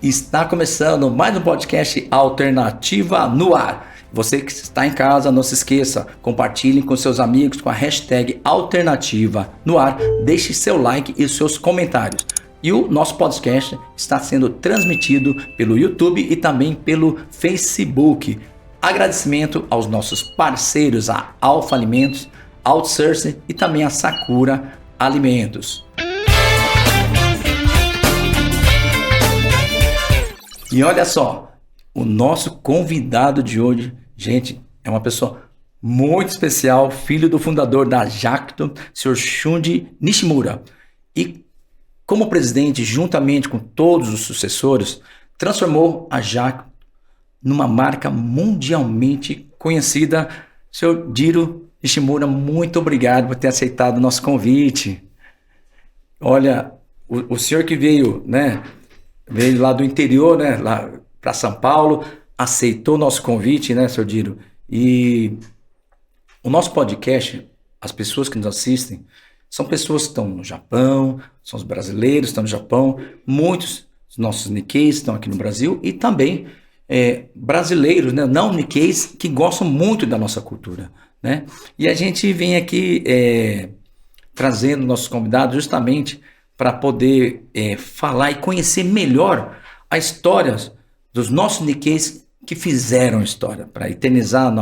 Está começando mais um podcast Alternativa no Ar. Você que está em casa, não se esqueça, compartilhe com seus amigos com a hashtag Alternativa no Ar, deixe seu like e seus comentários. E o nosso podcast está sendo transmitido pelo YouTube e também pelo Facebook. Agradecimento aos nossos parceiros, a Alfa Alimentos, Outsourcing e também a Sakura Alimentos. E olha só, o nosso convidado de hoje, gente, é uma pessoa muito especial, filho do fundador da Jacto, Sr. Shunji Nishimura. E como presidente, juntamente com todos os sucessores, transformou a Jacto numa marca mundialmente conhecida. Sr. Jiro Nishimura, muito obrigado por ter aceitado o nosso convite. Olha, o senhor que veio, né? Veio lá do interior, né, lá para São Paulo, aceitou o nosso convite, né, Sr. Jiro? E o nosso podcast, as pessoas que nos assistem, são pessoas que estão no Japão, são os brasileiros que estão no Japão, muitos dos nossos Nikkeis estão aqui no Brasil e também brasileiros, né, não Nikkeis, que gostam muito da nossa cultura, né? E a gente vem aqui trazendo nossos convidados justamente para poder falar e conhecer melhor a história dos nossos Nikkeis que fizeram história, para eternizar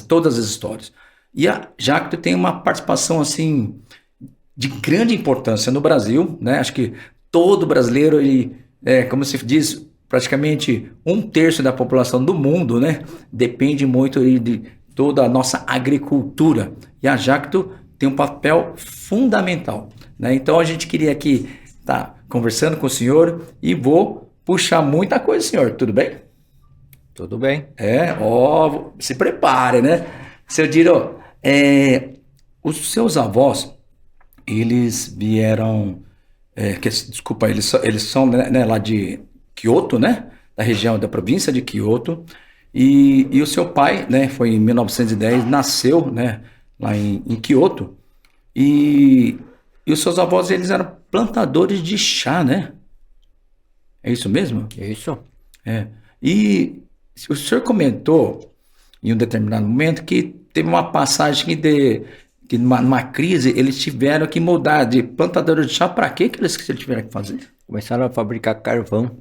todas as histórias. E a Jacto tem uma participação assim de grande importância no Brasil, né? Acho que todo brasileiro, como se diz, praticamente 1/3 da população do mundo, né? Depende muito de toda a nossa agricultura. E a Jacto tem um papel fundamental, né? Então a gente queria aqui estar conversando com o senhor e vou puxar muita coisa, senhor. Tudo bem? Tudo bem. Se prepare, né? Seu Jiro, os seus avós, eles vieram, eles são né, lá de Kyoto, né? Da região da província de Kyoto. E o seu pai, né, foi em 1910, nasceu, né, lá em Kyoto, e os seus avós, eles eram plantadores de chá, né? É isso mesmo? Isso. E o senhor comentou, em um determinado momento, que teve uma passagem que numa crise, eles tiveram que mudar de plantadores de chá. Para que eles tiveram que fazer? Começaram a fabricar carvão.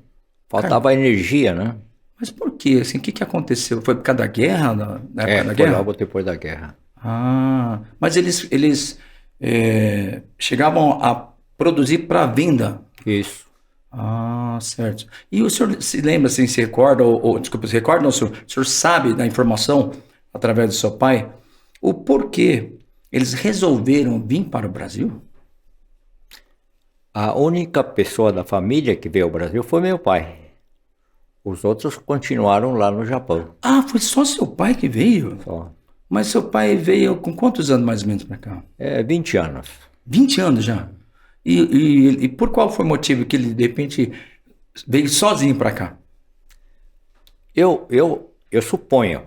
Faltava energia, né? Mas por quê? Assim, o que aconteceu? Foi por causa da guerra? Na época da guerra? Foi logo depois da guerra. Mas eles chegavam a produzir para venda. Isso. Certo. E o senhor se lembra, assim, se recorda, desculpa, se recorda, não, o senhor sabe da informação, através do seu pai, o porquê eles resolveram vir para o Brasil? A única pessoa da família que veio ao Brasil foi meu pai. Os outros continuaram lá no Japão. Foi só seu pai que veio? Só. Mas seu pai veio com quantos anos mais ou menos para cá? 20 anos. 20 anos já? E por qual foi o motivo que ele, de repente, veio sozinho para cá? Eu suponho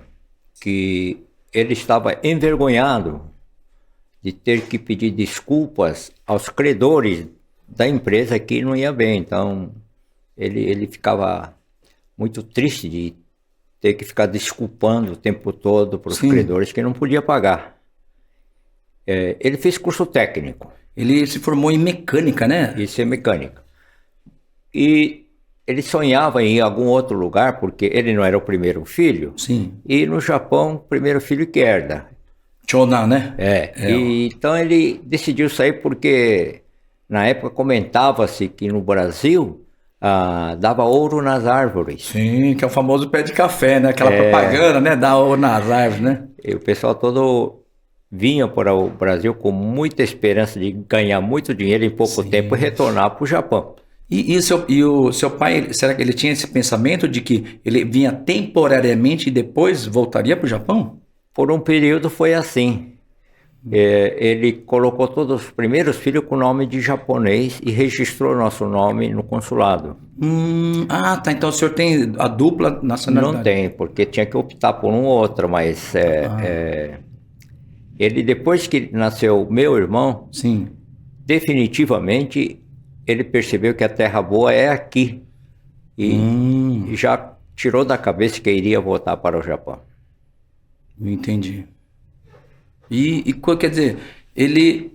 que ele estava envergonhado de ter que pedir desculpas aos credores da empresa que não ia bem. Então, ele ficava muito triste de ter que ficar desculpando o tempo todo para os credores que não podia pagar. Ele fez curso técnico. Ele se formou em mecânica, né? Isso é mecânica. E ele sonhava em ir a algum outro lugar, porque ele não era o primeiro filho. Sim. E no Japão, o primeiro filho que herda. Chonan, né? Então ele decidiu sair porque na época comentava-se que no Brasil dava ouro nas árvores. Sim, que é o famoso pé de café, né? Aquela propaganda, né? Dá ouro nas árvores, né? E o pessoal todo vinha para o Brasil com muita esperança de ganhar muito dinheiro em pouco tempo e retornar para o Japão. E o seu pai, será que ele tinha esse pensamento de que ele vinha temporariamente e depois voltaria para o Japão? Por um período foi assim. Ele colocou todos os primeiros filhos com nome de japonês e registrou nosso nome no consulado. Tá. Então o senhor tem a dupla nacionalidade? Não tem, porque tinha que optar por um ou outro, mas ele, depois que nasceu meu irmão, sim, definitivamente ele percebeu que a terra boa é aqui. e já tirou da cabeça que iria voltar para o Japão. Entendi. Quer dizer, ele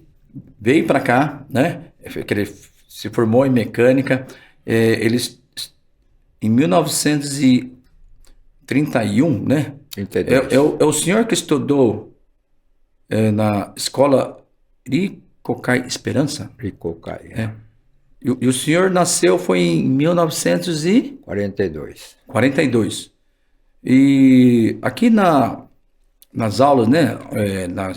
veio para cá, né? Que ele se formou em mecânica. Em 1931, né? 32. É o senhor que estudou na escola Rikokai Esperança? Rikokai. É. E o senhor nasceu foi em 1942. 42. E aqui nas aulas, né,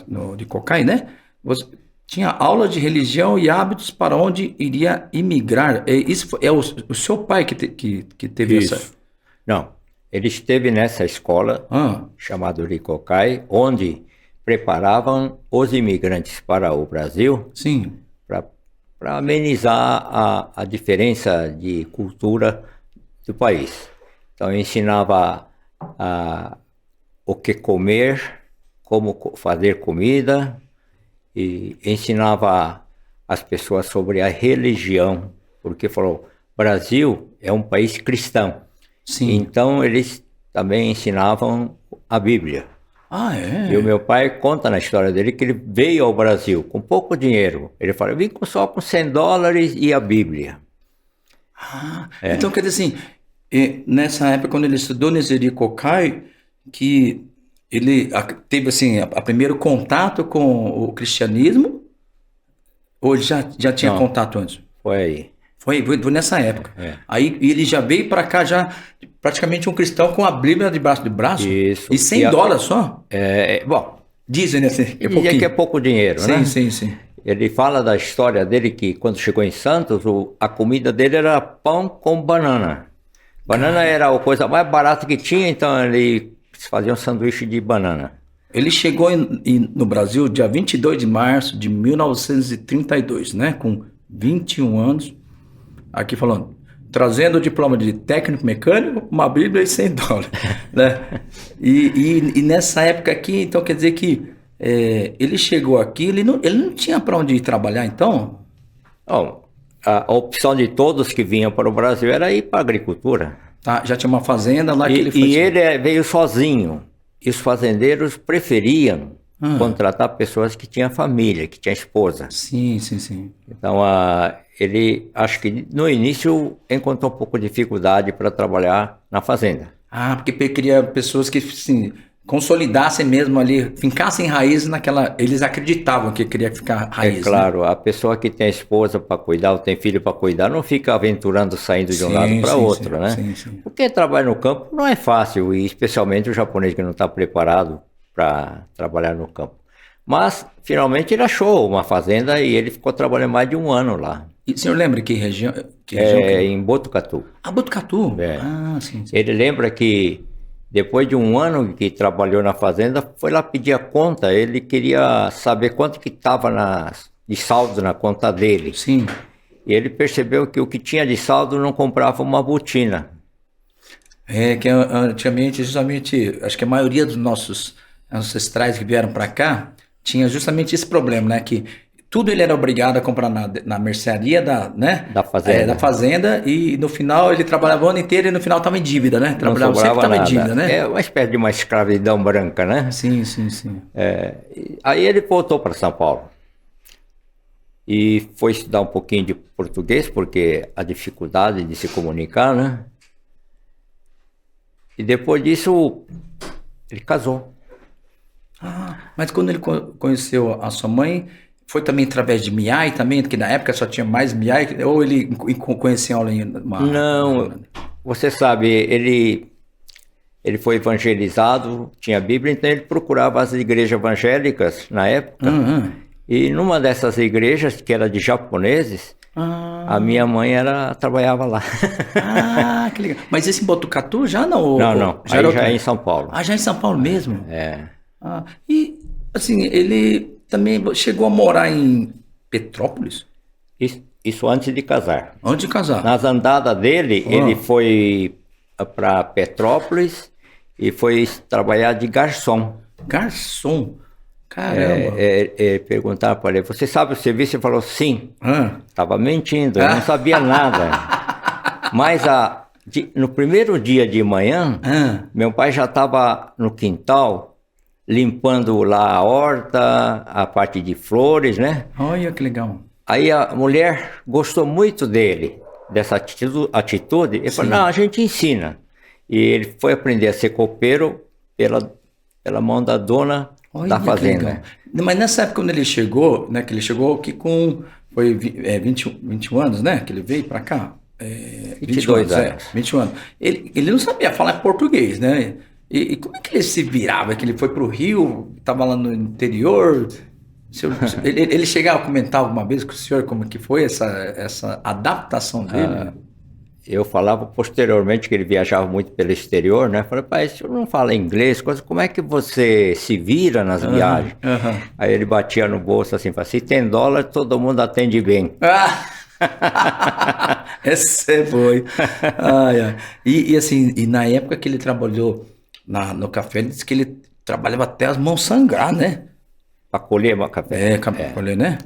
no Rikokai, né, você tinha aula de religião e hábitos para onde iria imigrar. Isso é o seu pai que teve Isso. essa... Não, ele esteve nessa escola chamada Rikokai, onde preparavam os imigrantes para o Brasil. Sim. Para amenizar a diferença de cultura do país. Então, ensinava o que comer, como fazer comida, e ensinava as pessoas sobre a religião, porque falou, Brasil é um país cristão. Sim. Então, eles também ensinavam a Bíblia. Ah, é? E o meu pai conta na história dele que ele veio ao Brasil com pouco dinheiro. Ele fala, eu vim só com $100 e a Bíblia. Então, quer dizer assim, nessa época, quando ele estudou nesse Rikokai, que ele teve assim, a primeiro contato com o cristianismo, ou ele já tinha contato antes? Foi aí. Foi nessa época. É. Aí ele já veio para cá, já praticamente um cristão com a Bíblia debaixo do braço. Isso. E $100 só? Bom, dizem, né? Assim, dizia que é pouco dinheiro, né? Sim. Ele fala da história dele que quando chegou em Santos, a comida dele era pão com banana. Banana era a coisa mais barata que tinha, então ele fazia um sanduíche de banana. Ele chegou no Brasil dia 22 de março de 1932, né? Com 21 anos. Aqui falando, trazendo o diploma de técnico mecânico, uma Bíblia e $100, né? E nessa época aqui, então quer dizer que ele chegou aqui, ele não tinha para onde ir trabalhar, então? Bom, a opção de todos que vinham para o Brasil era ir para a agricultura. Tá, já tinha uma fazenda lá que ele foi. E ele veio sozinho. E os fazendeiros preferiam contratar pessoas que tinham família, que tinham esposa. Sim. Então, ele, acho que no início, encontrou um pouco de dificuldade para trabalhar na fazenda. Porque queria pessoas que assim, consolidassem mesmo ali, fincassem raízes naquela... Eles acreditavam que queria ficar raiz. É claro, né? A pessoa que tem esposa para cuidar ou tem filho para cuidar não fica aventurando, saindo de um lado para outro, né? Sim. Porque trabalhar no campo não é fácil, e especialmente o japonês que não está preparado para trabalhar no campo. Mas, finalmente, ele achou uma fazenda e ele ficou trabalhando mais de um ano lá. E o senhor lembra que região? Em Botucatu. Botucatu? É. Sim. Ele lembra que depois de um ano que trabalhou na fazenda, foi lá pedir a conta. Ele queria saber quanto que estava de saldo na conta dele. Sim. E ele percebeu que o que tinha de saldo não comprava uma botina. Que antigamente, justamente, acho que a maioria dos nossos ancestrais que vieram para cá tinha justamente esse problema, né? Que tudo ele era obrigado a comprar na mercearia da fazenda, e no final ele trabalhava o ano inteiro e no final estava em dívida, né? Trabalhava sempre estava em dívida, né? É uma espécie de uma escravidão branca, né? Sim. Aí ele voltou para São Paulo e foi estudar um pouquinho de português, porque a dificuldade de se comunicar, né? E depois disso ele casou. Mas quando ele conheceu a sua mãe, foi também através de Miai também, porque na época só tinha mais Miai, ou ele conhecia uma... Não, você sabe, ele foi evangelizado, tinha Bíblia, então ele procurava as igrejas evangélicas na época, e numa dessas igrejas, que era de japoneses, a minha mãe trabalhava lá. Que legal. Mas esse em Botucatu já não? Não, já é em São Paulo. Já em São Paulo mesmo? É. E, assim, ele também chegou a morar em Petrópolis? Isso antes de casar. Antes de casar? Nas andadas dele, ele foi para Petrópolis e foi trabalhar de garçom. Garçom? Caramba! Perguntaram para ele, você sabe o serviço? Ele falou, sim. Estava mentindo, eu não sabia nada. Mas No primeiro dia de manhã, meu pai já estava no quintal, limpando lá a horta, a parte de flores, né? Olha que legal. Aí a mulher gostou muito dele, dessa atitude. Ele falou, não, a gente ensina. E ele foi aprender a ser copeiro pela mão da dona da fazenda. Mas nessa época, quando ele chegou, né? Que ele chegou aqui com... Foi 21 anos, né? Que ele veio para cá. 22 anos. 21 anos. Ele não sabia falar português, né? E como é que ele se virava? Que ele foi para o Rio, estava lá no interior... Ele chegava a comentar alguma vez com o senhor como que foi essa adaptação dele? Eu falava posteriormente que ele viajava muito pelo exterior, né? Falei, pai, o senhor não fala inglês, como é que você se vira nas viagens? Aí ele batia no bolso assim, falava, se tem dólar, todo mundo atende bem. Esse foi. E assim, e na época que ele trabalhou no café, ele disse que ele trabalhava até as mãos sangrar, né? Para colher café. Colher, né?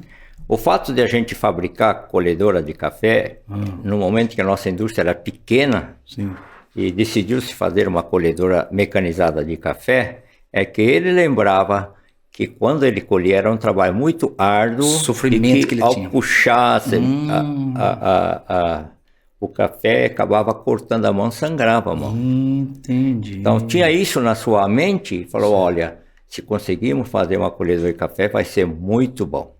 O fato de a gente fabricar colhedora de café, no momento que a nossa indústria era pequena, e decidiu-se fazer uma colhedora mecanizada de café, é que ele lembrava que quando ele colhia era um trabalho muito árduo, sofrimento que ele ao tinha. Puxar o café, acabava cortando a mão, sangrava a mão. Entendi. Então tinha isso na sua mente e falou, olha, se conseguirmos fazer uma colhedora de café, vai ser muito bom.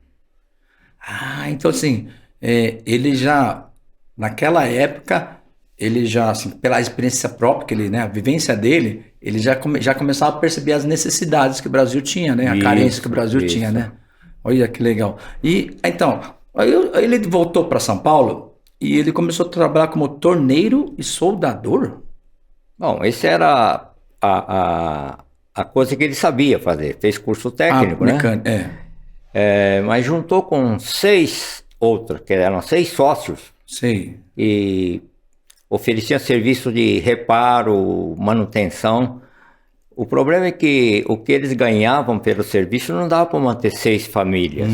Então assim, ele já, naquela época, ele já, assim, pela experiência própria, que ele, né, a vivência dele, ele já começava a perceber as necessidades que o Brasil tinha, né? A carência que o Brasil tinha, né? Olha que legal. E, então, aí ele voltou para São Paulo e ele começou a trabalhar como torneiro e soldador? Bom, esse era a coisa que ele sabia fazer. Fez curso técnico, né? Mas juntou com 6 outros, que eram 6 sócios. Sei. E oferecia serviço de reparo, manutenção. O problema é que o que eles ganhavam pelo serviço não dava para manter 6 famílias.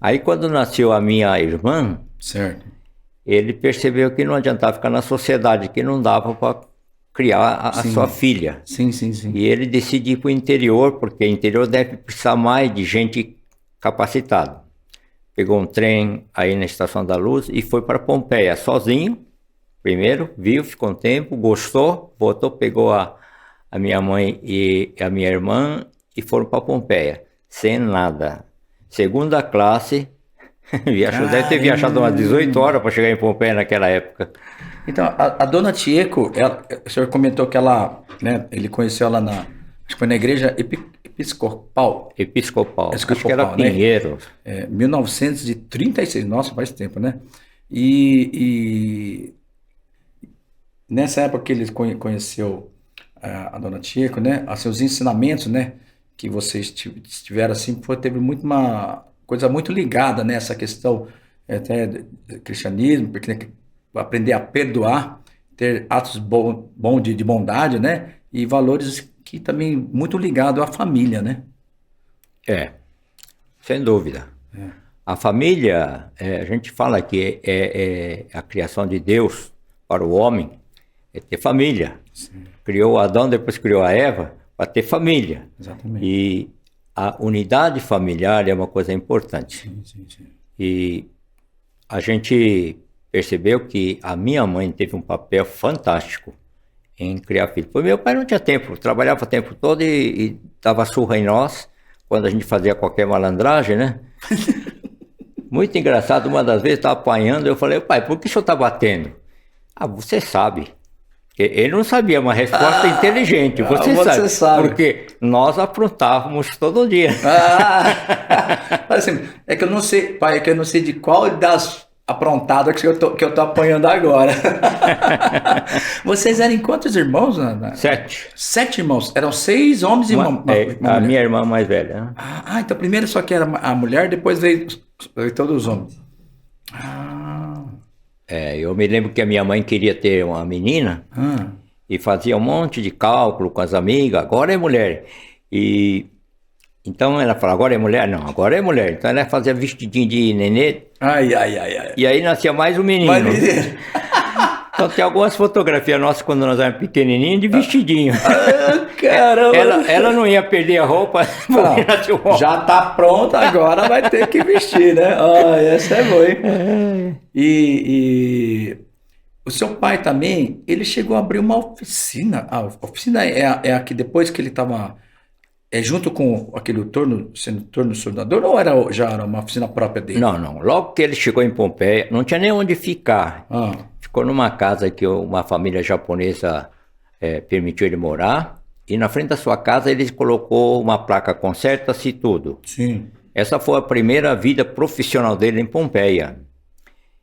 Aí quando nasceu a minha irmã, certo, ele percebeu que não adiantava ficar na sociedade, que não dava para criar a sua filha. Sim. E ele decidiu ir para o interior, porque o interior deve precisar mais de gente capacitada. Pegou um trem aí na Estação da Luz e foi para Pompeia sozinho. Primeiro, viu, ficou um tempo, gostou, voltou, pegou a minha mãe e a minha irmã e foram para Pompeia, sem nada. Segunda classe, viajou, deve ter viajado umas 18 horas para chegar em Pompeia naquela época. Então, a dona Tieco, o senhor comentou que ela, né, ele conheceu ela acho que foi na igreja Episcopal. Acho que era Pinheiro. 1936, nossa, faz tempo, né? E nessa época que ele conheceu a dona Tieco, né? Assim, os ensinamentos, né? Que vocês tiveram, assim, teve muito uma coisa muito ligada nessa questão até do cristianismo, porque aprender a perdoar, ter atos bons de bondade, né? E valores que também muito ligado à família, né? Sem dúvida. A família, a gente fala que é a criação de Deus para o homem, é ter família. Sim. Criou Adão, depois criou a Eva, para ter família. Exatamente. E a unidade familiar é uma coisa importante. Sim. E a gente percebeu que a minha mãe teve um papel fantástico em criar filhos. Porque meu pai não tinha tempo, trabalhava o tempo todo e dava surra em nós, quando a gente fazia qualquer malandragem, né? Muito engraçado, uma das vezes estava apanhando, eu falei, pai, por que o senhor está batendo? Você sabe. Ele não sabia, uma resposta inteligente, você sabe. Porque nós aprontávamos todo dia. Assim, é que eu não sei, pai, é que eu não sei de qual das aprontadas que eu tô apanhando agora. Vocês eram quantos irmãos? 7. 7 irmãos. Eram 6 homens e uma a minha irmã mais velha. Então primeiro só que era a mulher, depois veio todos os homens. Eu me lembro que a minha mãe queria ter uma menina e fazia um monte de cálculo com as amigas, agora é mulher. E então ela falou, agora é mulher? Não, agora é mulher. Então ela fazia vestidinho de nenê. Ai. E aí nascia mais um menino. Então tem algumas fotografias nossas quando nós éramos pequenininhos de vestidinho. Caramba! Ela não ia perder a roupa. Não, já tá pronta, agora vai ter que vestir, né? Essa é boa, hein? E o seu pai também, ele chegou a abrir uma oficina. A oficina é a que depois que ele estava junto com aquele sendo torno soldador, ou já era uma oficina própria dele? Não. Logo que ele chegou em Pompeia, não tinha nem onde ficar. Ficou numa casa que uma família japonesa permitiu ele morar. E na frente da sua casa ele colocou uma placa "Conserta-se tudo". Sim. Essa foi a primeira vida profissional dele em Pompeia.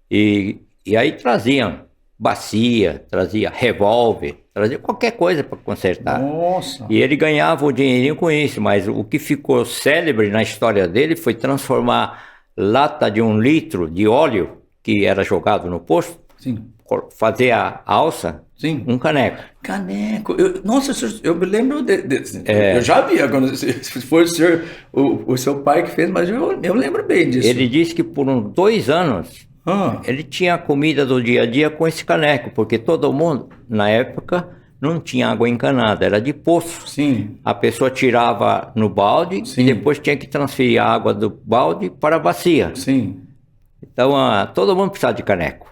E aí traziam bacia, trazia revólver, trazia qualquer coisa para consertar. Nossa! E ele ganhava o dinheirinho com isso, mas o que ficou célebre na história dele foi transformar lata de 1 litro de óleo, que era jogado no poço, Sim. fazer a alça, Sim. um caneco. Caneco. Nossa, eu me lembro eu já vi, quando se foi o seu pai que fez, mas eu lembro bem disso. Ele disse que por uns 2 anos ele tinha a comida do dia a dia com esse caneco, porque todo mundo, na época, não tinha água encanada, era de poço. Sim. A pessoa tirava no balde Sim. e depois tinha que transferir a água do balde para a bacia. Sim. Então, todo mundo precisava de caneco.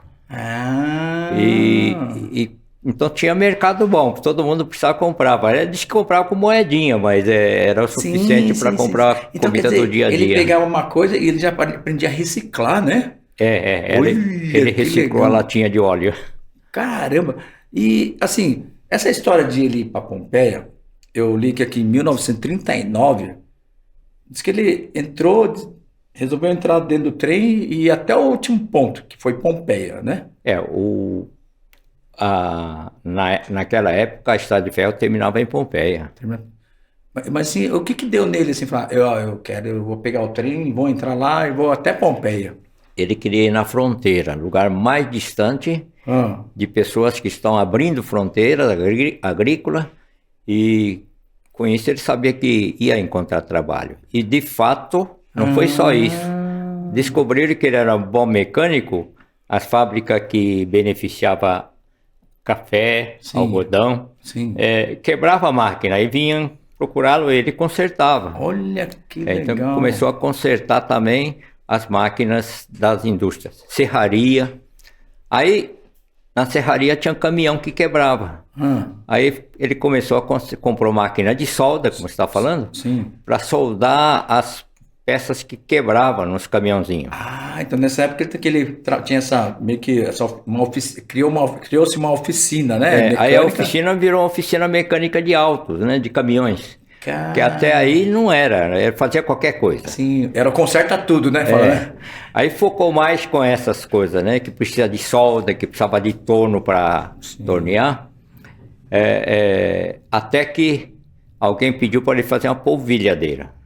Então tinha mercado bom, todo mundo precisava comprar. Ele disse que comprava com moedinha, mas era o suficiente para comprar então, comida do dia a dia. Ele pegava uma coisa e ele já aprendia a reciclar, né? Ele reciclou a latinha de óleo. Caramba! E, assim, essa história de ele ir para Pompeia, eu li que aqui em 1939, diz que ele resolveu entrar dentro do trem e ir até o último ponto, que foi Pompeia, né? Naquela época a estrada de ferro terminava em Pompeia. Mas assim, o que deu nele assim, falar, eu vou pegar o trem, vou entrar lá e vou até Pompeia? Ele queria ir na fronteira, lugar mais distante de pessoas que estão abrindo fronteiras agrícolas, e com isso ele sabia que ia encontrar trabalho. E de fato, não foi só isso. Descobriram que ele era um bom mecânico, as fábricas que beneficiavam café, algodão, quebrava a máquina, aí vinham procurá-lo, ele consertava. Olha que legal. Então começou a consertar também as máquinas das indústrias, serraria. Aí na serraria tinha um caminhão que quebrava. Aí ele comprou máquina de solda, como você está falando, para soldar as peças que quebravam nos caminhãozinhos. Então nessa época que ele tinha criou-se uma oficina, né? Aí a oficina virou uma oficina mecânica de autos, né? De caminhões. Que até aí não era, ele fazia qualquer coisa. Sim, era conserta tudo, né? Aí focou mais com essas coisas, né? Que precisa de solda, que precisava de torno para tornear. Até que alguém pediu para ele fazer uma polvilhadeira.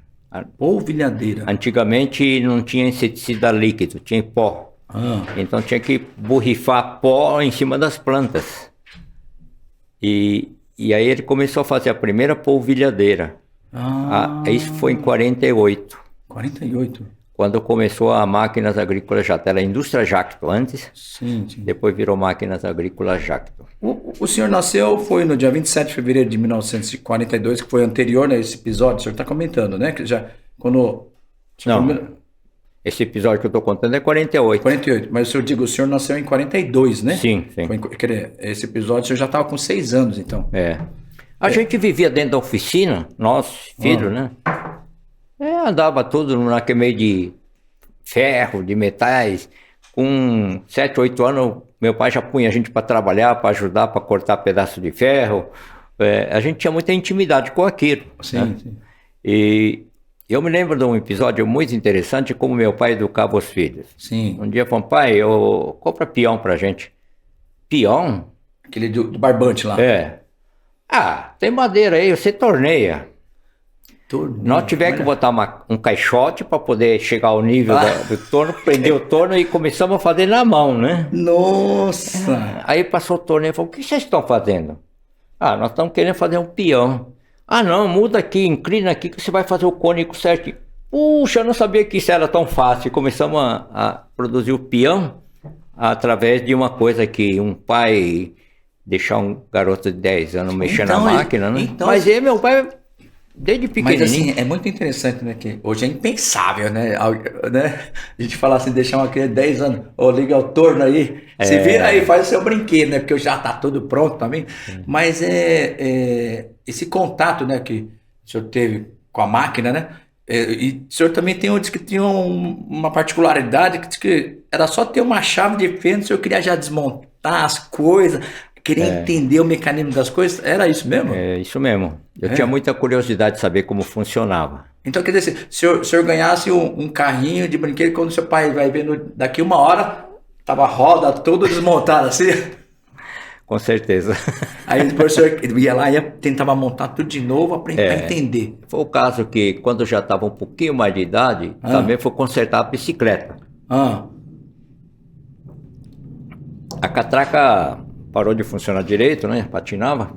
Polvilhadeira. Antigamente não tinha inseticida líquido, tinha pó. Então tinha que borrifar pó em cima das plantas. E aí ele começou a fazer a primeira polvilhadeira. Isso foi em 48. 48? Quando começou a máquinas agrícolas Jacto. Era a indústria Jacto antes, depois virou máquinas agrícolas Jacto. O senhor nasceu, foi no dia 27 de fevereiro de 1942, que foi anterior a esse episódio, o senhor está comentando, né? Que já, quando... Esse episódio que eu estou contando é 48. 48, mas o senhor nasceu em 42, né? Sim. Esse episódio o senhor já estava com 6 anos, então. A gente vivia dentro da oficina, nós, filhos, né? Andava tudo naquele meio de ferro, de metais. Com 7, 8 anos, meu pai já punha a gente para trabalhar, para ajudar, para cortar pedaço de ferro. A gente tinha muita intimidade com aquilo. Sim. E eu me lembro de um episódio muito interessante, como meu pai educava os filhos. Um dia falou, pai, compra peão pra gente. Peão? Aquele do barbante lá. Tem madeira aí, você torneia. Nós tivemos que botar um caixote para poder chegar ao nível do torno, prender o torno e começamos a fazer na mão, né? Nossa! Aí passou o torneio e falou, o que vocês estão fazendo? Nós estamos querendo fazer um peão. Não, muda aqui, inclina aqui que você vai fazer o cônico certinho. Puxa, eu não sabia que isso era tão fácil. Começamos a produzir o peão através de uma coisa que um pai deixar um garoto de 10 anos mexer na máquina, né? Mas meu pai, desde pequenininho... Mas assim, é muito interessante, né? Que hoje é impensável, né? A gente falar assim, deixar uma criança de 10 anos, liga o torno aí, se vira aí, faz o seu brinquedo, né? Porque já tá tudo pronto também. Mas esse contato, né, que o senhor teve com a máquina, né? E o senhor também diz que tinha uma particularidade, que diz que era só ter uma chave de fenda, o senhor queria já desmontar as coisas, queria entender o mecanismo das coisas, era isso mesmo? É isso mesmo. Eu tinha muita curiosidade de saber como funcionava. Então, quer dizer, se o senhor ganhasse um carrinho de brinquedo, quando seu pai vai vendo daqui uma hora, tava a roda toda desmontada assim. Com certeza. Aí depois o senhor ia lá e tentava montar tudo de novo para entender. Foi o caso que, quando eu já estava um pouquinho mais de idade, também foi consertar a bicicleta. A catraca parou de funcionar direito, né? Patinava.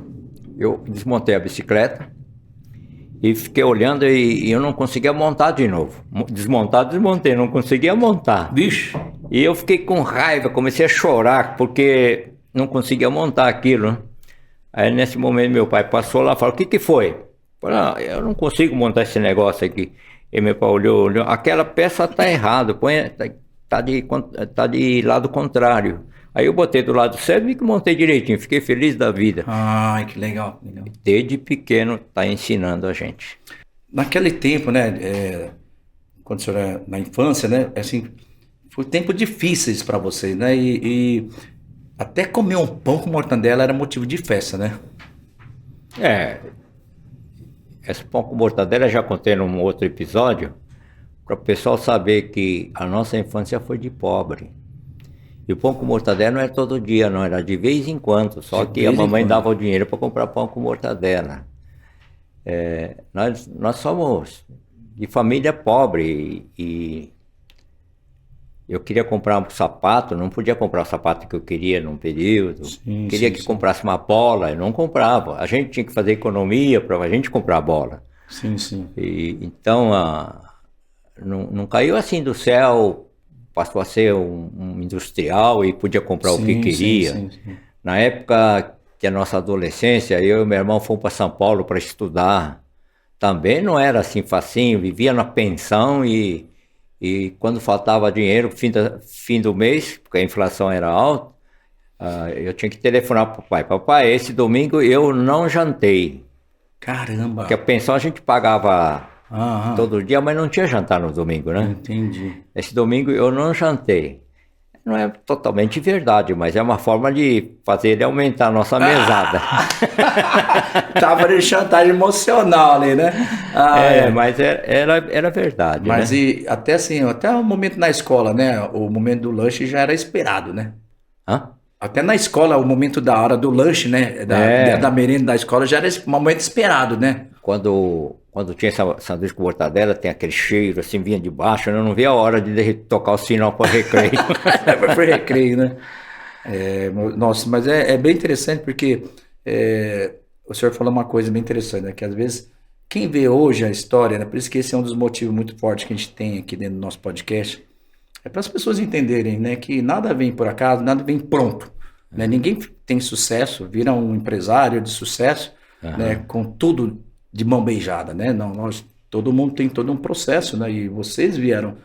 Eu desmontei a bicicleta e fiquei olhando e eu não conseguia montar de novo. Desmontei, não conseguia montar. Bicho! E eu fiquei com raiva, comecei a chorar, porque não conseguia montar aquilo, né? Aí nesse momento meu pai passou lá e falou, o que foi? Eu falei, eu não consigo montar esse negócio aqui. E meu pai olhou, aquela peça tá errada, tá de lado contrário. Aí eu botei do lado certo e que montei direitinho, fiquei feliz da vida. Ai, que legal. Desde pequeno tá ensinando a gente. Naquele tempo, né, quando o senhor era na infância, né, assim, foi tempo difíceis para vocês, né, e até comer um pão com mortandela era motivo de festa, né? Esse pão com mortadela já contei num outro episódio, para o pessoal saber que a nossa infância foi de pobre. E o pão com mortadela não era todo dia, não, era de vez em quando, só que a mamãe dava o dinheiro para comprar pão com mortadela. Nós somos de família pobre e eu queria comprar um sapato, não podia comprar o sapato que eu queria num período. Queria que comprasse uma bola, eu não comprava. A gente tinha que fazer economia para a gente comprar a bola. Então, não caiu assim do céu, passou a ser um industrial e podia comprar o que queria. Na época que a nossa adolescência, eu e meu irmão fomos para São Paulo para estudar. Também não era assim facinho, vivia na pensão e quando faltava dinheiro, fim do mês, porque a inflação era alta, eu tinha que telefonar para o pai. Papai, esse domingo eu não jantei. Caramba! Porque a pensão a gente pagava todo dia, mas não tinha jantar no domingo, né? Entendi. Esse domingo eu não jantei. Não é totalmente verdade, mas é uma forma de fazer ele aumentar a nossa mesada. Tava de chantagem emocional ali, né? Mas era verdade. Mas né? até assim, até o momento na escola, né? O momento do lanche já era esperado, né? Até na escola, o momento da hora do lanche, né? Da merenda da escola já era um momento esperado, né? Quando tinha sanduíche com mortadela, tem aquele cheiro, assim, vinha de baixo, eu não via a hora de tocar o sinal para recreio. Foi recreio, né? Nossa, mas é bem interessante porque o senhor falou uma coisa bem interessante, né? Que às vezes, quem vê hoje a história, né? Por isso que esse é um dos motivos muito fortes que a gente tem aqui dentro do nosso podcast, é para as pessoas entenderem, né? Que nada vem por acaso, nada vem pronto. Né? Ninguém tem sucesso, vira um empresário de sucesso, né? Com tudo de mão beijada, né? Todo mundo tem todo um processo, né? E vocês vieram,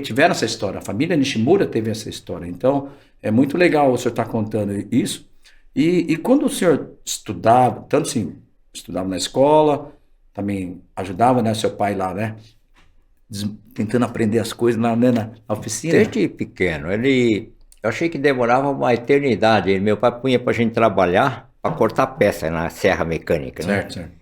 tiveram essa história, a família Nishimura teve essa história. Então, é muito legal o senhor estar contando isso. E quando o senhor estudava, tanto assim, estudava na escola, também ajudava, né, seu pai lá, né? Tentando aprender as coisas lá, né, na oficina. Desde pequeno, eu achei que demorava uma eternidade. Meu pai punha pra gente trabalhar para cortar peça na serra mecânica, né? Certo.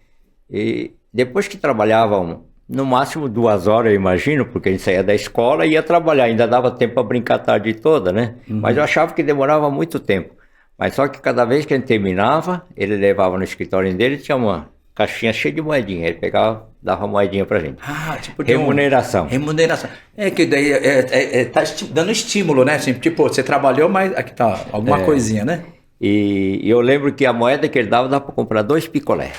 E depois que trabalhavam no máximo 2 horas, eu imagino, porque a gente saía da escola e ia trabalhar, ainda dava tempo para brincar a tarde toda, né? Mas eu achava que demorava muito tempo. Mas só que cada vez que a gente terminava, ele levava no escritório dele, tinha uma caixinha cheia de moedinha, ele pegava, dava moedinha pra gente. Tipo remuneração. Remuneração. Que daí tá dando estímulo, né? Assim, tipo, você trabalhou, mas aqui tá alguma coisinha, né? E eu lembro que a moeda que ele dava para comprar 2 picolé.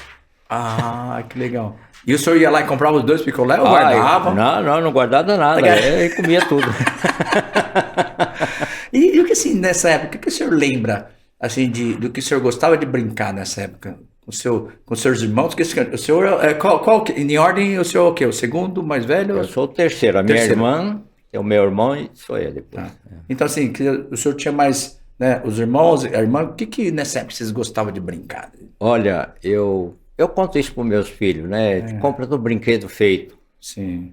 Que legal. E o senhor ia lá e comprava os 2 picolé ou guardava? Não guardava nada, eu comia tudo. E o que assim, nessa época, o que o senhor lembra, assim, do que o senhor gostava de brincar nessa época? Com seus irmãos? O senhor, em ordem, o senhor é o quê? O segundo, mais velho? Eu sou o terceiro. A minha Terceiro. irmã, é o meu irmão e sou eu depois. Tá. Então, assim, o senhor tinha mais, né, os irmãos, a irmã, o que nessa época vocês gostavam de brincar? Olha, eu conto isso para meus filhos, né? Compra do brinquedo feito. Sim.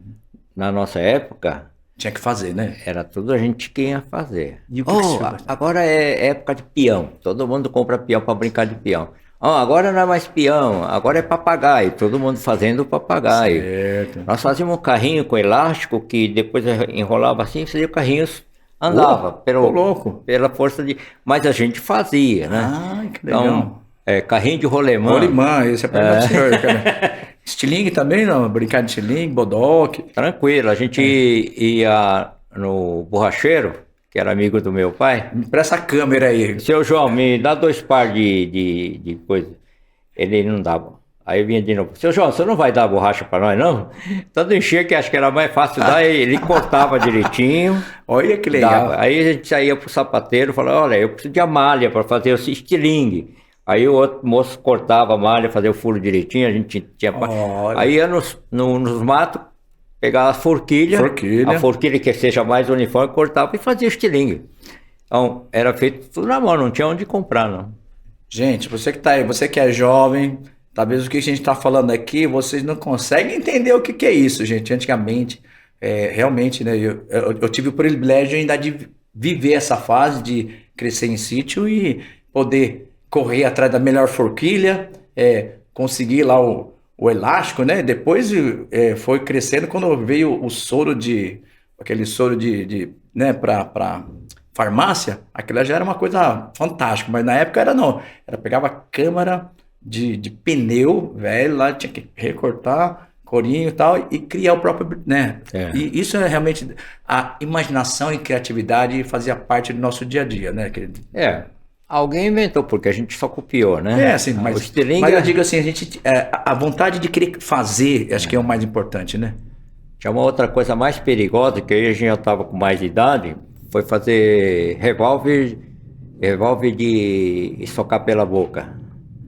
Na nossa época, Tinha que fazer, né? era tudo a gente que ia fazer. E o que o senhor gostava? Agora é época de peão. Todo mundo compra peão para brincar de peão. Agora não é mais peão, agora é papagaio. Todo mundo fazendo papagaio. Certo. Nós fazíamos um carrinho com elástico que depois enrolava assim, fazia o carrinho andava louco. pela força de. Mas a gente fazia, né? Ah, que legal. Então, carrinho de rolemã. Rolimã, esse é a pergunta do senhor, cara. Estilingue também, não? Brincar de estilingue, bodoque. Tranquilo, a gente ia no borracheiro, que era amigo do meu pai. Me presta a câmera aí. Seu João, me dá 2 par de coisa. Ele não dava. Aí vinha de novo. Seu João, você não vai dar borracha para nós, não? Tanto enchia que acho que era mais fácil dar, ele cortava direitinho. Olha que legal. Dava. Aí a gente saía pro sapateiro e falava, olha, eu preciso de a malha para fazer esse estilingue. Aí o outro moço cortava a malha, fazia o furo direitinho, a gente tinha... Olha. Aí ia nos matos, pegava a forquilha, a forquilha que seja mais uniforme, cortava e fazia estilingue. Então, era feito tudo na mão, não tinha onde comprar, não. Gente, você que tá aí, você que é jovem, talvez o que a gente está falando aqui, vocês não conseguem entender o que é isso, gente. Antigamente, realmente, né, eu tive o privilégio ainda de viver essa fase de crescer em sítio e poder correr atrás da melhor forquilha, conseguir lá o elástico, né? Depois foi crescendo quando veio o soro aquele soro né, para farmácia, aquilo já era uma coisa fantástica, mas na época não, pegava câmara de pneu, velho, lá tinha que recortar corinho e tal, e criar o próprio, né? E isso é realmente, a imaginação e criatividade fazia parte do nosso dia a dia, né, querido? Alguém inventou, porque a gente só copiou, né? Assim, mas eu digo assim, a vontade de querer fazer, acho que é o mais importante, né? Tinha uma outra coisa mais perigosa, que aí a gente já estava com mais idade, foi fazer revólver de socar pela boca.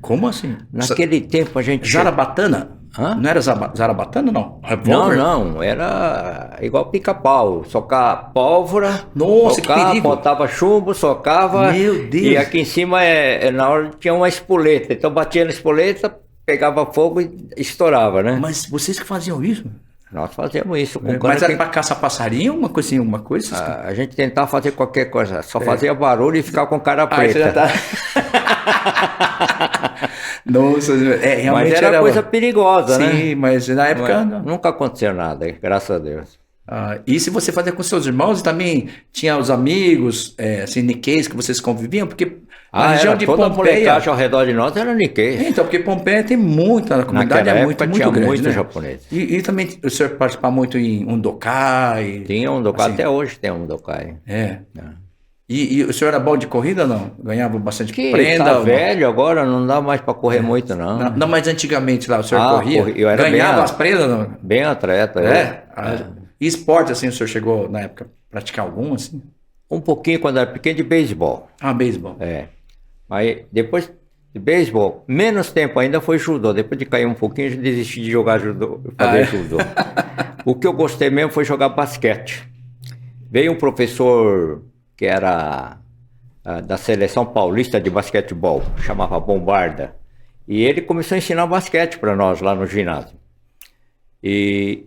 Como assim? Naquele tempo a gente... Zarabatana? Hã? Não era Zarabatana, não? Revólver? Não, era igual pica-pau, socar pólvora, nossa, que perigo. Botava chumbo, socava. Meu Deus. E aqui em cima, na hora tinha uma espoleta, então batia na espoleta, pegava fogo e estourava, né? Mas vocês que faziam isso? Nós fazíamos isso. Mas era para caçar passarinho, uma coisa assim, a gente tentava fazer qualquer coisa, só fazia barulho e ficava com cara preta. Já tá... Nossa, realmente mas era coisa perigosa, né? Sim, mas na época... Nunca aconteceu nada, graças a Deus. E se você fazia com seus irmãos, também tinha os amigos, assim, niqueis que vocês conviviam? Porque na região de Pompeia... ao redor de nós era niqueis. Então, porque Pompeia tem muita, a comunidade é muito grande, muito né? japonês. E também o senhor participava muito em Undokai? Tinha Undokai, assim. Até hoje tem Undokai. E o senhor era bom de corrida ou não? Ganhava bastante prenda? Tá velho agora, não dá mais para correr muito, não. Não, mas antigamente lá o senhor corria? Eu era ganhava as prendas? Não? Bem atleta. E esporte, assim, o senhor chegou na época a praticar algum, assim? Um pouquinho quando era pequeno de beisebol. Beisebol. Mas depois de beisebol, menos tempo ainda foi judô. Depois de cair um pouquinho, eu desisti de jogar judô, fazer judô. O que eu gostei mesmo foi jogar basquete. Veio um professor que era da seleção paulista de basquetebol, chamava Bombarda. E ele começou a ensinar basquete para nós lá no ginásio. E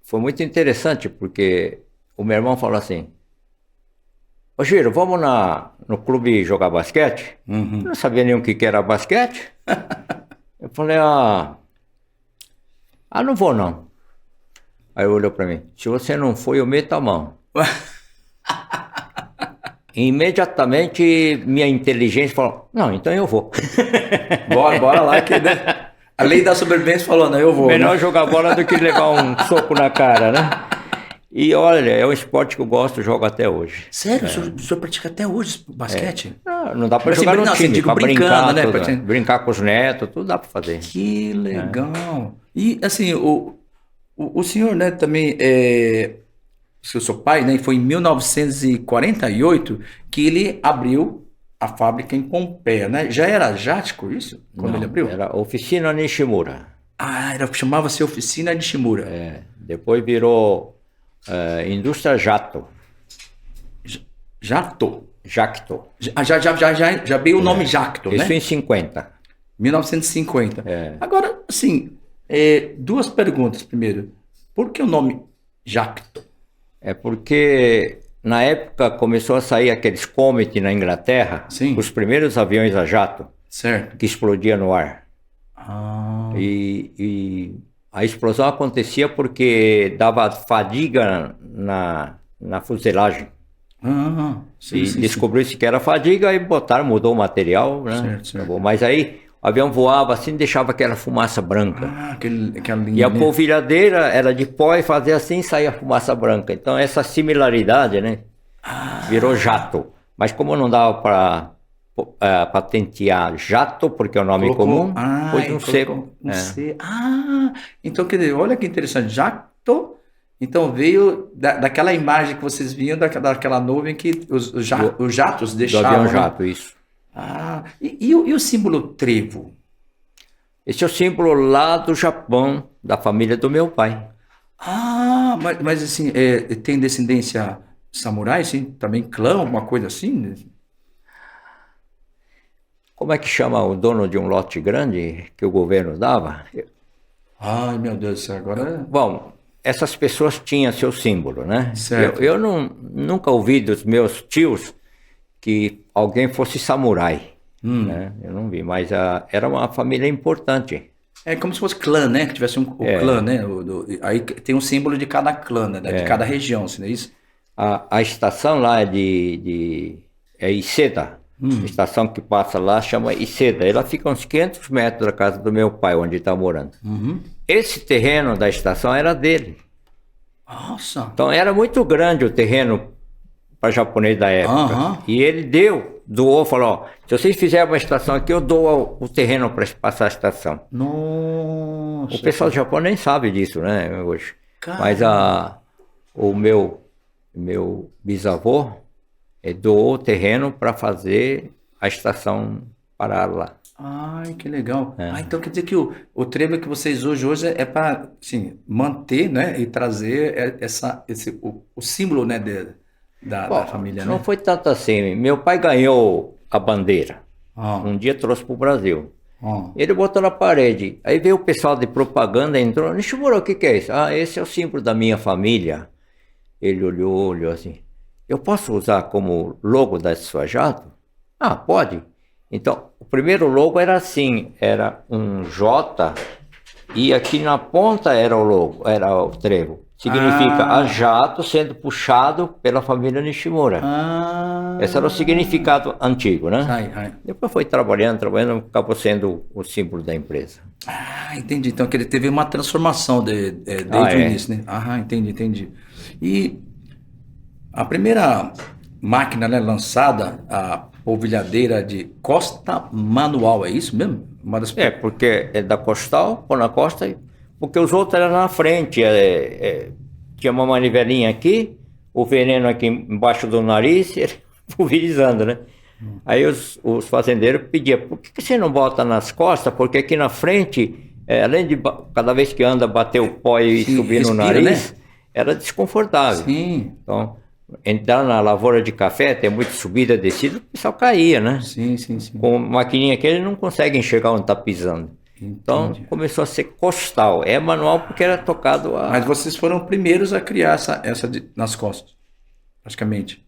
foi muito interessante, porque o meu irmão falou assim, ô Giro, vamos no clube jogar basquete? Eu não sabia nem o que era basquete. Eu falei, não vou não. Aí ele olhou para mim, se você não for, eu meto a mão. Imediatamente minha inteligência falou, não, então eu vou. Bora lá que, né? A lei da sobrevivência falou, não, eu vou. Melhor jogar bola do que levar um soco na cara, né? E olha, é um esporte que eu gosto, jogo até hoje. Sério? O senhor pratica até hoje basquete? Não dá pra jogar no time, pra brincando, brincar, né? Tudo, brincar com os netos, tudo dá pra fazer. Que legal. E assim, o senhor, né, também seu pai, né? Foi em 1948 que ele abriu a fábrica em Pompeia, né? Já era Jatco isso? Quando ele Não, abriu? era Oficina Nishimura. Chamava-se Oficina de Shimura. Depois virou Indústria Jato. Jacto. Jacto. Já veio o nome Jacto, né? Isso em 50. 1950. Agora, assim, duas perguntas. Primeiro, por que o nome Jacto? É porque na época começou a sair aqueles Comet na Inglaterra, Sim. os primeiros aviões a jato, Certo. que explodiam no ar. Ah, E a explosão acontecia porque dava fadiga na fuselagem. sim, E sim, descobriu-se que era fadiga e botaram, mudou o material, né? Certo. Acabou. Mas aí o avião voava assim, deixava aquela fumaça branca. Aquela linha. E a né? polvilhadeira era de pó e fazia assim e saía fumaça branca. Então essa similaridade, né? Virou jato. Mas como não dava para patentear jato, porque é o nome comum, pôs um C. C. Então quer dizer, olha que interessante. Jacto. Então veio daquela imagem que vocês viam, daquela nuvem que os jatos Do deixavam. avião né? jato, isso. E o símbolo trevo? Esse é o símbolo lá do Japão, da família do meu pai. Mas assim, tem descendência samurai, sim? Também clã, alguma coisa assim? Como é que chama o dono de um lote grande que o governo dava? Ai, meu Deus do céu, agora... Bom, essas pessoas tinham seu símbolo, né? Certo. Eu nunca ouvi dos meus tios que alguém fosse samurai, né? Eu não vi, mas era uma família importante. É como se fosse clã, né? Que tivesse o clã, né? Aí tem um símbolo de cada clã, né? De cada região, assim, não é isso? A estação lá é Iseda. A estação que passa lá chama Iseda. Ela fica uns 500 metros da casa do meu pai, onde ele está morando. Esse terreno da estação era dele. Nossa! Então era muito grande o terreno para japonês da época. E ele doou, falou, ó, se vocês fizerem uma estação aqui, eu dou o terreno para passar a estação. Nossa! O pessoal do Japão nem sabe disso, né, hoje. Caramba. Mas o meu bisavô doou o terreno para fazer a estação parar lá. Ai, que legal. Então quer dizer que o trevo que vocês hoje é para, assim, manter, né? E trazer o símbolo, né? Da família, Não né? foi tanto assim. Meu pai ganhou a bandeira. Um dia trouxe para o Brasil. Ele botou na parede. Aí veio o pessoal de propaganda, entrou. Nishimura, o que é isso? Esse é o símbolo da minha família. Ele olhou assim. Eu posso usar como logo da sua jato? Pode. Então, o primeiro logo era assim, era um J e aqui na ponta era o logo, era o trevo. Significa a jato sendo puxado pela família Nishimura. Esse era o significado antigo, né? Depois foi trabalhando, acabou sendo o símbolo da empresa. Entendi. Então que ele teve uma transformação desde o início, né? Entendi. E a primeira máquina, né, lançada, a polvilhadeira de costa manual, é isso mesmo? Porque é da costal, pôr na costa, porque os outros eram na frente, tinha uma manivelinha aqui, o veneno aqui embaixo do nariz, ele pulverizando, né? Aí os fazendeiros pediam, por que você não bota nas costas? Porque aqui na frente, além de cada vez que anda bater o pó e subir no nariz, né? Era desconfortável. Sim. Então, entrar na lavoura de café, tem muita subida, descida, o pessoal caía, né? Sim. Com maquininha aqui, ele não consegue enxergar onde está pisando. Entendi. Então, começou a ser costal. É manual porque era tocado a... Mas vocês foram os primeiros a criar essa nas costas, praticamente.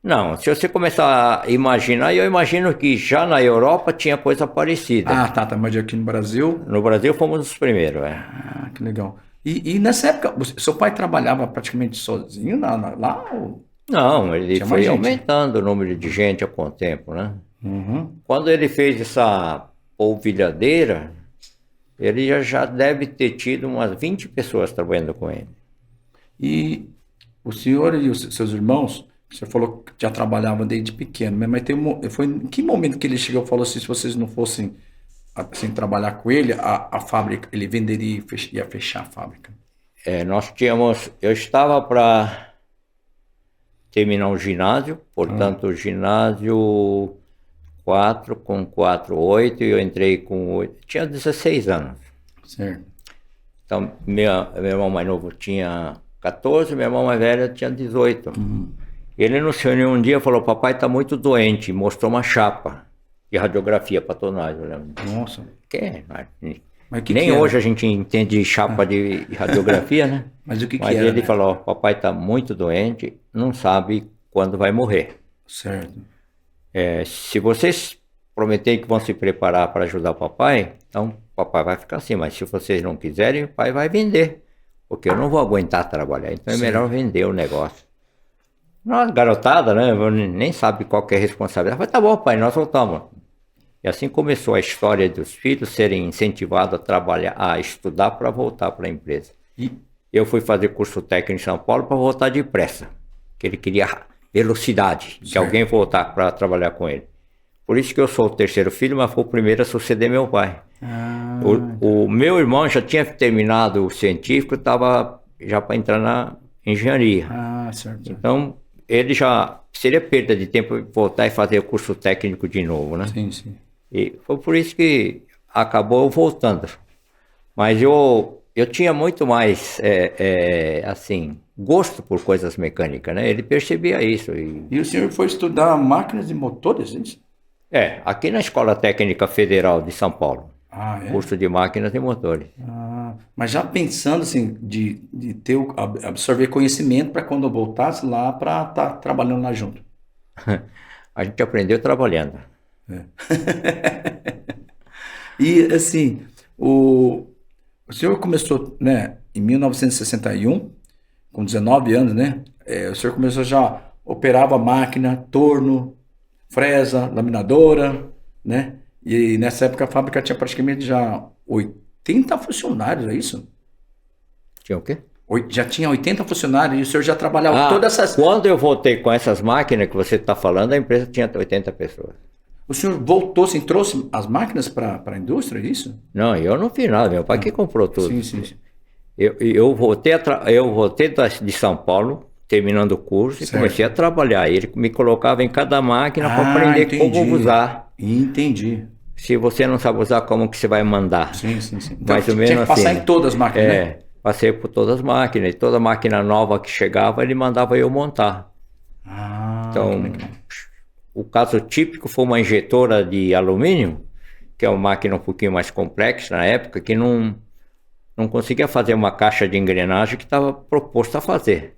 Não, se você começar a imaginar, eu imagino que já na Europa tinha coisa parecida. Tá, mas aqui no Brasil... No Brasil fomos os primeiros, que legal. E nessa época, seu pai trabalhava praticamente sozinho lá? Não, ele foi aumentando o número de gente com o tempo, né? Quando ele fez essa polvilhadeira, ele já deve ter tido umas 20 pessoas trabalhando com ele. E o senhor e os seus irmãos, você falou que já trabalhavam desde pequeno, mas foi em que momento que ele chegou e falou assim, se vocês não fossem assim, trabalhar com ele, a fábrica, ele venderia e ia fechar a fábrica? Eu estava para terminar o ginásio, portanto, o ginásio 4 com 4, 8, e eu entrei com 8, tinha 16 anos. Certo. Então, meu irmão mais novo tinha 14, meu irmão mais velho tinha 18. Ele nos reuniu um dia e falou, papai está muito doente, mostrou uma chapa de radiografia para tonagem, eu lembro. Nossa. Mas nem hoje a gente entende chapa de radiografia, né? Mas o que Mas era? ele falou, papai está muito doente, não sabe quando vai morrer. Certo. Se vocês prometerem que vão se preparar para ajudar o papai, então o papai vai ficar assim, mas se vocês não quiserem, o pai vai vender, porque eu não vou aguentar trabalhar, então é melhor vender o negócio. Nós, garotada, né, nem sabe qual que é a responsabilidade. Mas tá bom, pai, nós voltamos. E assim começou a história dos filhos serem incentivados a trabalhar, a estudar para voltar para a empresa. E eu fui fazer curso técnico em São Paulo para voltar depressa, que ele queria velocidade, que alguém voltar para trabalhar com ele. Por isso que eu sou o terceiro filho, mas fui o primeiro a suceder meu pai. O meu irmão já tinha terminado o científico, estava já para entrar na engenharia. Certo. Então, ele já seria perda de tempo voltar e fazer o curso técnico de novo, né? Sim, sim. E foi por isso que acabou voltando. Mas eu tinha muito mais, assim, gosto por coisas mecânicas, né? Ele percebia isso. E o senhor foi estudar máquinas e motores, é isso? Aqui na Escola Técnica Federal de São Paulo. É? Curso de máquinas e motores. Mas já pensando assim, de absorver conhecimento para quando eu voltasse lá para estar trabalhando lá junto. A gente aprendeu trabalhando. E assim, o senhor começou, né, em 1961, com 19 anos, né? O senhor começou já, operava máquina, torno, fresa, laminadora, né? E nessa época a fábrica tinha praticamente já 80 funcionários, é isso? Tinha o quê? Já tinha 80 funcionários e o senhor já trabalhava todas essas... Quando eu voltei com essas máquinas que você está falando, a empresa tinha 80 pessoas. O senhor voltou, assim, trouxe as máquinas para a indústria, é isso? Não, eu não fiz nada, meu pai que comprou tudo. Sim. Eu voltei de São Paulo, terminando o curso, e comecei a trabalhar. Ele me colocava em cada máquina para aprender como usar. Entendi. Se você não sabe usar, como que você vai mandar? Sim. Então, Mais ou menos tinha que passar assim, em todas as máquinas, né? Passei por todas as máquinas. E toda máquina nova que chegava, ele mandava eu montar. Então, o caso típico foi uma injetora de alumínio, que é uma máquina um pouquinho mais complexa na época, que não conseguia fazer uma caixa de engrenagem que estava proposto a fazer.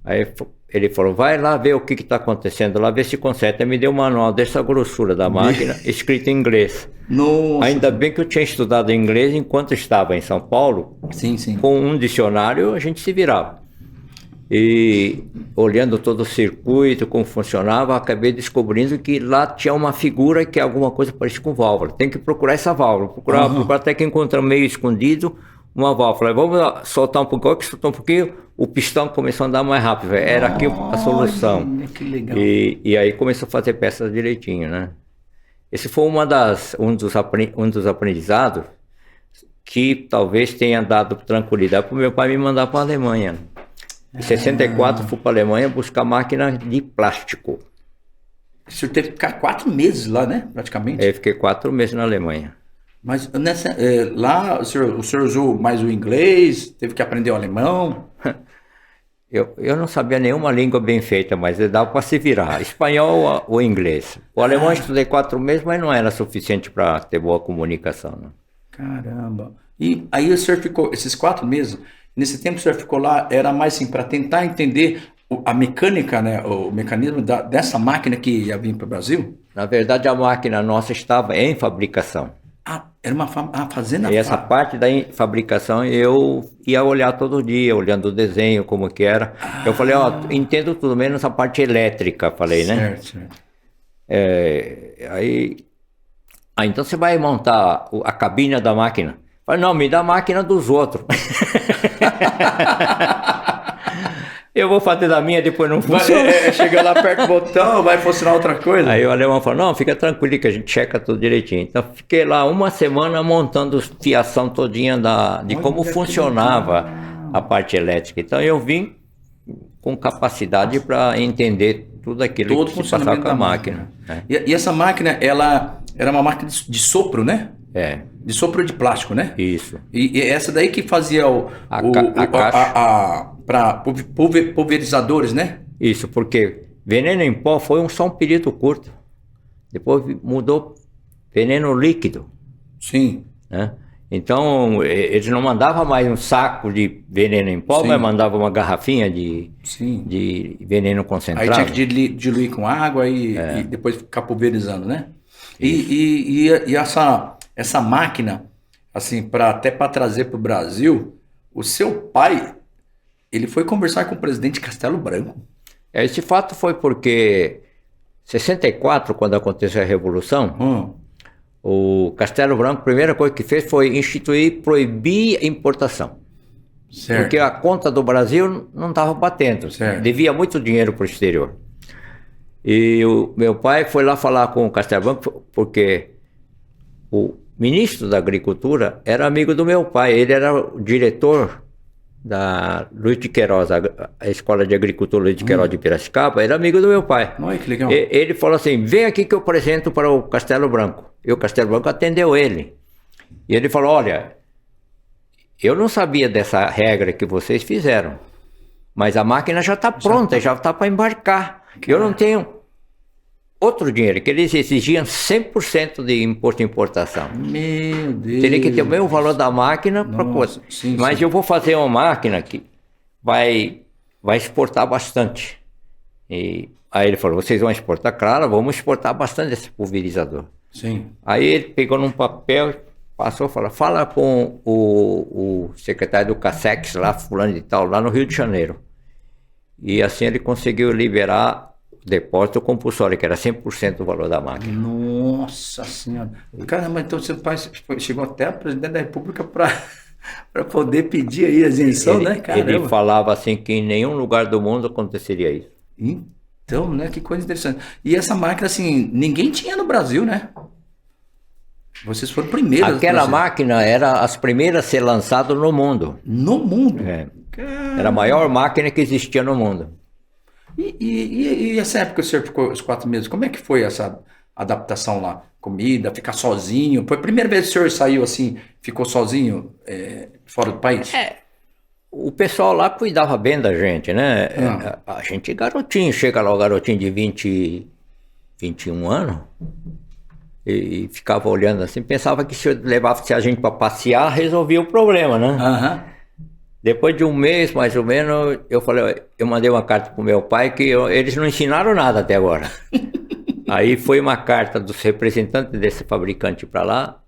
Aí ele falou, vai lá ver o que está acontecendo, lá ver se conserta. Ele me deu um manual dessa grossura da máquina, escrito em inglês. Nossa. Ainda bem que eu tinha estudado inglês enquanto estava em São Paulo. Sim. Com um dicionário a gente se virava. E olhando todo o circuito, como funcionava, acabei descobrindo que lá tinha uma figura que é alguma coisa parecida com válvula. Tem que procurar essa válvula, procurar até que encontrar meio escondido uma válvula. Vamos soltar um pouquinho, que soltou um pouquinho, o pistão começou a andar mais rápido. Era aqui a solução. Que legal. E aí começou a fazer peças direitinho, né? Esse foi um dos aprendizados que talvez tenha dado tranquilidade para o meu pai me mandar para a Alemanha. Em 64 fui para a Alemanha buscar máquina de plástico. O senhor teve que ficar 4 meses lá, né? Praticamente. Eu fiquei 4 meses na Alemanha. Mas lá o senhor usou mais o inglês, teve que aprender o alemão? Eu não sabia nenhuma língua bem feita, mas dava para se virar. Espanhol ou inglês. O alemão eu estudei 4 meses, mas não era suficiente para ter boa comunicação. Não. Caramba. E aí o senhor ficou, esses 4 meses, nesse tempo o senhor ficou lá, era mais assim, para tentar entender a mecânica, né, o mecanismo dessa máquina que ia vir para o Brasil? Na verdade, a máquina nossa estava em fabricação. Era uma fazenda. E essa parte da fabricação eu ia olhar todo dia, olhando o desenho, como que era. Eu falei, entendo tudo menos a parte elétrica, falei, né? Certo. Então você vai montar a cabine da máquina. Eu falei, não, me dá a máquina dos outros. Eu vou fazer da minha, depois não funciona. Chega lá perto do botão, vai funcionar outra coisa. Aí o alemão falou, não, fica tranquilo que a gente checa tudo direitinho. Então fiquei lá uma semana montando fiação todinha de como funcionava a parte elétrica. Então eu vim com capacidade para entender tudo aquilo Todo que se passava funcionamento com a da máquina. Né? E essa máquina, ela era uma máquina de sopro, né? É, De sopro de plástico, né? isso. E essa daí que fazia A caixa. para pulverizadores, né? Isso, porque veneno em pó foi só um período curto. Depois mudou veneno líquido. Sim. Né? Então, eles não mandavam mais um saco de veneno em pó, Sim. mas mandavam uma garrafinha Sim. de veneno Aí concentrado. tinha que diluir com água e depois ficar pulverizando, né? E essa máquina, assim, até para trazer para o Brasil, o seu pai, ele foi conversar com o presidente Castelo Branco. Esse fato foi porque, em 64, quando aconteceu a Revolução, o Castelo Branco, a primeira coisa que fez foi proibir a importação. Certo. Porque a conta do Brasil não estava batendo. Certo. Devia muito dinheiro para o exterior. E o meu pai foi lá falar com o Castelo Branco, porque o ministro da Agricultura era amigo do meu pai. Ele era o diretor da Luiz de Queiroz, a Escola de Agricultura Luiz de Queiroz de Piracicaba, era amigo do meu pai. Olha que legal. Ele falou assim, vem aqui que eu apresento para o Castelo Branco. E o Castelo Branco atendeu ele. E ele falou, olha, eu não sabia dessa regra que vocês fizeram, mas a máquina já está pronta, já está para embarcar. Eu não tenho outro dinheiro, que eles exigiam 100% de imposto de importação. Meu Deus. Teria que ter o mesmo valor da máquina para coisa. Mas eu vou fazer uma máquina que vai exportar bastante. E aí ele falou, vocês vão exportar? Claro, vamos exportar bastante esse pulverizador. Sim. Aí ele pegou num papel, passou, falou, fala com o secretário do Cassex lá, fulano de tal, lá no Rio de Janeiro. E assim ele conseguiu liberar depósito compulsório, que era 100% do valor da máquina. Nossa Senhora. Caramba, então seu pai chegou até a presidente da República para poder pedir aí a isenção, né? Caramba. Ele falava assim que em nenhum lugar do mundo aconteceria isso. Então, né? Que coisa interessante. E essa máquina, assim, ninguém tinha no Brasil, né? Vocês foram primeiros. Aquela máquina era as primeiras a ser lançada no mundo. No mundo? É. Era a maior máquina que existia no mundo. E essa época que o senhor ficou os 4 meses, como é que foi essa adaptação lá? Comida, ficar sozinho? Foi a primeira vez que o senhor saiu assim, ficou sozinho fora do país? O pessoal lá cuidava bem da gente, né? A gente garotinho, chega lá o garotinho de 21 anos e ficava olhando assim, pensava que se eu levasse a gente para passear, resolvia o problema, né? Aham. Depois de um mês, mais ou menos, eu mandei uma carta pro meu pai que eles não ensinaram nada até agora. Aí foi uma carta dos representantes desse fabricante para lá,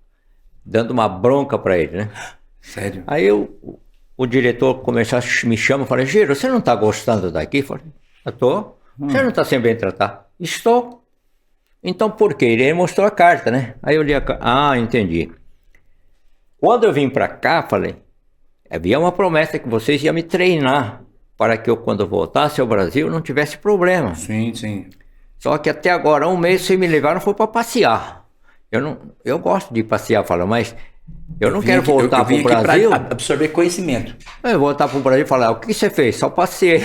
dando uma bronca para ele, né? Sério? Aí o diretor começou me chama e falou, Giro, você não está gostando daqui? Eu falei, eu tô. Você não está sendo bem tratado? Estou. Então por quê? Ele mostrou a carta, né? Aí eu li a carta. Ah, entendi. Quando eu vim para cá, falei, havia uma promessa que vocês iam me treinar para que eu, quando voltasse ao Brasil, não tivesse problema. Sim, sim. Só que até agora, um mês, vocês me levaram foi para passear. Eu gosto de passear, falo, mas eu não quero voltar para o Brasil. Para absorver conhecimento. Eu voltar para o Brasil e falar, o que você fez? Só passei.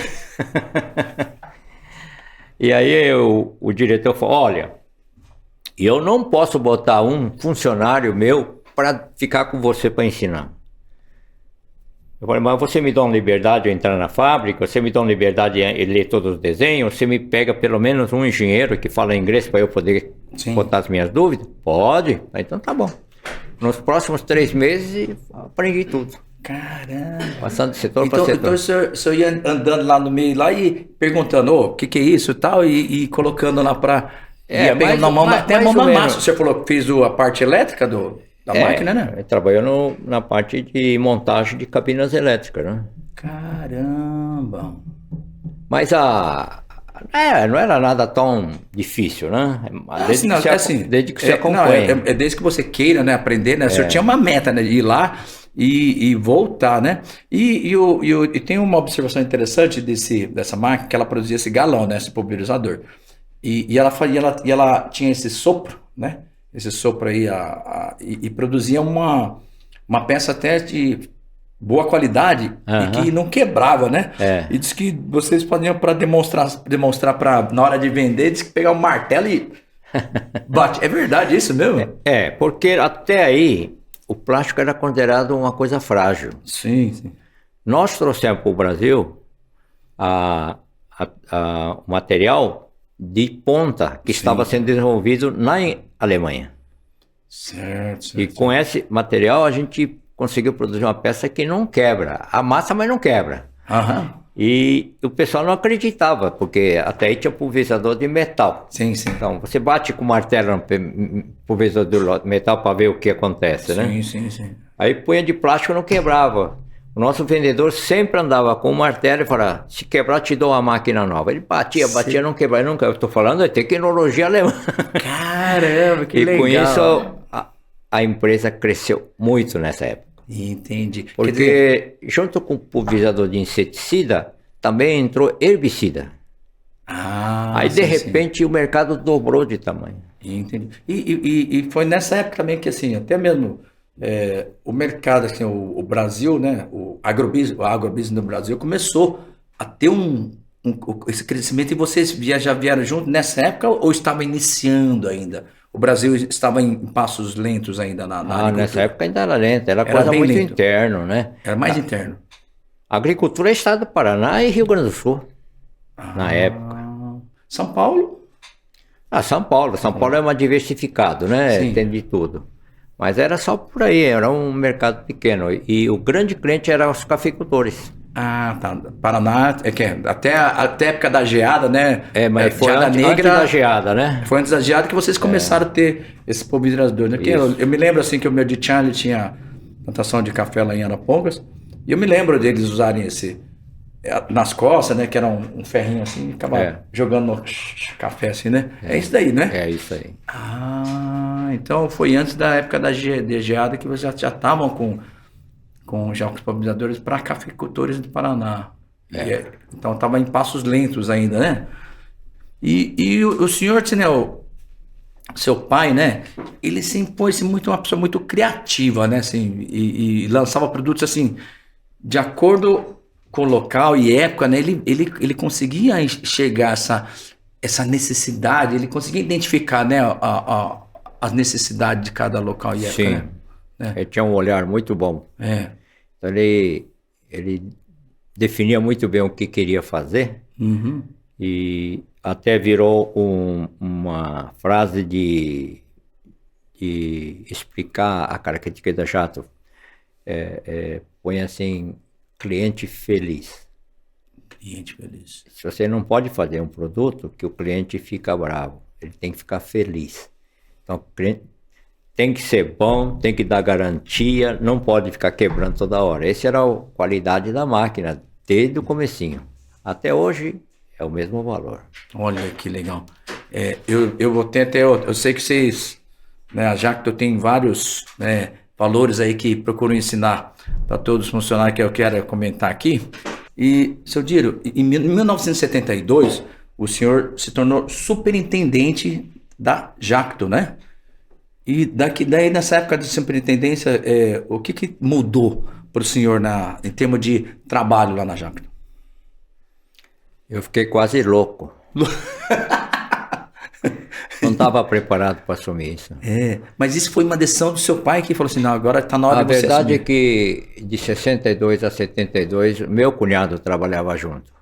E aí o diretor falou, olha, eu não posso botar um funcionário meu para ficar com você para ensinar. Eu falei, mas você me dá uma liberdade de entrar na fábrica, você me dá uma liberdade de ler todos os desenhos, você me pega pelo menos um engenheiro que fala inglês para eu poder botar as minhas dúvidas? Pode. Então tá bom. Nos próximos 3 meses aprendi tudo. Caramba. Passando de setor para setor. Então o senhor ia andando lá no meio lá e perguntando, o que é isso e tal, e colocando lá para... até a mão na massa. Você falou que fez a parte elétrica da máquina, né? Trabalhou na parte de montagem de cabinas elétricas, né? Caramba! Mas não era nada tão difícil, né? Desde que você acompanha. Desde que você queira, né, aprender, né? O senhor tinha uma meta, né? De ir lá e voltar, né? E tem uma observação interessante dessa máquina, que ela produzia esse galão, né? Esse pulverizador. E ela tinha esse sopro, né? Esse sopro aí, e produzia uma peça até de boa qualidade e que não quebrava, né? E diz que vocês podiam para demonstrar para na hora de vender, diz que pegar um martelo e bate. É verdade isso mesmo? Porque até aí o plástico era considerado uma coisa frágil. Sim, sim. Nós trouxemos para o Brasil o material de ponta que estava sendo desenvolvido na Alemanha. Certo. E com esse material a gente conseguiu produzir uma peça que não quebra. Amassa, mas não quebra. E o pessoal não acreditava, porque até aí tinha pulverizador de metal. Sim. Então, você bate com o martelo no pulverizador de metal para ver o que acontece, né? Sim. Aí punha de plástico, não quebrava. O nosso vendedor sempre andava com o martelo e falava, se quebrar, te dou uma máquina nova. Ele batia, não quebrava, nunca. Eu estou falando de tecnologia alemã. Caramba, que legal. E com isso, a empresa cresceu muito nessa época. Entendi. Porque junto com o pulverizador de inseticida, também entrou herbicida. Aí, de repente, o mercado dobrou de tamanho. Entendi. E foi nessa época também que, assim, até mesmo o mercado, assim, o Brasil, né, o agrobusiness no Brasil começou a ter esse crescimento, e vocês já vieram junto nessa época ou estava iniciando ainda? O Brasil estava em passos lentos ainda na agricultura? Nessa época ainda era lento, era coisa muito interno, né? Era mais interno. A agricultura é estado do Paraná e Rio Grande do Sul, na época. São Paulo? São Paulo é mais diversificado, né? Sim. Tem de tudo. Mas era só por aí, era um mercado pequeno. E o grande cliente eram os cafeicultores. Tá. Paraná, até a época da geada, né? Mas foi geada antes da geada, né? Foi antes da geada que vocês começaram a ter esse pulverizador, né? Eu me lembro, assim, que o meu de Charlie tinha plantação de café lá em Arapongas, e eu me lembro deles usarem esse nas costas, né? Que era um ferrinho assim, e ficava jogando no café assim, né? É isso daí, né? É isso aí. Então foi antes da época da geada que vocês já estavam com já os pulverizadores para cafeicultores do Paraná. Então estava em passos lentos ainda, né? E o senhor, né, seu pai, né? Ele se impôs muito uma pessoa muito criativa, né? Assim, e lançava produtos assim de acordo com o local e época, né? Ele conseguia enxergar essa necessidade, ele conseguia identificar, né, as necessidades de cada local e época. Sim. Né? Ele tinha um olhar muito bom. Então ele definia muito bem o que queria fazer. E até virou uma frase de explicar a característica da Jacto. Põe assim, cliente feliz. Cliente feliz. Se você não pode fazer um produto que o cliente fica bravo, ele tem que ficar feliz. Então, o cliente tem que ser bom, tem que dar garantia, não pode ficar quebrando toda hora. Essa era a qualidade da máquina, desde o comecinho. Até hoje é o mesmo valor. Olha que legal. Eu vou ter até... Eu sei que vocês, né, a Jacto tem vários, né, valores aí que procuram ensinar para todos os funcionários, que eu quero comentar aqui. E, seu Diro, em 1972, o senhor se tornou superintendente da Jacto, né? E daí nessa época de superintendência, o que mudou para o senhor em termos de trabalho lá na Jacto? Eu fiquei quase louco. Não estava preparado para assumir isso. Mas isso foi uma decisão do seu pai que falou assim, não, agora está na hora de você assumir. A verdade é que de 62 a 72, meu cunhado trabalhava junto.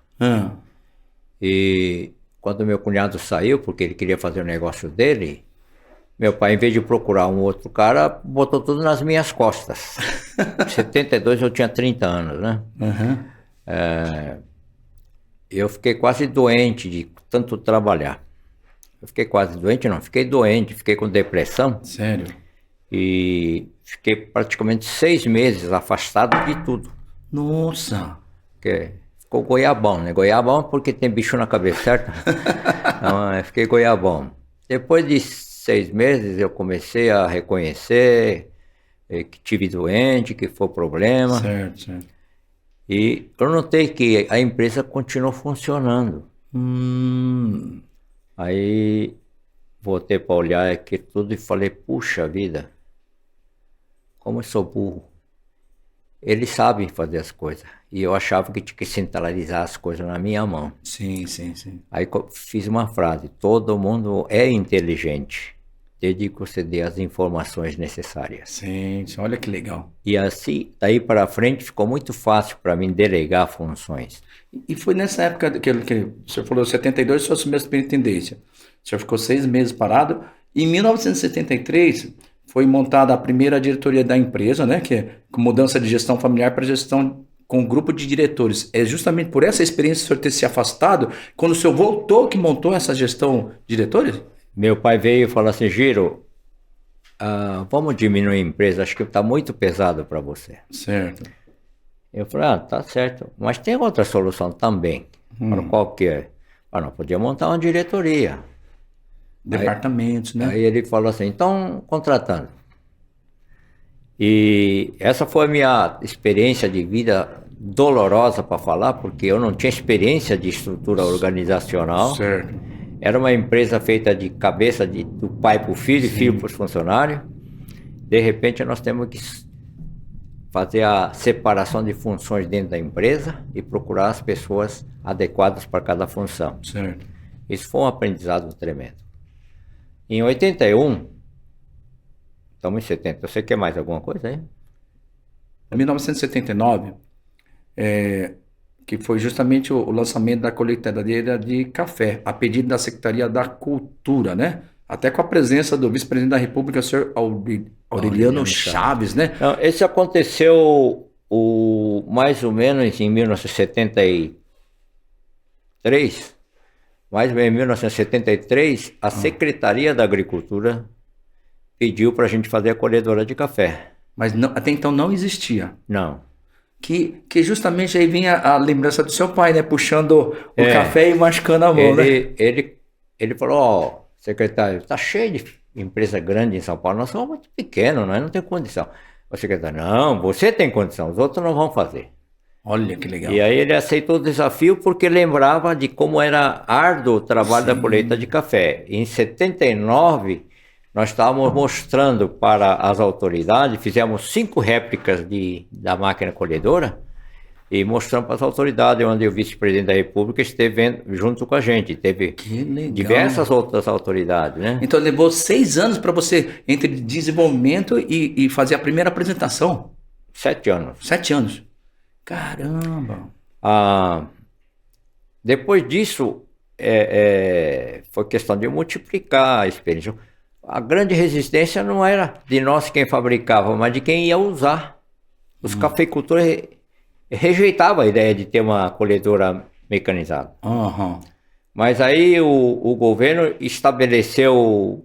E quando meu cunhado saiu, porque ele queria fazer o negócio dele, meu pai, em vez de procurar um outro cara, botou tudo nas minhas costas. Em 72 eu tinha 30 anos, né? Eu fiquei quase doente de tanto trabalhar. Eu fiquei quase doente, não, fiquei doente, fiquei com depressão. Sério? E fiquei praticamente 6 meses afastado de tudo. Nossa! Porque ficou goiabão, né? Goiabão porque tem bicho na cabeça, certo? Então, eu fiquei goiabão. Depois de 6 meses eu comecei a reconhecer que tive doente, que foi problema. Certo. E eu notei que a empresa continuou funcionando. Aí voltei para olhar aquilo tudo e falei, puxa vida, como eu sou burro. eles sabem fazer as coisas. E eu achava que tinha que centralizar as coisas na minha mão. Sim, sim, sim. Aí fiz uma frase: todo mundo é inteligente, desde que você dê as informações necessárias. Sim, olha que legal. E assim, daí para frente, ficou muito fácil para mim delegar funções. E foi nessa época que o senhor falou, 72, o senhor assumiu a superintendência. O senhor ficou 6 meses parado. Em 1973, foi montada a primeira diretoria da empresa, né? Que é com mudança de gestão familiar para gestão com grupo de diretores. É justamente por essa experiência do senhor ter se afastado, quando o senhor voltou que montou essa gestão de diretores? Meu pai veio e falou assim: Giro, vamos diminuir a empresa, acho que está muito pesado para você. Certo. Eu falei: tá certo, mas tem outra solução também. Para qual que é? Não, podia montar uma diretoria. Departamentos, né? Aí ele falou assim: então, contratando. E essa foi a minha experiência de vida dolorosa para falar, porque eu não tinha experiência de estrutura organizacional. Certo. Era uma empresa feita de cabeça do pai para o filho, filho para os funcionários. De repente, nós temos que fazer a separação de funções dentro da empresa e procurar as pessoas adequadas para cada função. Certo. Isso foi um aprendizado tremendo. Em 81, estamos em 70, você quer mais alguma coisa aí? Em 1979, que foi justamente o lançamento da colheitadeira de café, a pedido da Secretaria da Cultura, né? Até com a presença do vice-presidente da República, o senhor Aureliano Chaves, né? Não, esse aconteceu mais ou menos em 1973. Mais ou menos em 1973, a Secretaria da Agricultura pediu para a gente fazer a colhedora de café. Mas não, até então não existia. Não. Que justamente aí vinha a lembrança do seu pai, né? Puxando o café e machucando a mão, né? Ele falou: secretário, tá cheio de empresa grande em São Paulo, nós somos muito pequenos, nós não temos condição. O secretário: não, você tem condição, os outros não vão fazer. Olha que legal. E aí ele aceitou o desafio porque lembrava de como era árduo o trabalho da colheita de café. Em 79, nós estávamos mostrando para as autoridades, fizemos 5 réplicas da máquina colhedora e mostramos para as autoridades, onde o vice-presidente da República esteve junto com a gente. Teve diversas outras autoridades, né? Então levou 6 anos para você, entre desenvolvimento e fazer a primeira apresentação? 7 anos. 7 anos. Caramba! Depois disso, foi questão de multiplicar a experiência. A grande resistência não era de nós quem fabricava, mas de quem ia usar. Os cafeicultores rejeitavam a ideia de ter uma colhedora mecanizada. Uhum. Mas aí o governo estabeleceu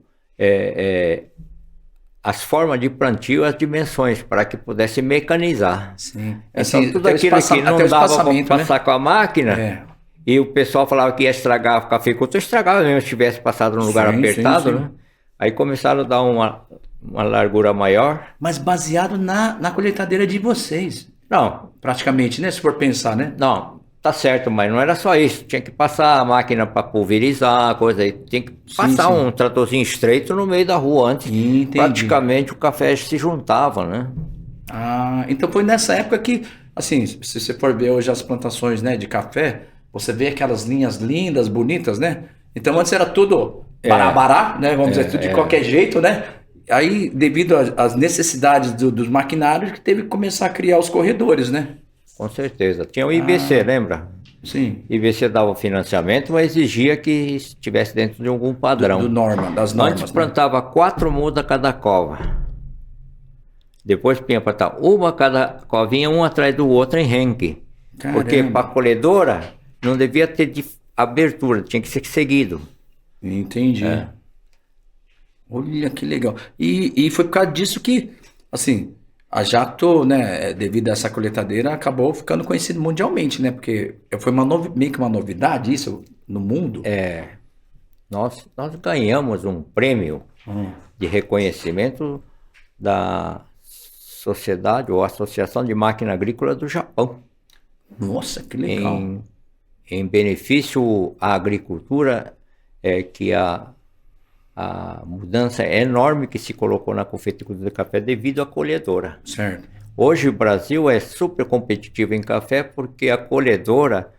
as formas de plantio, as dimensões, para que pudesse mecanizar. Sim. Então, Assim, tudo aquilo que não dava para passar, né, com a máquina, e o pessoal falava que ia estragar o cafeicultor, estragava mesmo se tivesse passado num lugar apertado, né? Aí começaram a dar uma largura maior. Mas baseado na colheitadeira de vocês. Não. Praticamente, né? Se for pensar, né? Não, tá certo, mas não era só isso. Tinha que passar a máquina para pulverizar, coisa aí. Tinha que passar um tratorzinho estreito no meio da rua antes. Entendi. Praticamente o café se juntava, né? Então foi nessa época que, assim, se você for ver hoje as plantações, né, de café, você vê aquelas linhas lindas, bonitas, né? Então antes era tudo bará-bará, né? Vamos dizer, tudo de qualquer jeito, né? Aí, devido às necessidades dos maquinários, que teve que começar a criar os corredores, né? Com certeza. Tinha o IBC, lembra? Sim. O IBC dava financiamento, mas exigia que estivesse dentro de algum padrão. Das normas. Antes plantava 4 mudas cada cova. Depois tinha que plantar uma cada covinha, um atrás do outro em renque. Caramba. Porque para a colhedora não devia ter abertura, tinha que ser seguido. Entendi. Olha que legal. E foi por causa disso que, assim, a Jacto, né, devido a essa colheitadeira, acabou ficando conhecido mundialmente, né? Porque foi meio que uma novidade isso no mundo. Nós ganhamos um prêmio de reconhecimento da Sociedade ou Associação de Máquina Agrícola do Japão. Nossa, que legal. Em benefício à agricultura, que a mudança enorme que se colocou na confeiticultura do café devido à colhedora. Certo. Hoje o Brasil é super competitivo em café porque a colhedora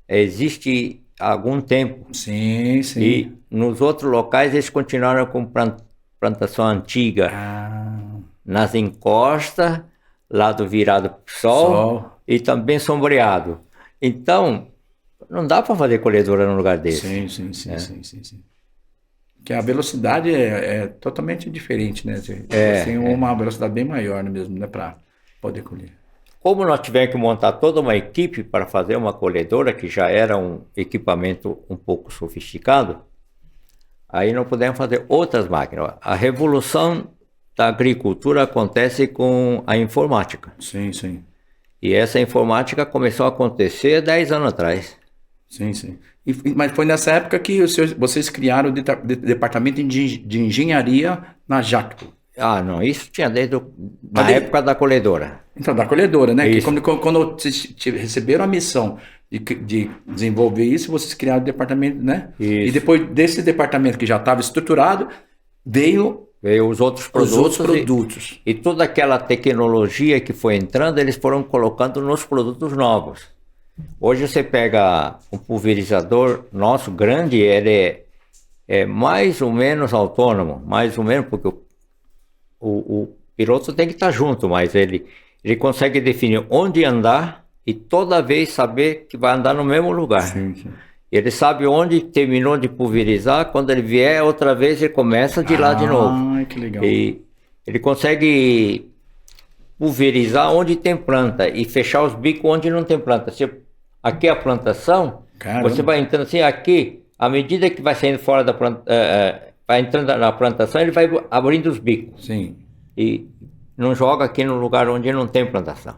existe há algum tempo. Sim, sim. E nos outros locais eles continuaram com plantação antiga, nas encostas, lado virado para o sol e também sombreado. Então, não dá para fazer colhedora num lugar desse. Sim. Que a velocidade é totalmente diferente, né? Tem uma velocidade bem maior mesmo, né? Para poder colher. Como nós tivemos que montar toda uma equipe para fazer uma colhedora, que já era um equipamento um pouco sofisticado, aí não pudemos fazer outras máquinas. A revolução da agricultura acontece com a informática. Sim. E essa informática começou a acontecer 10 anos atrás. Sim. Mas foi nessa época que vocês criaram o departamento de engenharia na Jacto. Ah, não, isso tinha desde a época da colhedora. Então, da colhedora, né? Que quando vocês receberam a missão de desenvolver isso, vocês criaram o departamento, né? Isso. E depois desse departamento que já estava estruturado, veio os outros produtos. E toda aquela tecnologia que foi entrando, eles foram colocando nos produtos novos. Hoje você pega um pulverizador nosso grande, ele é mais ou menos autônomo, mais ou menos, porque o piloto tem que estar junto, mas ele consegue definir onde andar e toda vez saber que vai andar no mesmo lugar. Sim. Ele sabe onde terminou de pulverizar, quando ele vier outra vez ele começa de lá de novo. Ai, que legal. E ele consegue pulverizar onde tem planta e fechar os bicos onde não tem planta. Aqui é a plantação, Caramba. Você vai entrando assim, aqui, à medida que vai saindo fora da planta, vai entrando na plantação, ele vai abrindo os bicos. Sim. E não joga aqui no lugar onde não tem plantação.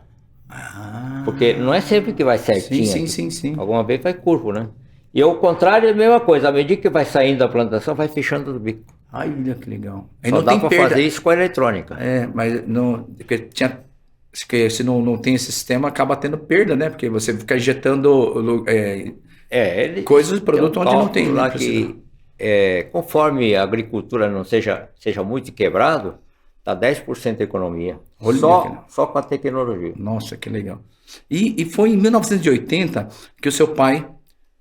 Porque não é sempre que vai certinho. Sim. Alguma vez vai curvo, né? E ao contrário é a mesma coisa, à medida que vai saindo da plantação, vai fechando os bicos. Ai, que legal. Só não dá para fazer isso com a eletrônica. Mas não, porque se não tem esse sistema, acaba tendo perda, né? Porque você fica injetando coisas, produto onde não tem. Lá que, conforme a agricultura não seja muito quebrado, dá 10% de economia. Só com a tecnologia. Nossa, que legal. E foi em 1980 que o seu pai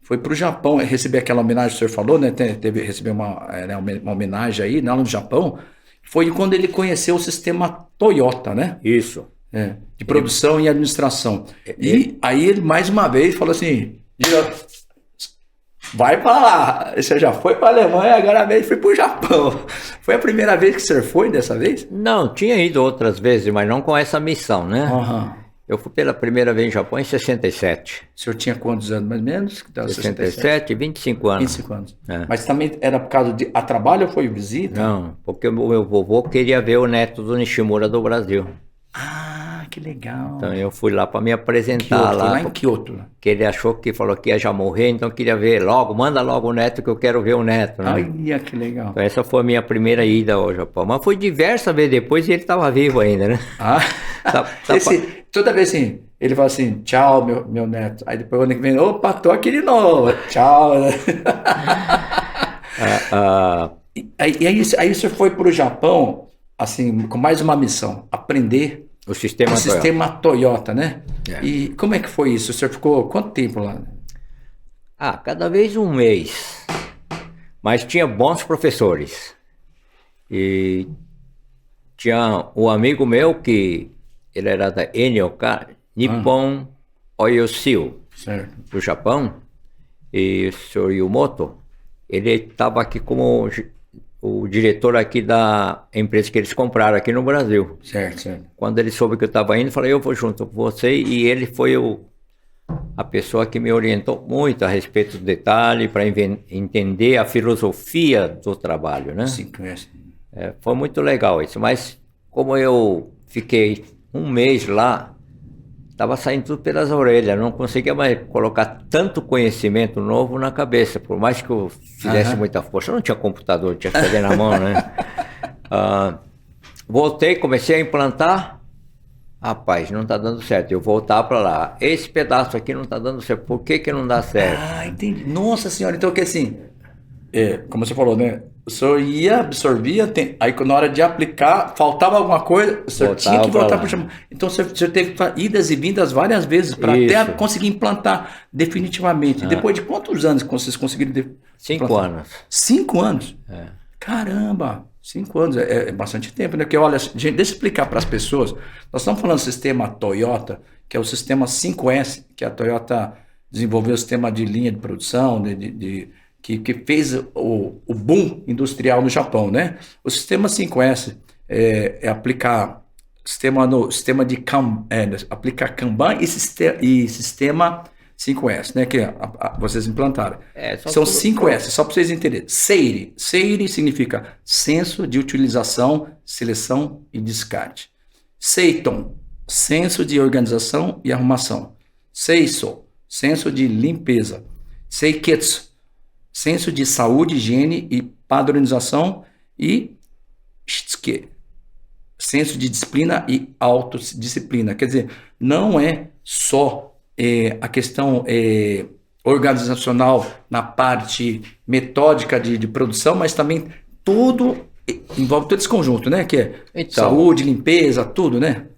foi para o Japão receber aquela homenagem que o senhor falou, né? Recebeu uma homenagem aí, lá no Japão. Foi quando ele conheceu o sistema Toyota, né? Isso. De produção e administração. E aí ele, mais uma vez, falou assim, vai para lá. Você já foi para a Alemanha, agora mesmo foi para o Japão. Foi a primeira vez que o senhor foi dessa vez? Não, tinha ido outras vezes, mas não com essa missão, né? Eu fui pela primeira vez no Japão em 67. O senhor tinha quantos anos, mais ou menos? 67, 25 anos. 25 anos. Mas também era por causa de trabalho ou foi visita? Não, porque o meu vovô queria ver o neto do Nishimura do Brasil. Que legal. Então eu fui lá para me apresentar lá em Kyoto. Que ele falou que ia já morrer, então queria ver logo, manda logo o neto que eu quero ver o neto, né? Ai, que legal. Então essa foi a minha primeira ida ao Japão, mas foi diversas vezes depois e ele estava vivo ainda, né? Toda vez assim, ele fala assim, tchau, meu neto. Aí depois quando ele vem, opa, tô aqui de novo, tchau. Aí o senhor foi para o Japão, assim, com mais uma missão, aprender o sistema Toyota, né? E como é que foi isso? O senhor ficou quanto tempo lá? Cada vez um mês. Mas tinha bons professores. E tinha um amigo meu que ele era da NOK, Nippon Oil Seal, do Japão. E o senhor Yumoto, ele estava aqui como o diretor aqui da empresa que eles compraram aqui no Brasil. Certo. Quando ele soube que eu estava indo, eu falei, eu vou junto com você. E ele foi a pessoa que me orientou muito a respeito do detalhe, para entender a filosofia do trabalho, né? Sim, conhece. Foi muito legal isso. Mas como eu fiquei um mês lá, estava saindo tudo pelas orelhas, não conseguia mais colocar tanto conhecimento novo na cabeça, por mais que eu fizesse muita força. Eu não tinha computador, tinha que fazer na mão, né? Voltei, comecei a implantar, rapaz, não está dando certo, eu voltar para lá. Esse pedaço aqui não está dando certo, por que não dá certo? Entendi. Nossa senhora, então que assim, como você falou, né? O senhor ia, absorvia, aí na hora de aplicar, faltava alguma coisa, o senhor tinha que Voltava voltar lá. para o chamado. Então o senhor teve idas e vindas várias vezes para até Isso. conseguir implantar definitivamente. E depois de quantos anos que vocês conseguiram 5 implantar? anos. 5 anos? Caramba! 5 anos é bastante tempo, né? Porque olha, gente, deixa eu explicar para as pessoas. Nós estamos falando do sistema Toyota, que é o sistema 5S, que a Toyota desenvolveu o sistema de linha de produção, que fez o boom industrial no Japão, né? O sistema 5S é aplicar sistema de aplicar Kanban e sistema 5S, né? Que vocês implantaram. São 5S, só para vocês entenderem. SEIRI. SEIRI significa senso de utilização, seleção e descarte. SEITON, senso de organização e arrumação. SEISO, senso de limpeza. SEIKETSU, senso de saúde, higiene e padronização. E SHITSUKE, senso de disciplina e autodisciplina. Quer dizer, não é só a questão organizacional na parte metódica de produção, mas também tudo envolve todo esse conjunto, né? Que é saúde, limpeza, tudo, né?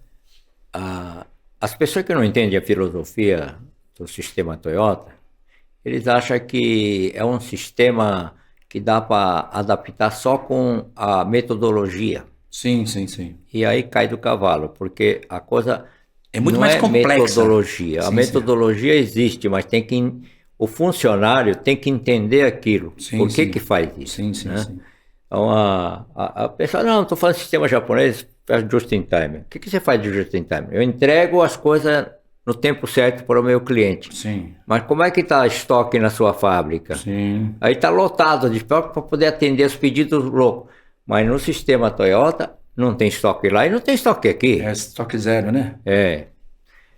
As pessoas que não entendem a filosofia do sistema Toyota, eles acham que é um sistema que dá para adaptar só com a metodologia. Sim, sim, sim. E aí cai do cavalo, porque a coisa é muito não mais é complexa. Metodologia. Sim, a metodologia existe, mas tem que o funcionário tem que entender aquilo. Sim, por que faz isso? Sim, sim, né? sim. Então a pessoa, não, estou falando sistema japonês, faz just in time. O que você faz de just in time? Eu entrego as coisas no tempo certo para o meu cliente. Sim. Mas como é que está estoque na sua fábrica? Sim. Aí está lotado de estoque para poder atender os pedidos loucos. Mas no sistema Toyota não tem estoque lá e não tem estoque aqui. É estoque zero, né?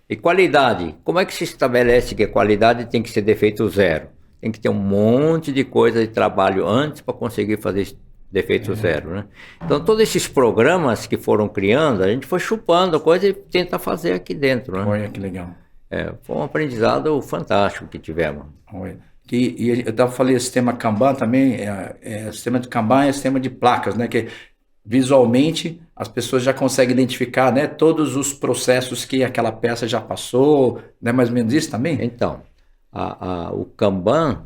E qualidade? Como é que se estabelece que a qualidade tem que ser defeito zero? Tem que ter um monte de coisa de trabalho antes para conseguir fazer defeito zero, né? Então todos esses programas que foram criando, a gente foi chupando a coisa e tenta fazer aqui dentro, né? Olha que legal. Foi um aprendizado fantástico que tivemos. Olha. E eu falei sistema Kanban também, sistema de Kanban é sistema de placas, né? Que visualmente as pessoas já conseguem identificar, né, todos os processos que aquela peça já passou, né? Mais ou menos isso também? Então, o Kanban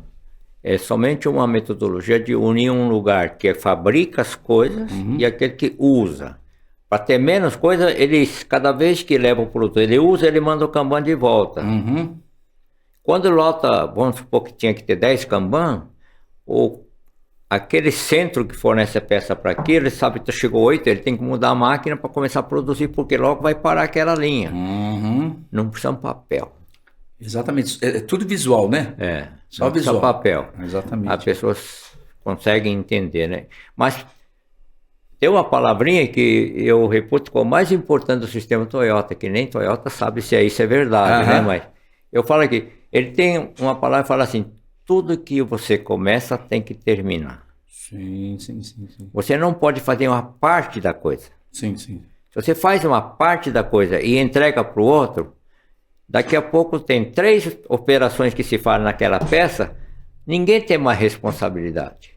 é somente uma metodologia de unir um lugar que fabrica as coisas e aquele que usa. Para ter menos coisa, cada vez que leva o produto, ele usa, ele manda o Kanban de volta. Quando lota, vamos supor que tinha que ter 10 Kanban, aquele centro que fornece a peça para aqui, ele sabe que chegou 8, ele tem que mudar a máquina para começar a produzir, porque logo vai parar aquela linha. Não precisa de papel. Exatamente, é tudo visual, né? Só visual. Só papel. Exatamente. As pessoas conseguem entender, né? Mas tem uma palavrinha que eu reputo como mais importante do sistema Toyota, que nem Toyota sabe se isso é verdade, né? Mas eu falo aqui, ele tem uma palavra que fala assim, tudo que você começa tem que terminar. Sim. Você não pode fazer uma parte da coisa. Sim. Se você faz uma parte da coisa e entrega para o outro, daqui a pouco tem 3 operações que se fazem naquela peça, ninguém tem mais responsabilidade.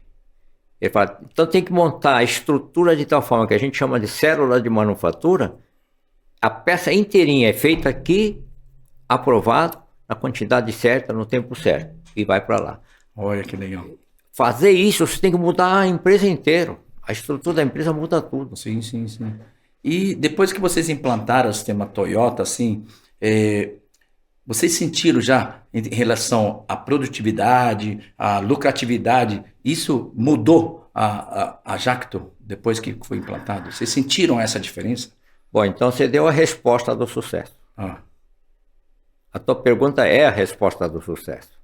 Ele fala, então tem que montar a estrutura de tal forma que a gente chama de célula de manufatura, a peça inteirinha é feita aqui, aprovado, na quantidade certa, no tempo certo, e vai para lá. Olha que legal. Fazer isso, você tem que mudar a empresa inteira. A estrutura da empresa muda tudo. Sim. E depois que vocês implantaram o sistema Toyota, assim, vocês sentiram já em relação à produtividade, à lucratividade, isso mudou a Jacto depois que foi implantado? Vocês sentiram essa diferença? Bom, então você deu a resposta do sucesso. A tua pergunta é a resposta do sucesso.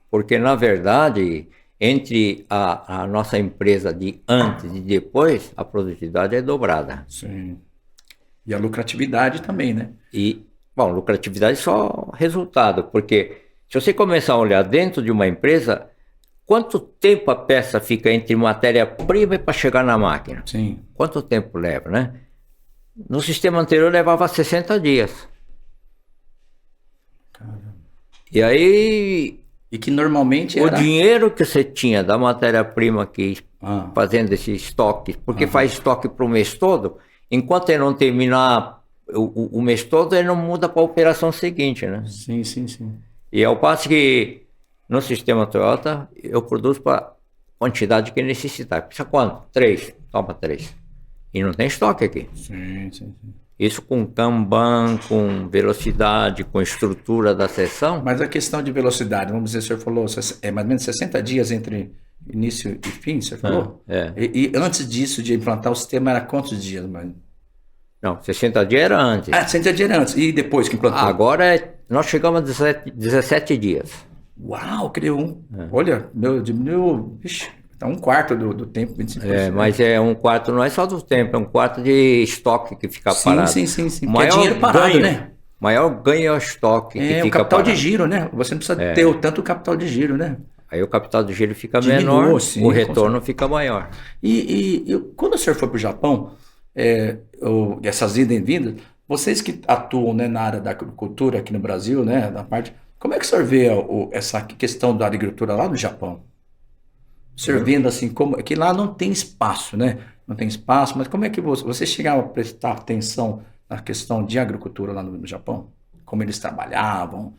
Porque, na verdade, entre a nossa empresa de antes e depois, a produtividade é dobrada. Sim. E a lucratividade também, né? Bom, lucratividade é só resultado, porque se você começar a olhar dentro de uma empresa, quanto tempo a peça fica entre matéria-prima e para chegar na máquina? Sim. Quanto tempo leva, né? No sistema anterior levava 60 dias. Caramba. E aí E que normalmente O era... dinheiro que você tinha da matéria-prima aqui, Ah, fazendo esse estoque, porque faz estoque para o mês todo, enquanto ele não terminar o mês todo, ele não muda para a operação seguinte, né? sim, sim, sim. E ao passo que no sistema Toyota, eu produzo para a quantidade que necessitar. Precisa quanto? 3. Toma 3. E não tem estoque aqui. Sim, sim, sim. Isso com Kanban, com velocidade, com estrutura da seção. Mas a questão de velocidade, vamos dizer, o senhor falou, é mais ou menos 60 dias entre início e fim, o senhor falou? É. E antes disso, de implantar o sistema, era quantos dias, mano? Não, 60 dias era antes. Ah, 60 dias era antes. E depois que implantou? Agora nós chegamos a 17 dias. Uau, criou um. Olha, diminuiu, vixe, tá um quarto do tempo, 25%. Mas é um quarto, não é só do tempo, é um quarto de estoque que fica parado. Sim, sim, sim. O Porque é dinheiro parado, né? Maior ganho é o estoque que É o fica capital parado. de giro, né? Você não precisa ter o tanto capital de giro, né? Aí o capital de giro fica Diminua, menor, sim, o retorno fica maior. E quando o senhor foi para o Japão, essas idas e vindas, vocês que atuam, né, na área da agricultura aqui no Brasil, né, da parte, como é que o senhor vê essa questão da agricultura lá no Japão? O senhor vendo assim, como que lá não tem espaço, né? Não tem espaço, mas como é que você chegava a prestar atenção na questão de agricultura lá no Japão? Como eles trabalhavam,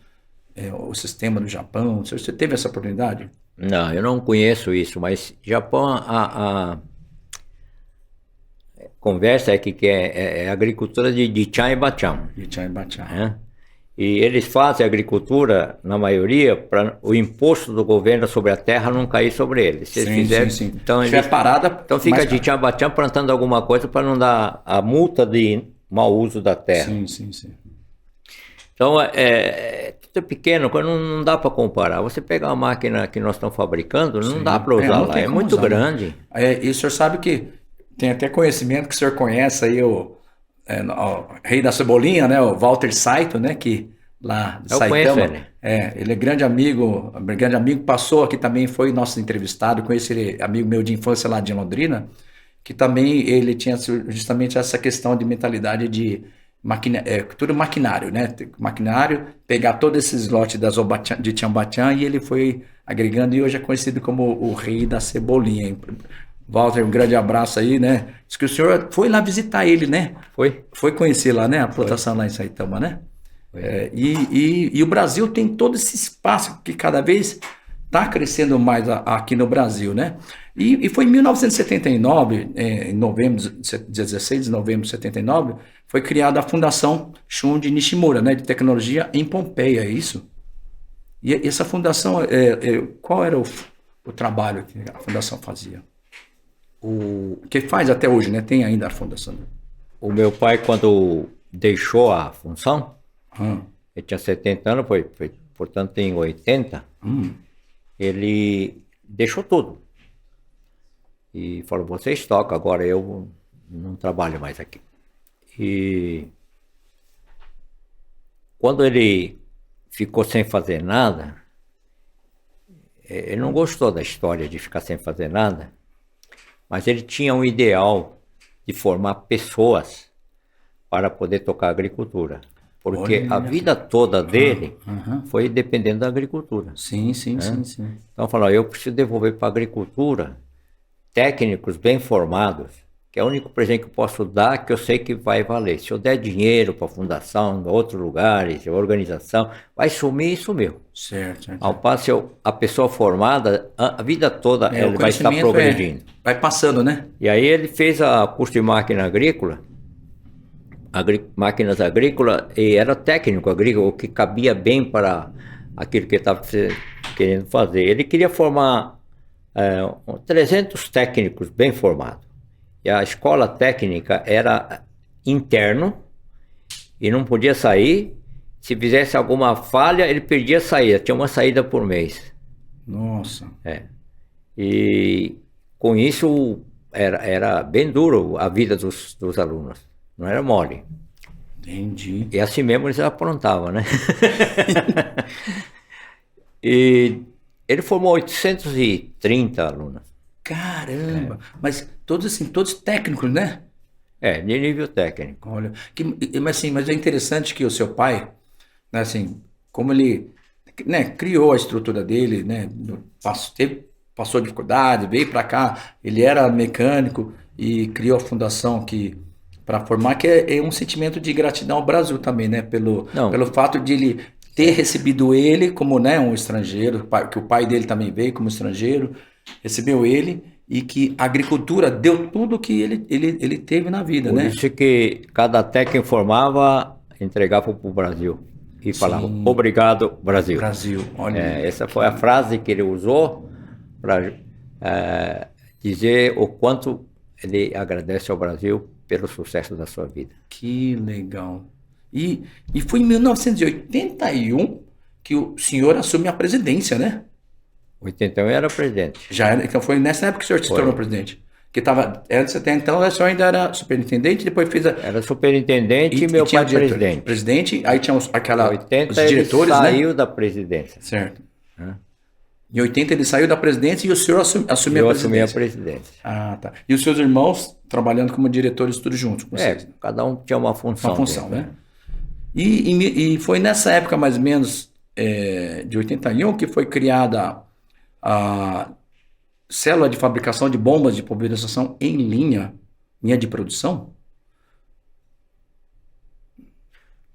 o sistema do Japão? Você teve essa oportunidade? Não, eu não conheço isso, mas Japão, a conversa é que é agricultura de chan e bachan. De Chan e Bachan. Né? E eles fazem agricultura, na maioria, para o imposto do governo sobre a terra não cair sobre eles. Se eles fizerem, sim. Então, Se tiver parada, então fica mais de caro. tchan plantando alguma coisa para não dar a multa de mau uso da terra. Sim. Então, tudo é pequeno, não dá para comparar. Você pegar uma máquina que nós estamos fabricando, não dá para usar não lá, tem é como muito usar, né? grande. E o senhor sabe que tem até conhecimento que o senhor conhece aí o rei da cebolinha, né? O Walter Saito, né? Que lá de Eu conheço Saitama. ele. Ele é grande amigo, passou aqui também, foi nosso entrevistado, conheci ele, amigo meu de infância lá de Londrina, que também ele tinha justamente essa questão de mentalidade de tudo maquinário, né? Maquinário, pegar todos esses lotes de Tiambachan e ele foi agregando e hoje é conhecido como o rei da cebolinha. Walter, um grande abraço aí, né? Diz que o senhor foi lá visitar ele, né? Foi? Foi conhecer lá, né? A plantação lá em Saitama, né? E o Brasil tem todo esse espaço que cada vez está crescendo mais aqui no Brasil, né? E foi em 1979, em novembro, 16 de novembro de 79, foi criada a Fundação Shunji Nishimura, né? De tecnologia em Pompeia, é isso? E essa fundação, qual era o trabalho que a fundação fazia? Que faz até hoje, né? Tem ainda a fundação. O meu pai, quando deixou a função, Ah, ele tinha 70 anos, portanto tem 80, ele deixou tudo. E falou, vocês tocam, agora eu não trabalho mais aqui. E quando ele ficou sem fazer nada, ele não gostou da história de ficar sem fazer nada, mas ele tinha um ideal de formar pessoas para poder tocar agricultura. Porque Olha, a vida toda dele aham. foi dependendo da agricultura. Sim. Então falou, eu preciso devolver para a agricultura técnicos bem formados, que é o único presente que eu posso dar que eu sei que vai valer. Se eu der dinheiro para a fundação, em outros lugares, organização, vai sumir e sumiu. Certo. Ao passo, a pessoa formada, a vida toda O ela vai estar conhecimento progredindo. vai passando, né? E aí ele fez a curso de máquina agrícola, máquinas agrícolas, e era técnico agrícola, o que cabia bem para aquilo que ele estava querendo fazer. Ele queria formar 300 técnicos bem formados. E a escola técnica era interno e não podia sair. Se fizesse alguma falha, ele perdia a saída. Tinha uma saída por mês. Nossa. E com isso era bem duro a vida dos alunos. Não era mole. Entendi. E assim mesmo eles aprontavam, né? E ele formou 830 alunos. Caramba! Mas todos técnicos, né? De nível técnico. Olha, mas é interessante que o seu pai, né, assim, como ele né, criou a estrutura dele, né, passou dificuldade, veio para cá, ele era mecânico e criou a fundação para formar, que é um sentimento de gratidão ao Brasil também, né, Não, pelo fato de ele ter recebido ele como, né, um estrangeiro, que o pai dele também veio como estrangeiro, recebeu ele e que a agricultura deu tudo que ele teve na vida, por né? isso que cada técnico informava, entregava para o Brasil e falava, obrigado, Brasil. Brasil, olha. Essa foi a frase que ele usou para dizer o quanto ele agradece ao Brasil pelo sucesso da sua vida. Que legal. E foi em 1981 que o senhor assume a presidência, né? 81 era presidente. Já era, então foi nessa época que o senhor se tornou presidente. Que estava antes até então, o senhor ainda era superintendente, depois fez Era superintendente e meu tinha pai presidente. Presidente, aí tinha os 80 os diretores, ele né? saiu da presidência. Certo. Em 80 ele saiu da presidência e o senhor assumiu Eu a assumi a presidência. presidência. Ah, tá. E os seus irmãos trabalhando como diretores tudo junto com vocês? Cada um tinha uma função. Uma função, né? E foi nessa época, mais ou menos, de 81, que foi criada a célula de fabricação de bombas de pulverização em linha de produção?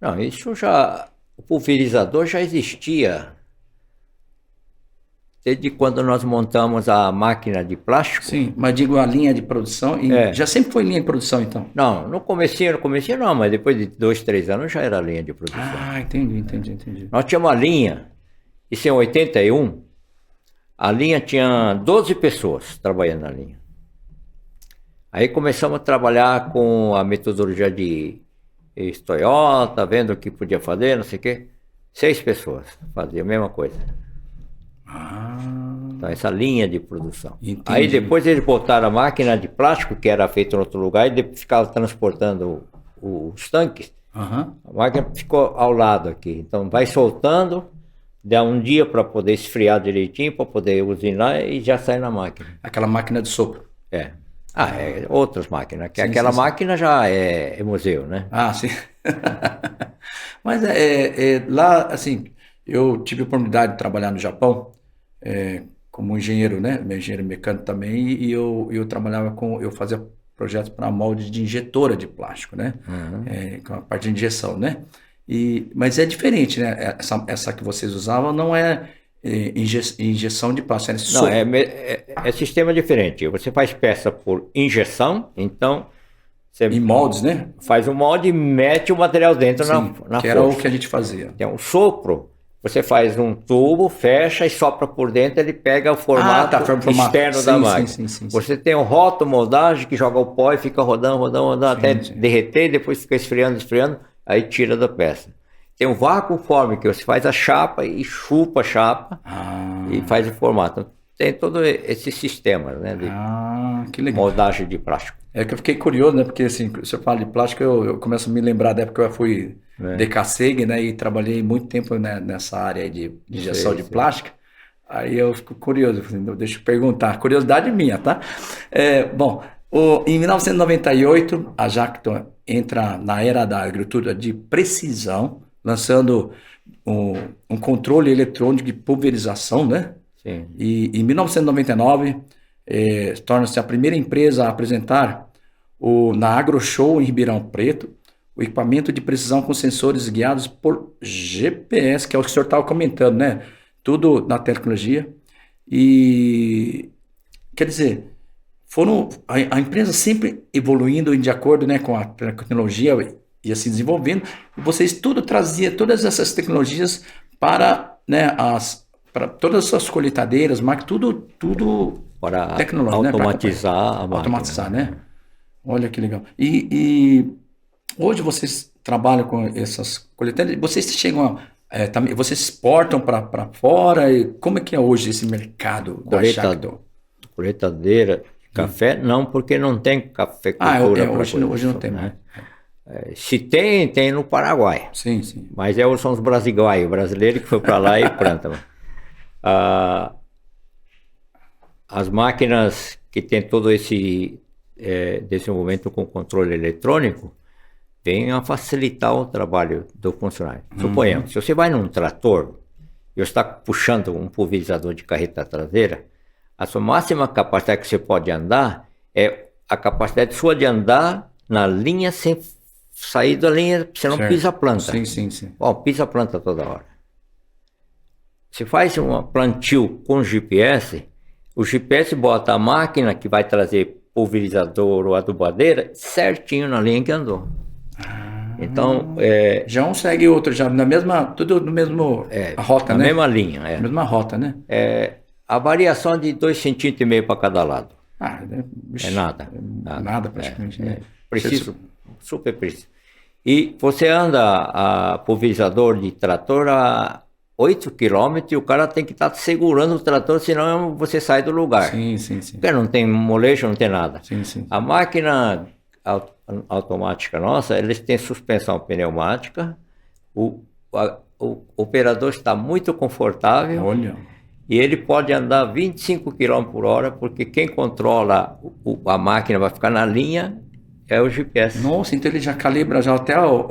Não, isso já... O pulverizador já existia desde quando nós montamos a máquina de plástico. Sim, mas digo a linha de produção, já sempre foi linha de produção, então? Não, no comecinho não, mas depois de 2, 3 anos já era linha de produção. Ah, entendi. Nós tínhamos a linha, isso em 81, a linha tinha 12 pessoas trabalhando na linha. Aí começamos a trabalhar com a metodologia de Toyota, vendo o que podia fazer, não sei o quê. 6 pessoas faziam a mesma coisa. Então, essa linha de produção. Entendi. Aí depois eles botaram a máquina de plástico, que era feita em outro lugar, e depois ficava transportando os tanques. A máquina ficou ao lado aqui. Então vai soltando, dá um dia para poder esfriar direitinho, para poder usinar e já sai na máquina. Aquela máquina de sopro. Outras máquinas, que Sim, aquela sim. máquina já é museu, né? Ah, sim. Mas lá, assim, eu tive a oportunidade de trabalhar no Japão como engenheiro, né? Engenheiro mecânico também, e eu trabalhava eu fazia projetos para molde de injetora de plástico, né? Com a parte de injeção, né? Mas é diferente, né? Essa que vocês usavam não é injeção de plástico, é Não, sopro. é sistema diferente. Você faz peça por injeção, então você Em moldes, né? faz um molde e mete o material dentro Sim, na que era o força. que a gente fazia. Então, o sopro, você faz um tubo, fecha e sopra por dentro, ele pega o formato formato. externo da Sim, máquina. sim. Você tem o roto moldagem que joga o pó e fica rodando até sim. derreter, depois fica esfriando, aí tira da peça. Tem um vácuo forme que você faz a chapa e chupa a chapa e faz o formato. Tem todo esse sistema, né, de Que legal. moldagem de plástico. É que eu fiquei curioso, né? Porque assim, se eu falo de plástico, eu começo a me lembrar da época que eu fui DKSEG, né? E trabalhei muito tempo, né, nessa área de injeção de plástico. Aí eu fico curioso, deixa eu perguntar. Curiosidade minha, tá? Bom, em 1998, a Jacton entra na era da agricultura de precisão, lançando um controle eletrônico de pulverização, né? Sim. E em 1999, torna-se a primeira empresa a apresentar na AgroShow em Ribeirão Preto o equipamento de precisão com sensores guiados por GPS, que é o que o senhor estava comentando, né? Tudo na tecnologia. E, quer dizer, a empresa sempre evoluindo de acordo, né, com a tecnologia e assim desenvolvendo. E vocês trazia todas essas tecnologias para, né, para todas as suas colheitadeiras, tudo Para tecnológico, automatizar a máquina. Automatizar, né? Olha que legal. E hoje vocês trabalham com essas colheitadeiras, vocês chegam também, vocês exportam para fora? E como é que é hoje esse mercado da Jacton? Colheitadeira de café, não, porque não tem cafeicultura. Hoje não tem, né? Se tem no Paraguai. Sim. Mas são os brasileiros que foi para lá e plantam. As máquinas que tem todo esse desenvolvimento com controle eletrônico vêm a facilitar o trabalho do funcionário. Suponhamos, se você vai num trator e e você está puxando um pulverizador de carreta traseira, a sua máxima capacidade que você pode andar é a capacidade sua de andar na linha sem sair da linha, você não pisa a planta. Sim. Bom, pisa a planta toda hora. Você faz um plantio com GPS, o GPS bota a máquina que vai trazer pulverizador ou adubadeira certinho na linha que andou. Então, já um segue o outro, já na mesma, tudo no mesmo, a rota, na né? mesma linha. Na mesma rota, né? A variação de 2,5 cm para cada lado. Vixe, Nada. Nada praticamente, né? Preciso, super preciso. E você anda a pulverizador de trator a 8 km e o cara tem que estar segurando o trator, senão você sai do lugar. Sim. Porque não tem molejo, não tem nada. Sim. A máquina automática nossa, eles têm suspensão pneumática, o operador está muito confortável. Olha. E ele pode andar 25 km por hora, porque quem controla a máquina vai ficar na linha é o GPS. Nossa, então ele já calibra já até o...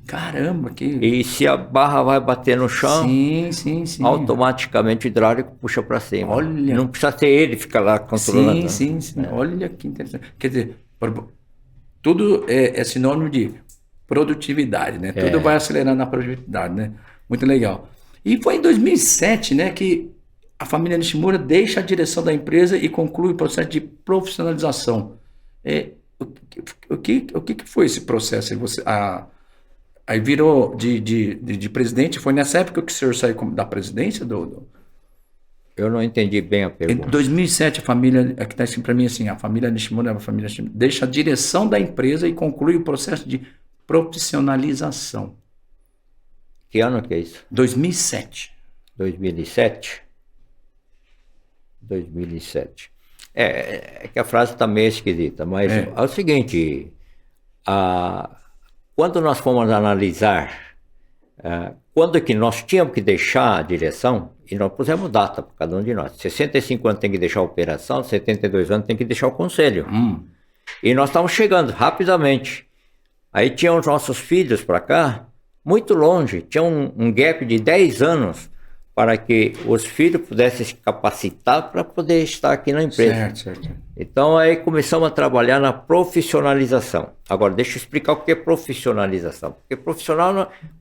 Caramba, que... E se a barra vai bater no chão, sim. automaticamente o hidráulico puxa para cima. Olha. Não precisa ser ele ficar lá controlando. Sim. Olha que interessante. Quer dizer, tudo é sinônimo de produtividade, né? Tudo vai acelerando na produtividade, né? Muito legal. E foi em 2007, né, que a família Nishimura deixa a direção da empresa e conclui o processo de profissionalização. O que foi esse processo? Aí virou de presidente. Foi nessa época que o senhor saiu da presidência do... Eu não entendi bem a pergunta. Em 2007, a família, aqui está assim para mim assim, a família Nishimura, deixa a direção da empresa e conclui o processo de profissionalização. Que ano que é isso? 2007. 2007? 2007. É que a frase está meio esquisita, mas é o seguinte, quando nós fomos analisar quando que nós tínhamos que deixar a direção, e nós pusemos data para cada um de nós. 65 anos tem que deixar a operação, 72 anos tem que deixar o conselho. E nós estávamos chegando rapidamente. Aí tinham os nossos filhos para cá, muito longe, tinha um gap de 10 anos para que os filhos pudessem se capacitar para poder estar aqui na empresa. Certo. Então aí começamos a trabalhar na profissionalização. Agora deixa eu explicar o que é profissionalização. Porque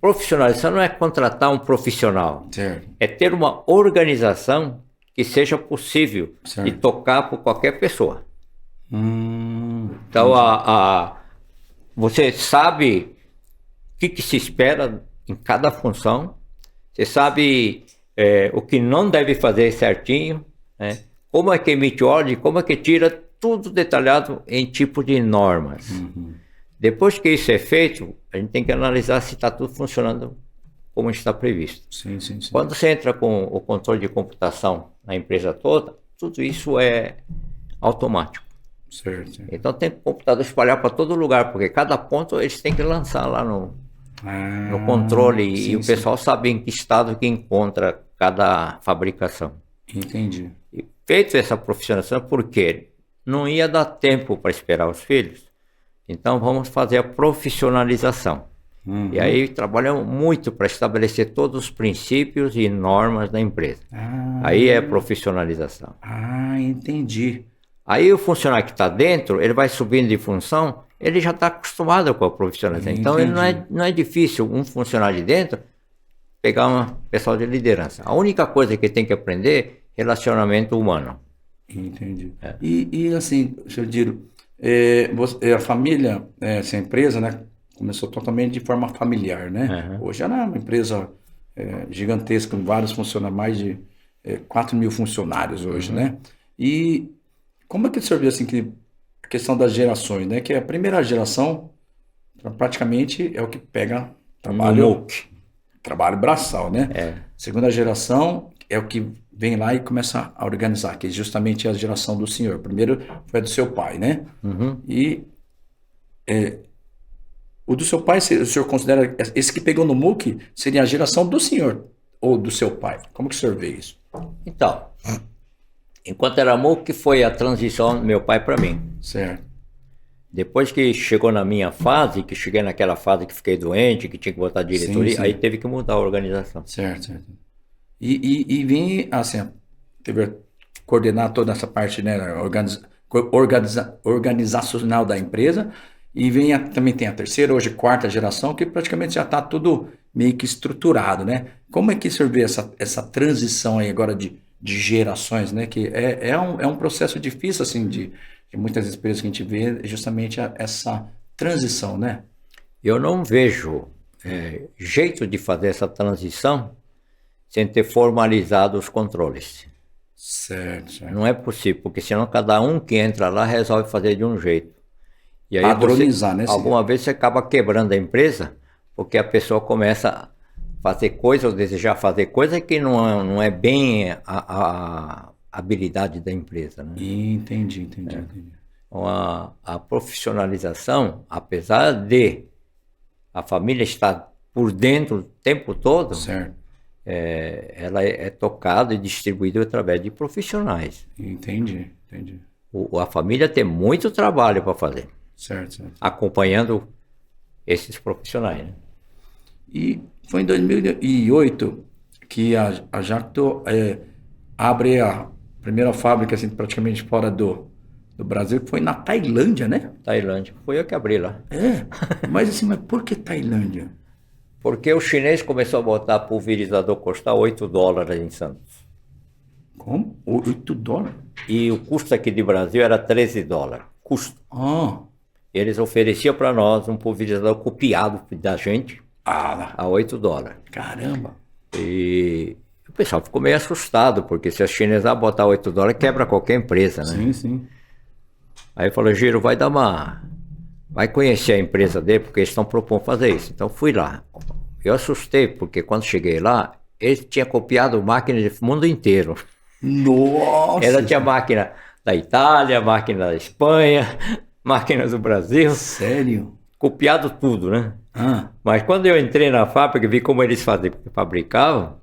profissionalização não é contratar um profissional. Certo. É ter uma organização que seja possível de tocar por qualquer pessoa. Então você sabe o que se espera em cada função, você sabe o que não deve fazer certinho, né? Como é que emite ordem, como é que tira, tudo detalhado em tipo de normas. Depois que isso é feito, a gente tem que analisar se está tudo funcionando como está previsto. Sim. Quando você entra com o controle de computação na empresa toda, tudo isso é automático. Certo. Então tem computador espalhado para todo lugar, porque cada ponto eles têm que lançar lá no controle, e o pessoal sabe em que estado que encontra cada fabricação. Entendi. E feito essa profissionalização, porque não ia dar tempo para esperar os filhos, então vamos fazer a profissionalização. E aí trabalhamos muito para estabelecer todos os princípios e normas da empresa. Aí é profissionalização. Entendi. Aí o funcionário que está dentro, ele vai subindo de função, ele já está acostumado com a profissionalização. Então ele não é difícil um funcionário de dentro pegar um pessoal de liderança. A única coisa que ele tem que aprender é relacionamento humano. Entendi. E assim, senhor Diro, a família, essa empresa, né, começou totalmente de forma familiar, né? Hoje ela é uma empresa gigantesca, com vários funcionários, mais de 4 mil funcionários hoje, né? E como é que o senhor viu assim, que a questão das gerações, né? Que a primeira geração praticamente é o que pega trabalho braçal, né? Segunda geração é o que vem lá e começa a organizar, que é justamente a geração do senhor. Primeiro foi a do seu pai, né? E o do seu pai, o senhor considera, esse que pegou no MOOC seria a geração do senhor ou do seu pai? Como que o senhor vê isso? Então, enquanto era MOOC, foi a transição do meu pai para mim. Certo. Depois que chegou na minha fase, que cheguei naquela fase que fiquei doente, que tinha que botar diretoria, Sim. aí teve que mudar a organização. Certo. E vem, assim, teve coordenar toda essa parte, né, organizacional da empresa, e vem também tem a terceira, hoje quarta geração, que praticamente já está tudo meio que estruturado, né? Como é que você vê essa transição aí agora de gerações, né? Que é um processo difícil, assim, de muitas empresas que a gente vê, justamente essa transição, né? Eu não vejo jeito de fazer essa transição sem ter formalizado os controles. Certo, certo. Não é possível, porque senão cada um que entra lá resolve fazer de um jeito. E aí Padronizar, né? alguma vez você acaba quebrando a empresa, porque a pessoa começa a fazer coisa ou desejar fazer coisa que não é bem a habilidade da empresa, né? Entendi. Então, a profissionalização, apesar de a família estar por dentro o tempo todo, Certo. ela é tocada e distribuída através de profissionais. Entendi. A família tem muito trabalho para fazer, Certo. acompanhando esses profissionais, né? E foi em 2008 que a Jacto abre a primeira fábrica, assim, praticamente fora do Brasil, que foi na Tailândia, né? Tailândia. Foi eu que abri lá. Mas assim, mas por que Tailândia? Porque o chinês começou a botar pulverizador custar $8 em Santos. Como? $8? E o custo aqui de Brasil era $13. Custo. Eles ofereciam para nós um pulverizador copiado da gente a $8. Caramba! E o pessoal ficou meio assustado, porque se a chinesa botar $8, quebra qualquer empresa, né? Sim. Aí falou, Giro, vai conhecer a empresa dele, porque eles estão propondo fazer isso. Então fui lá. Eu assustei, porque quando cheguei lá, eles tinham copiado máquinas do mundo inteiro. Nossa! Ela tinha máquina da Itália, máquina da Espanha, máquinas do Brasil. Sério? Copiado tudo, né? Mas quando eu entrei na fábrica e vi como eles fabricavam,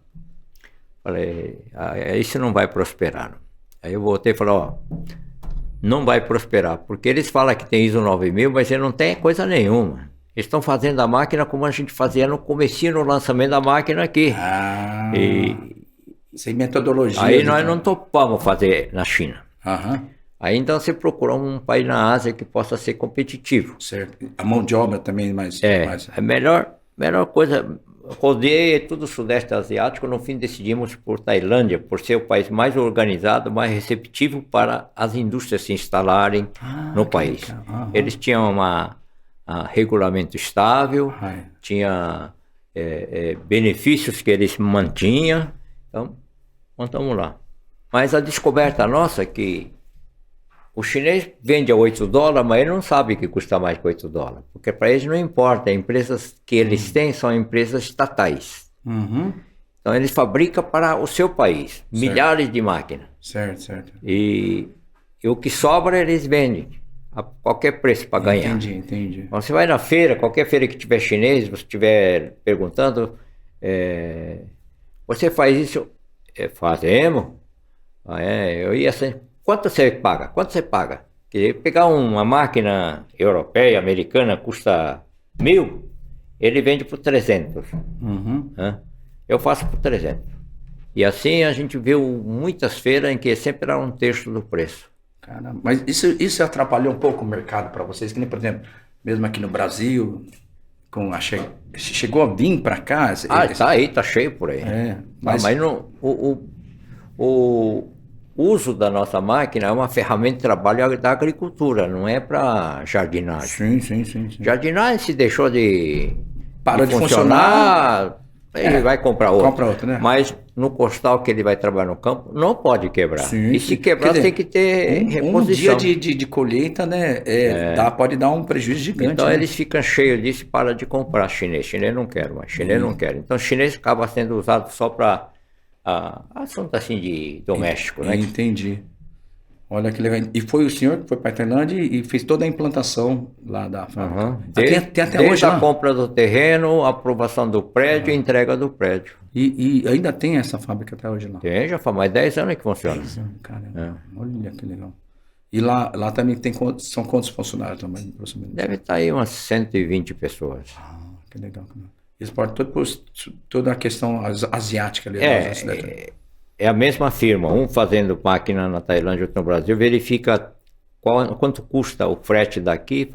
falei, isso não vai prosperar. Aí eu voltei e falei, não vai prosperar, porque eles falam que tem ISO 9000, mas ele não tem coisa nenhuma. Eles estão fazendo a máquina como a gente fazia no comecinho, no lançamento da máquina aqui. Sem metodologia. Aí nós não topamos fazer na China. Aham. Aí então você procura um país na Ásia que possa ser competitivo. Certo. A mão de obra também mais... A melhor coisa, rodei todo o Sudeste Asiático, no fim decidimos por Tailândia, por ser o país mais organizado, mais receptivo para as indústrias se instalarem no país. Eles tinham regulamento estável, tinha benefícios que eles mantinham, então montamos lá. Mas a descoberta nossa é que o chinês vende a $8, mas ele não sabe que custa mais que $8, porque para eles não importa, as empresas que eles têm são empresas estatais. Então eles fabricam para o seu país, milhares de máquinas. Certo. E o que sobra eles vendem a qualquer preço para ganhar. Entendi. Então, você vai na feira, qualquer feira que tiver chinês, você estiver perguntando, você faz isso? Fazemos. Eu ia assim, quanto você paga? Quer pegar uma máquina europeia, americana, custa 1.000, ele vende por 300. Eu faço por 300. E assim a gente viu muitas feiras em que sempre era um terço do preço. Caramba, mas isso atrapalhou um pouco o mercado para vocês? Que nem, por exemplo, mesmo aqui no Brasil, chegou a vir para cá? Tá cheio por aí. Mas o uso da nossa máquina é uma ferramenta de trabalho da agricultura, não é para jardinagem. Sim. Jardinagem se deixou de funcionar, ele vai comprar outra. Compra outra, né? Mas no costal que ele vai trabalhar no campo, não pode quebrar. E se quebrar, tem que ter reposição. Um dia de colheita, né? Pode dar um prejuízo gigante. Então né? eles ficam cheios disso e param de comprar chinês. Chinês não quer mais, chinês não quer. Então chinês acaba sendo usado só para assunto assim de doméstico, né? Entendi. Olha que legal. E foi o senhor que foi para a Tailândia e fez toda a implantação lá da fábrica. Tem até hoje a compra do terreno, a aprovação do prédio e entrega do prédio. E ainda tem essa fábrica até hoje lá? Tem, já faz mais 10 anos que funciona. 10 anos, caramba. Olha que legal. E lá também são quantos funcionários também? Deve estar aí umas 120 pessoas. Que legal. Exporta toda a questão asiática ali. É a mesma firma, um fazendo máquina na Tailândia, outro no Brasil, verifica quanto custa o frete daqui.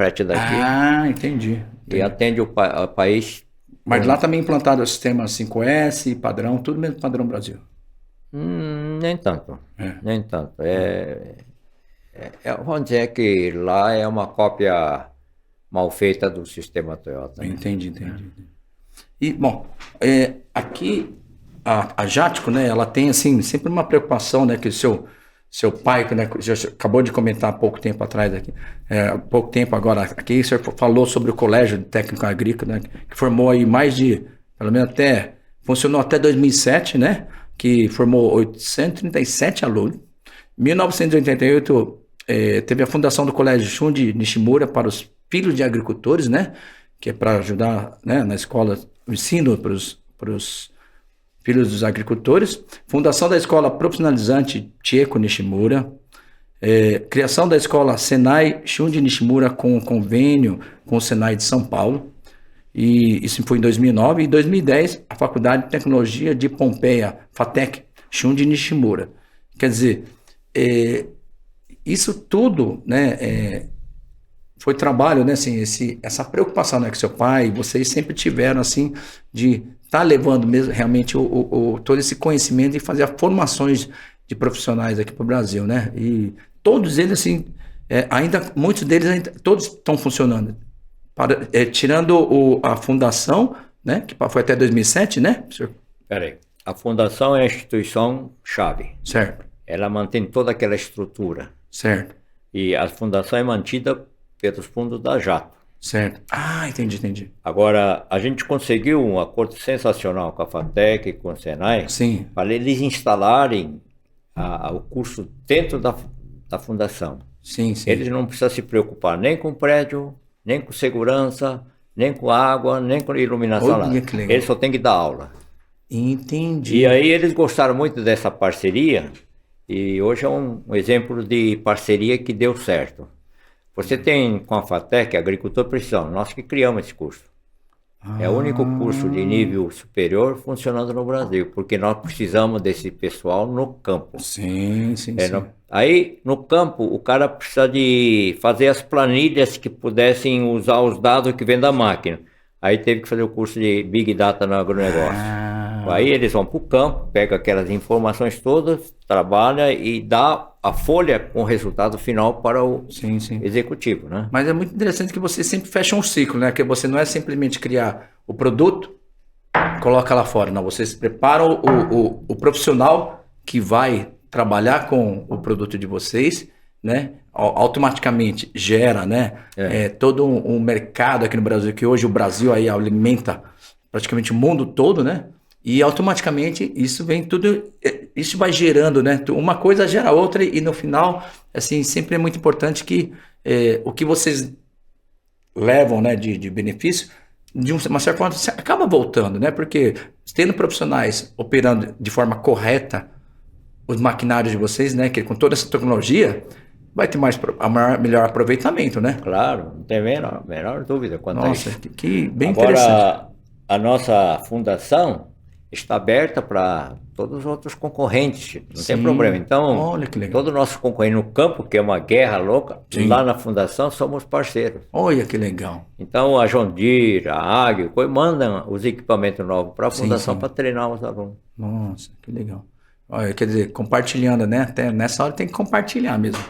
Ah, entendi. E atende o país. Mas lá também implantado o sistema 5S, padrão, tudo mesmo padrão Brasil. Nem tanto. Nem tanto. Vamos dizer que lá é uma cópia mal feita do sistema Toyota. Né? Entendi. E, bom, aqui a Jatco, né, ela tem, assim, sempre uma preocupação, né, que o seu pai, né, já acabou de comentar há pouco tempo atrás aqui, pouco tempo agora, aqui o senhor falou sobre o Colégio Técnico Agrícola, né, que formou aí mais de, pelo menos funcionou até 2007, né, que formou 837 alunos. Em 1988, teve a fundação do Colégio Shunji Nishimura para os filhos de agricultores, né, que é para ajudar, né, na escola, o ensino para os filhos dos agricultores. Fundação da Escola Profissionalizante Chieko Nishimura. Criação da Escola Senai Shunji Nishimura com convênio com o Senai de São Paulo. E isso foi em 2009. E em 2010, a Faculdade de Tecnologia de Pompeia, FATEC, Shunji Nishimura. Quer dizer, isso tudo, né, foi trabalho, né, assim, essa preocupação, né, que seu pai e vocês sempre tiveram, assim, de estar levando mesmo realmente todo esse conhecimento e fazer formações de profissionais aqui para o Brasil, né? E todos eles, assim, muitos deles ainda, todos estão funcionando. Tirando a fundação, né, que foi até 2007, né, senhor? Peraí, a fundação é a instituição-chave. Certo. Ela mantém toda aquela estrutura. Certo. E a fundação é mantida pelos fundos da Jato. Certo. Ah, entendi. Agora, a gente conseguiu um acordo sensacional com a FATEC e com o Senai. Sim. Para eles instalarem o curso dentro da fundação. Sim. Eles não precisam se preocupar nem com prédio, nem com segurança, nem com água, nem com iluminação. Olha, que legal. Eles só têm que dar aula. Entendi. E aí eles gostaram muito dessa parceria e hoje é um exemplo de parceria que deu certo. Você tem com a FATEC, agricultor precisão, nós que criamos esse curso. É o único curso de nível superior funcionando no Brasil, porque nós precisamos desse pessoal no campo. Sim. Aí, no campo, o cara precisa de fazer as planilhas que pudessem usar os dados que vem da máquina. Aí teve que fazer o curso de Big Data no agronegócio. Aí eles vão para o campo, pegam aquelas informações todas, trabalha e dá a folha com o resultado final para o executivo, né? Mas é muito interessante que você sempre fecha um ciclo, né? Que você não é simplesmente criar o produto, coloca lá fora. Não, vocês preparam o profissional que vai trabalhar com o produto de vocês, né? Automaticamente gera, né? Todo um mercado aqui no Brasil, que hoje o Brasil aí alimenta praticamente o mundo todo, né? E automaticamente isso vem tudo, isso vai gerando, né? Uma coisa gera outra e no final, assim, sempre é muito importante que o que vocês levam, né, de benefício, de uma certa forma, você acaba voltando, né? Porque tendo profissionais operando de forma correta os maquinários de vocês, né? Que com toda essa tecnologia vai ter melhor aproveitamento, né? Claro, não tem a menor dúvida quanto a isso. Nossa, que bem Agora, interessante. A nossa fundação está aberta para todos os outros concorrentes, não tem problema. Então, olha que legal. todo o nosso concorrente no campo, que é uma guerra louca, lá na fundação somos parceiros. Olha que legal. Então, a John Deere, a Agri, mandam os equipamentos novos para a fundação para treinar os alunos. Nossa, que legal. Olha, quer dizer, compartilhando, né? Até nessa hora tem que compartilhar mesmo.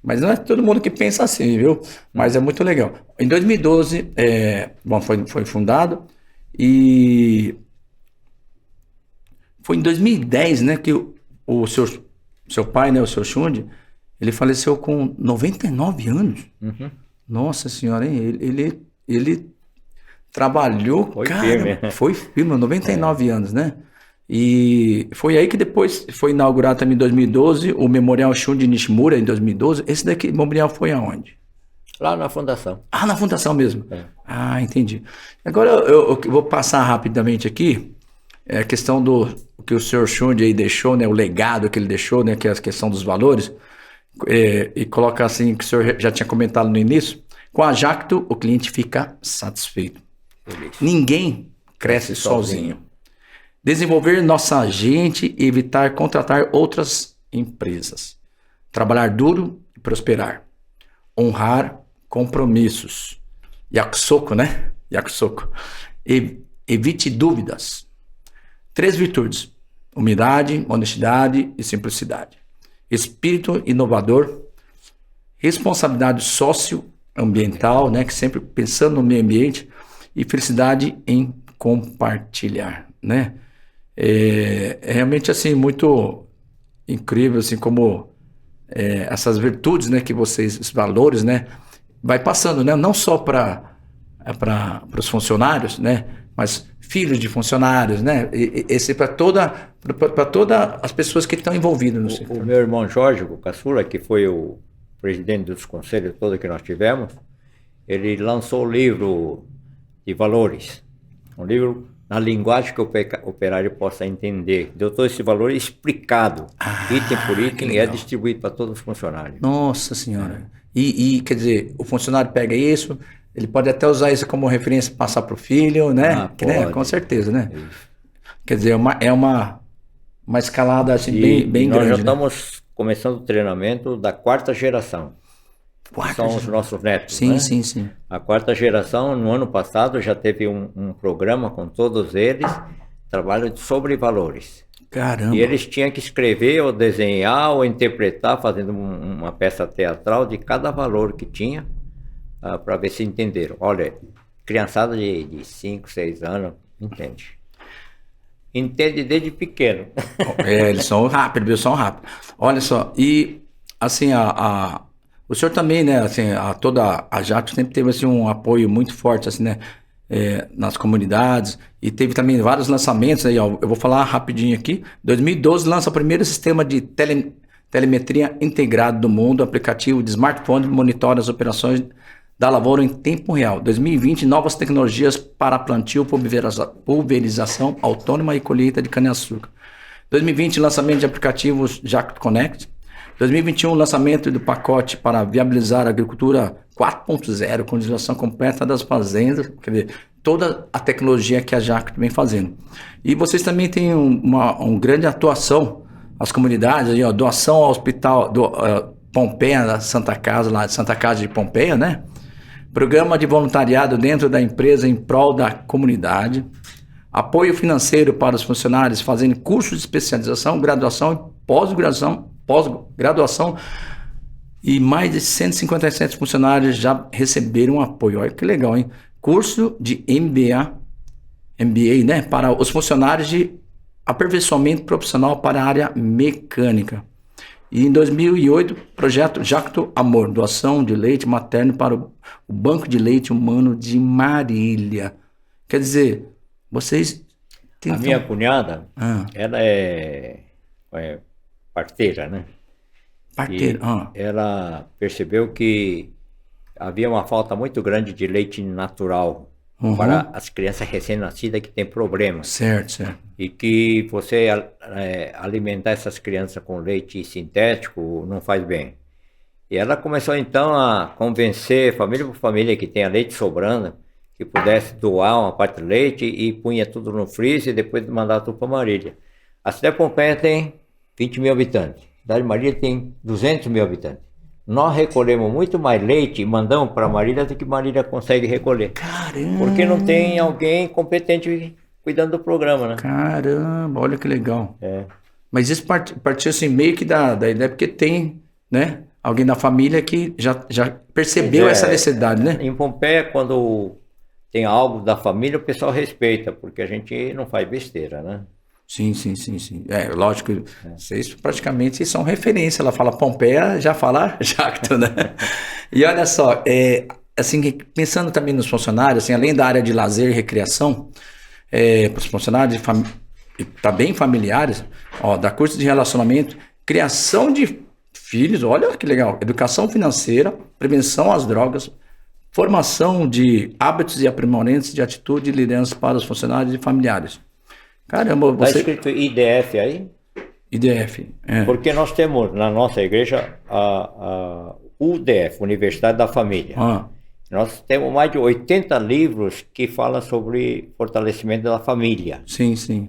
Mas não é todo mundo que pensa assim, viu? Mas é muito legal. Em 2012, foi fundado e foi em 2010, né, que o seu pai, né, o seu Shunji, ele faleceu com 99 anos. Uhum. Nossa senhora, hein? Ele trabalhou, foi firme, 99 anos, né? E foi aí que depois foi inaugurado também em 2012 o Memorial Shunji Nishimura, em 2012. Esse daqui, memorial foi aonde? Lá na fundação. Ah, na fundação mesmo. Ah, entendi. Agora eu vou passar rapidamente aqui a questão do que o senhor Shunji aí deixou, né? O legado que ele deixou, né? Que é a questão dos valores. E coloca assim, que o senhor já tinha comentado no início. Com a Jacto, o cliente fica satisfeito. Ninguém cresce sozinho. Desenvolver nossa gente e evitar contratar outras empresas. Trabalhar duro e prosperar. Honrar compromissos. Yakusoko, né? Yakusoko. Evite dúvidas. 3 virtudes. Humildade, honestidade e simplicidade. Espírito inovador. Responsabilidade socioambiental, né? Que sempre pensando no meio ambiente. E felicidade em compartilhar, né? É realmente assim muito incrível assim como essas virtudes, né, que vocês, os valores, né, vai passando, né, não só para os funcionários, né, mas filhos de funcionários, né, esse para toda as pessoas que estão envolvidas no setor. O meu irmão Jorge, o caçula, que foi o presidente dos conselhos todos que nós tivemos, ele lançou o livro de valores, um livro na linguagem que o operário possa entender. Deu todo esse valor explicado, item por item, e é distribuído para todos os funcionários. Nossa Senhora. E quer dizer, o funcionário pega isso, ele pode até usar isso como referência para passar para o filho, né? Né? Com certeza, né? Isso. Quer dizer, é uma escalada assim, bem nós grande. Já estamos começando o treinamento da 4ª geração. São os nossos netos, sim, né? Sim. A 4ª geração, no ano passado, já teve um programa com todos eles, trabalho sobre valores. Caramba! E eles tinham que escrever, ou desenhar, ou interpretar, fazendo uma peça teatral de cada valor que tinha, para ver se entenderam. Olha, criançada de 5, 6 anos, entende. Entende desde pequeno. Eles são rápidos, Olha só, e assim, o senhor também, né, assim, toda a Jacto sempre teve assim, um apoio muito forte, assim, né, nas comunidades, e teve também vários lançamentos aí, ó, eu vou falar rapidinho aqui. 2012 lança o primeiro sistema de telemetria integrado do mundo, aplicativo de smartphone que monitora as operações da lavoura em tempo real. 2020, novas tecnologias para plantio, pulverização autônoma e colheita de cana-açúcar. 2020, lançamento de aplicativos Jacto Connect. 2021, lançamento do pacote para viabilizar a agricultura 4.0, com digitalização completa das fazendas, quer dizer, toda a tecnologia que a Jacto vem fazendo. E vocês também têm uma grande atuação, as comunidades, aí, ó, doação ao hospital do Pompeia, da Santa Casa, lá de Santa Casa de Pompeia, né? Programa de voluntariado dentro da empresa em prol da comunidade. Apoio financeiro para os funcionários fazendo cursos de especialização, graduação e pós-graduação, e mais de 157 funcionários já receberam apoio. Olha que legal, hein? Curso de MBA, né, para os funcionários de aperfeiçoamento profissional para a área mecânica. E em 2008, projeto Jacto Amor, doação de leite materno para o Banco de Leite Humano de Marília. Quer dizer, vocês... A minha cunhada, ela é parteira, né? Parteira. Ela percebeu que havia uma falta muito grande de leite natural para as crianças recém-nascidas que têm problemas. Certo. E que você alimentar essas crianças com leite sintético não faz bem. E ela começou então a convencer família por família que tenha leite sobrando, que pudesse doar uma parte do leite e punha tudo no freezer e depois mandar tudo para Marília. A cidade de Pompeia tem 20 mil habitantes. A cidade de Marília tem 200 mil habitantes. Nós recolhemos muito mais leite e mandamos para Marília do que Marília consegue recolher. Caramba! Porque não tem alguém competente cuidando do programa, né? Caramba, olha que legal. Mas isso partiu assim meio que da ideia, porque tem, né, alguém da família que já percebeu essa necessidade, né? Em Pompeia, quando tem algo da família, o pessoal respeita, porque a gente não faz besteira, né? Sim. Lógico, vocês praticamente são referência. Ela fala Pompeia, já fala Jacto, né? E olha só, assim, pensando também nos funcionários, assim, além da área de lazer e recreação, para os funcionários tá bem familiares, ó, da curso de relacionamento, criação de filhos, olha que legal, educação financeira, prevenção às drogas, formação de hábitos e aprimoramentos de atitude e liderança para os funcionários e familiares. Caramba, você... Está escrito IDF aí? IDF, Porque nós temos na nossa igreja a UDF, Universidade da Família. Nós temos mais de 80 livros que falam sobre fortalecimento da família. Sim, sim.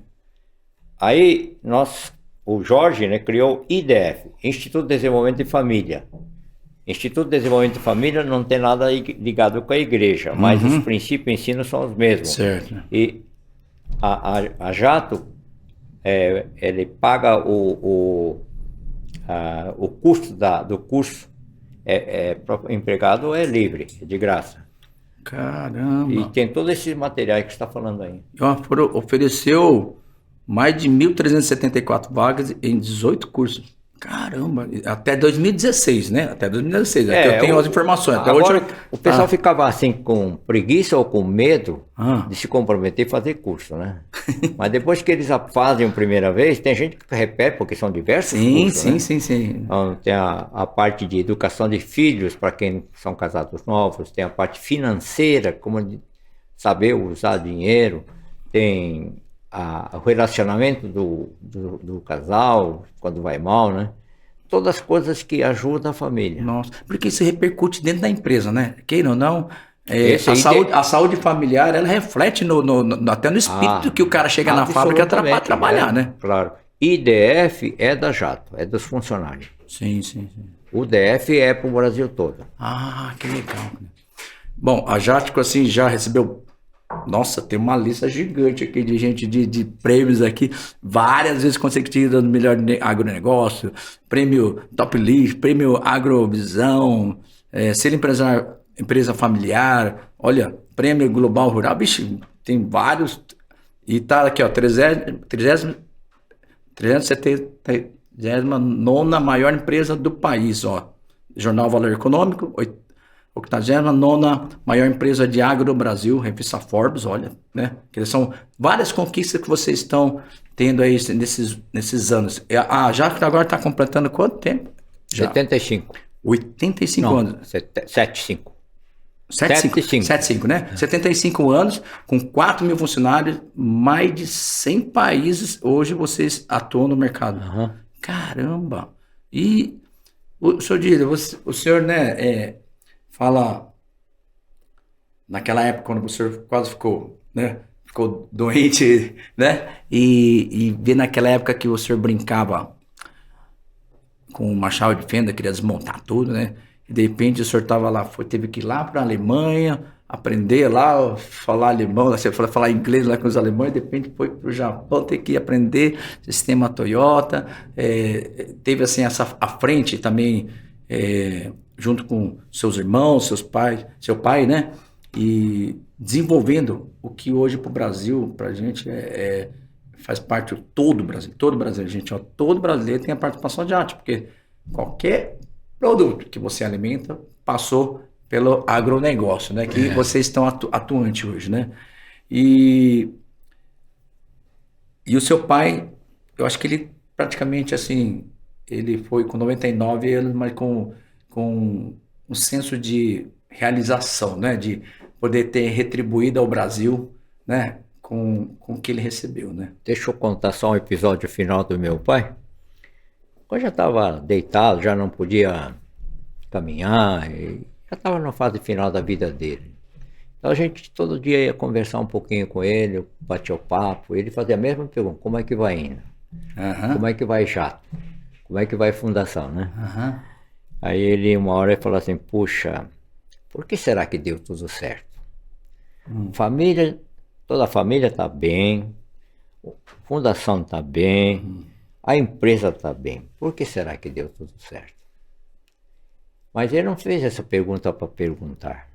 Aí o Jorge, né, criou o IDF, Instituto de Desenvolvimento de Família. Instituto de Desenvolvimento de Família não tem nada ligado com a igreja, mas os princípios e ensinos são os mesmos. Certo. E a Jato, ele paga o custo do curso, para o empregado é livre, é de graça. Caramba. E tem todos esses materiais que você está falando aí. Ofereceu mais de 1.374 vagas em 18 cursos. Caramba, até 2016, né? Até 2016, aqui eu tenho as informações. Até agora, hoje o pessoal ficava assim com preguiça ou com medo de se comprometer e fazer curso, né? Mas depois que eles fazem a primeira vez, tem gente que repete, porque são diversos cursos, né? Sim. Então, tem a parte de educação de filhos, para quem são casados novos, tem a parte financeira, como saber usar dinheiro, tem o relacionamento do casal, quando vai mal, né? Todas as coisas que ajudam a família. Nossa, porque isso repercute dentro da empresa, né? Queira ou não, a saúde familiar, ela reflete até no espírito que o cara chega na fábrica para trabalhar, né? Claro. IDF é da Jato, é dos funcionários. Sim. O DF é para o Brasil todo. Ah, que legal. Bom, a Jático, assim, já recebeu... Nossa, tem uma lista gigante aqui de gente de prêmios aqui, várias vezes consecutivas no melhor agronegócio, prêmio Top Lead, prêmio Agrovisão, ser empresa familiar, olha, prêmio Global Rural, bicho, tem vários, e tá aqui, ó, 379ª maior empresa do país, ó, Jornal Valor Econômico, 89ª maior empresa de agro do Brasil, revista Forbes, olha, né? Que são várias conquistas que vocês estão tendo aí nesses anos. Já que agora está completando quanto tempo? Já. 75. 85 Não, anos. 75. 75, né? 75 anos, com 4 mil funcionários, mais de 100 países, hoje vocês atuam no mercado. Caramba! E, senhor Dílio, o senhor, né, fala, naquela época, quando o senhor quase ficou, né? Ficou doente, né? E ver naquela época que o senhor brincava com uma chave de fenda, queria desmontar tudo, né? E de repente o senhor estava lá, teve que ir lá para a Alemanha, aprender lá, falar alemão, você falar inglês lá com os alemães, de repente foi para o Japão, ter que aprender sistema Toyota, teve assim à frente também, junto com seus irmãos, seu pai, né? E desenvolvendo o que hoje para o Brasil, para a gente, faz parte de todo o Brasil, gente, ó, todo brasileiro tem a participação de arte, porque qualquer produto que você alimenta passou pelo agronegócio, né? Que vocês estão atuantes hoje, né? E o seu pai, eu acho que ele praticamente assim, ele foi com 99 anos, mas com um senso de realização, né? De poder ter retribuído ao Brasil, né? Com o que ele recebeu, né? Deixa eu contar só um episódio final do meu pai. Eu já estava deitado, já não podia caminhar, já estava na fase final da vida dele. Então a gente todo dia ia conversar um pouquinho com ele, batia o papo, ele fazia a mesma pergunta: como é que vai indo? Como é que vai Jato? Como é que vai Fundação, né? Aí ele, uma hora, ele falou assim: puxa, por que será que deu tudo certo? Família, toda a família está bem, Fundação está bem, a empresa está bem. Por que será que deu tudo certo? Mas ele não fez essa pergunta para perguntar.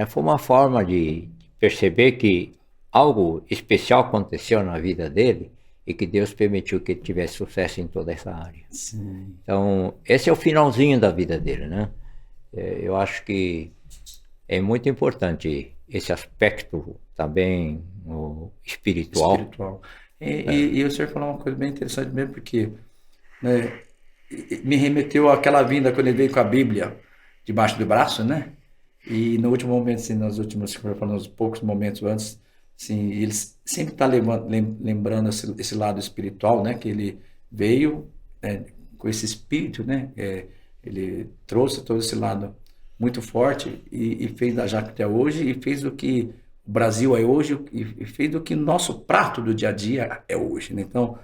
Foi uma forma de perceber que algo especial aconteceu na vida dele e que Deus permitiu que ele tivesse sucesso em toda essa área. Sim. Então, esse é o finalzinho da vida dele, né? Eu acho que é muito importante esse aspecto também espiritual. E o senhor falou uma coisa bem interessante mesmo, porque, né, me remeteu àquela vinda quando ele veio com a Bíblia debaixo do braço, né? E no último momento, assim, nos poucos momentos antes, assim, ele sempre está lembrando esse lado espiritual, né? Que ele veio, com esse espírito, né? Ele trouxe todo esse lado muito forte e fez da Jacto até hoje e fez o que o Brasil é hoje e fez o que o nosso prato do dia a dia é hoje, né? Então,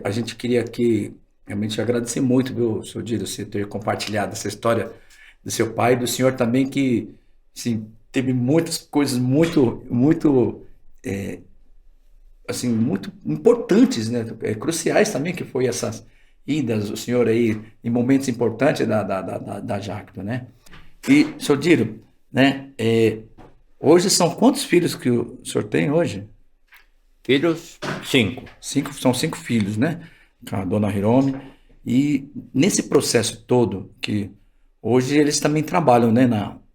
a gente queria aqui realmente agradecer muito, viu, seu Dido, você ter compartilhado essa história do seu pai e do senhor também, que assim, teve muitas coisas muito assim, muito importantes, né? Cruciais também, que foi essas idas, o senhor aí, em momentos importantes da Jacto, né? E, seu Diro, né? Hoje são quantos filhos que o senhor tem hoje? Filhos, 5. São 5 filhos, né? Com a dona Hirome. E nesse processo todo, que hoje eles também trabalham, né,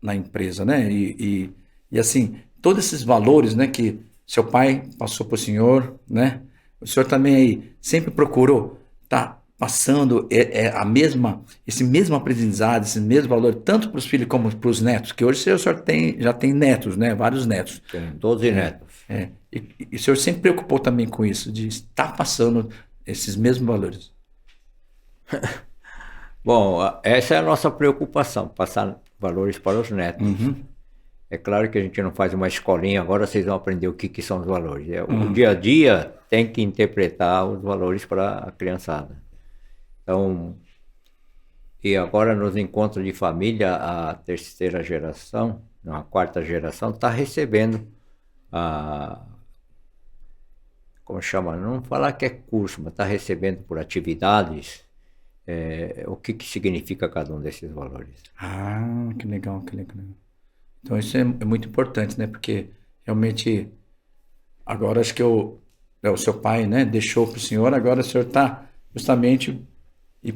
na empresa, né? E assim, todos esses valores, né, que seu pai passou para o senhor, né? O senhor também aí sempre procurou estar passando esse mesmo aprendizado, esse mesmo valor, tanto para os filhos como para os netos, que hoje o senhor já tem netos, né? Vários netos. Tem 12 netos. E o senhor sempre preocupou também com isso, de estar passando esses mesmos valores. Bom, essa é a nossa preocupação, passar valores para os netos. É claro que a gente não faz uma escolinha, agora vocês vão aprender o que são os valores. O dia a dia tem que interpretar os valores para a criançada. Então, e agora nos encontros de família, a terceira geração, não, a quarta geração, está recebendo como chama? Não falar que é curso, mas está recebendo por atividades o que significa cada um desses valores. Ah, que legal, que legal. Então isso é muito importante, né? Porque realmente agora acho que o seu pai, né, deixou para o senhor, agora o senhor está justamente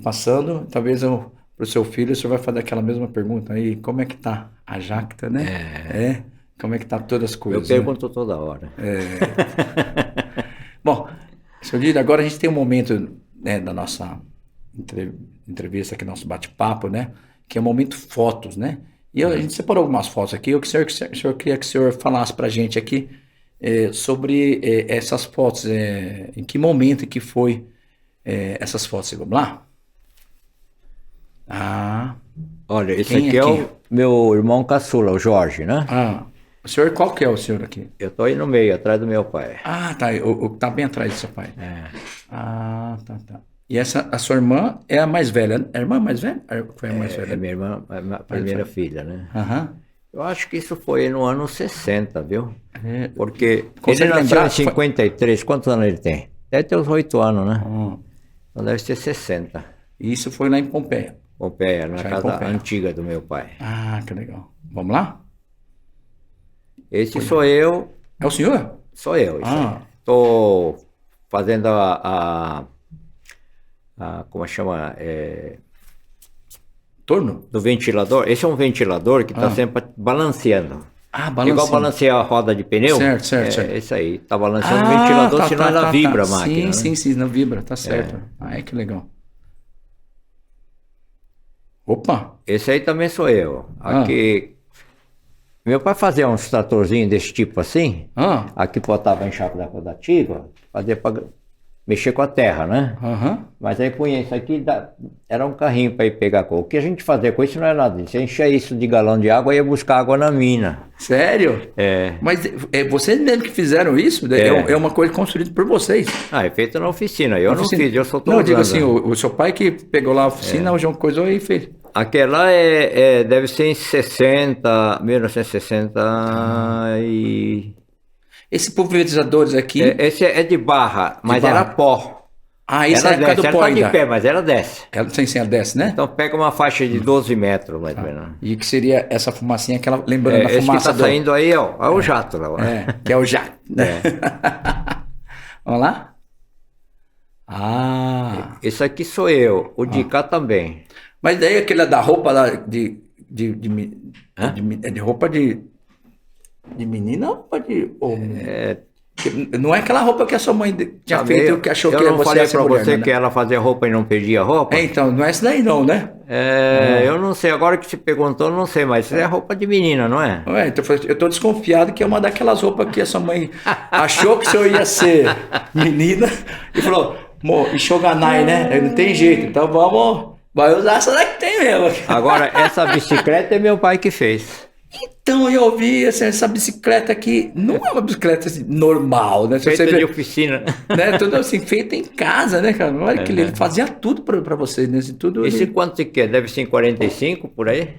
passando, talvez para o seu filho, o senhor vai fazer aquela mesma pergunta aí, como é que tá a Jacta, né? Como é que tá todas as coisas? Eu pergunto toda hora. Bom, senhor Dido, agora a gente tem um momento, né, da nossa entrevista aqui, nosso bate-papo, né? Que é o momento fotos, né? E a gente separou algumas fotos aqui. O senhor queria que o senhor falasse pra gente aqui sobre essas fotos, em que momento que foi essas fotos. Vamos lá? Olha, esse aqui é o meu irmão caçula, o Jorge, né? O senhor, qual que é o senhor aqui? Eu tô aí no meio, atrás do meu pai. Tá. O que tá bem atrás do seu pai. Tá. E a sua irmã é a mais velha? A irmã mais velha? Foi a mais velha? É minha irmã, a minha primeira filha, né? Eu acho que isso foi no ano 60, viu? Porque ele nasceu em 53, quantos anos ele tem? Deve ter uns 8 anos, né? Então deve ser 60. E isso foi lá em Pompeia? Pompeia, na casa antiga do meu pai. Que legal. Vamos lá? Esse sou eu. É o senhor? Sou eu. Estou fazendo como chama? Torno? Do ventilador. Esse é um ventilador que está sempre balanceando. Balanceando. Igual balancear a roda de pneu. Certo. É isso aí. Está balanceando o ventilador, senão ela vibra a máquina. Sim, não vibra, tá certo. Que legal. Opa! Esse aí também sou eu. Aqui. Meu pai fazia uns tratorzinhos desse tipo assim. Aqui botava a enxada da rodativa, fazia para mexer com a terra, né? Mas aí punha isso aqui, era um carrinho para ir pegar coisa. O que a gente fazia com isso não é nada. Você enchia isso de galão de água e ia buscar água na mina. Sério? Mas vocês mesmo que fizeram isso? É uma coisa construída por vocês? É feito na oficina. Eu não fiz, eu só estou usando. Não, eu digo assim, o seu pai que pegou lá a oficina, hoje uma coisa e fez. Aquela deve ser em 1960 e... Esse pulverizadores aqui... Esse é de barra, mas era pó. Isso é do pó ainda. Ela tá de pé, mas ela desce. Ela desce, né? Então pega uma faixa de 12 metros, mais ou menos. E que seria essa fumacinha, lembrando da fumaça... Esse que tá saindo aí, é o jato lá. Que é o jato. Vamos lá? Esse aqui sou eu, o de cá também. Mas daí aquele da roupa lá de roupa de menina ou roupa de homem? Não é aquela roupa que a sua mãe tinha feito, que achou que você ia ser mulher. Eu não falei pra você, né? que ela fazia roupa e não perdia roupa? Então, não é essa daí não, né? Eu não sei, agora que você perguntou, eu não sei, mas isso é roupa de menina, não é? Então eu tô desconfiado que é uma daquelas roupas que a sua mãe achou que o senhor ia ser menina e falou, Shoganai, né? Não tem jeito, então vamos Vai usar essa daqui que tem mesmo. Agora, essa bicicleta é meu pai que fez. Então eu vi essa bicicleta aqui, não é uma bicicleta assim, normal, né? Se Feita você de vê, oficina. né? Tudo assim, feita em casa, né, cara? Olha que ele fazia tudo pra você, né? Tudo Esse ele... quanto que é? Deve ser em 45, por aí?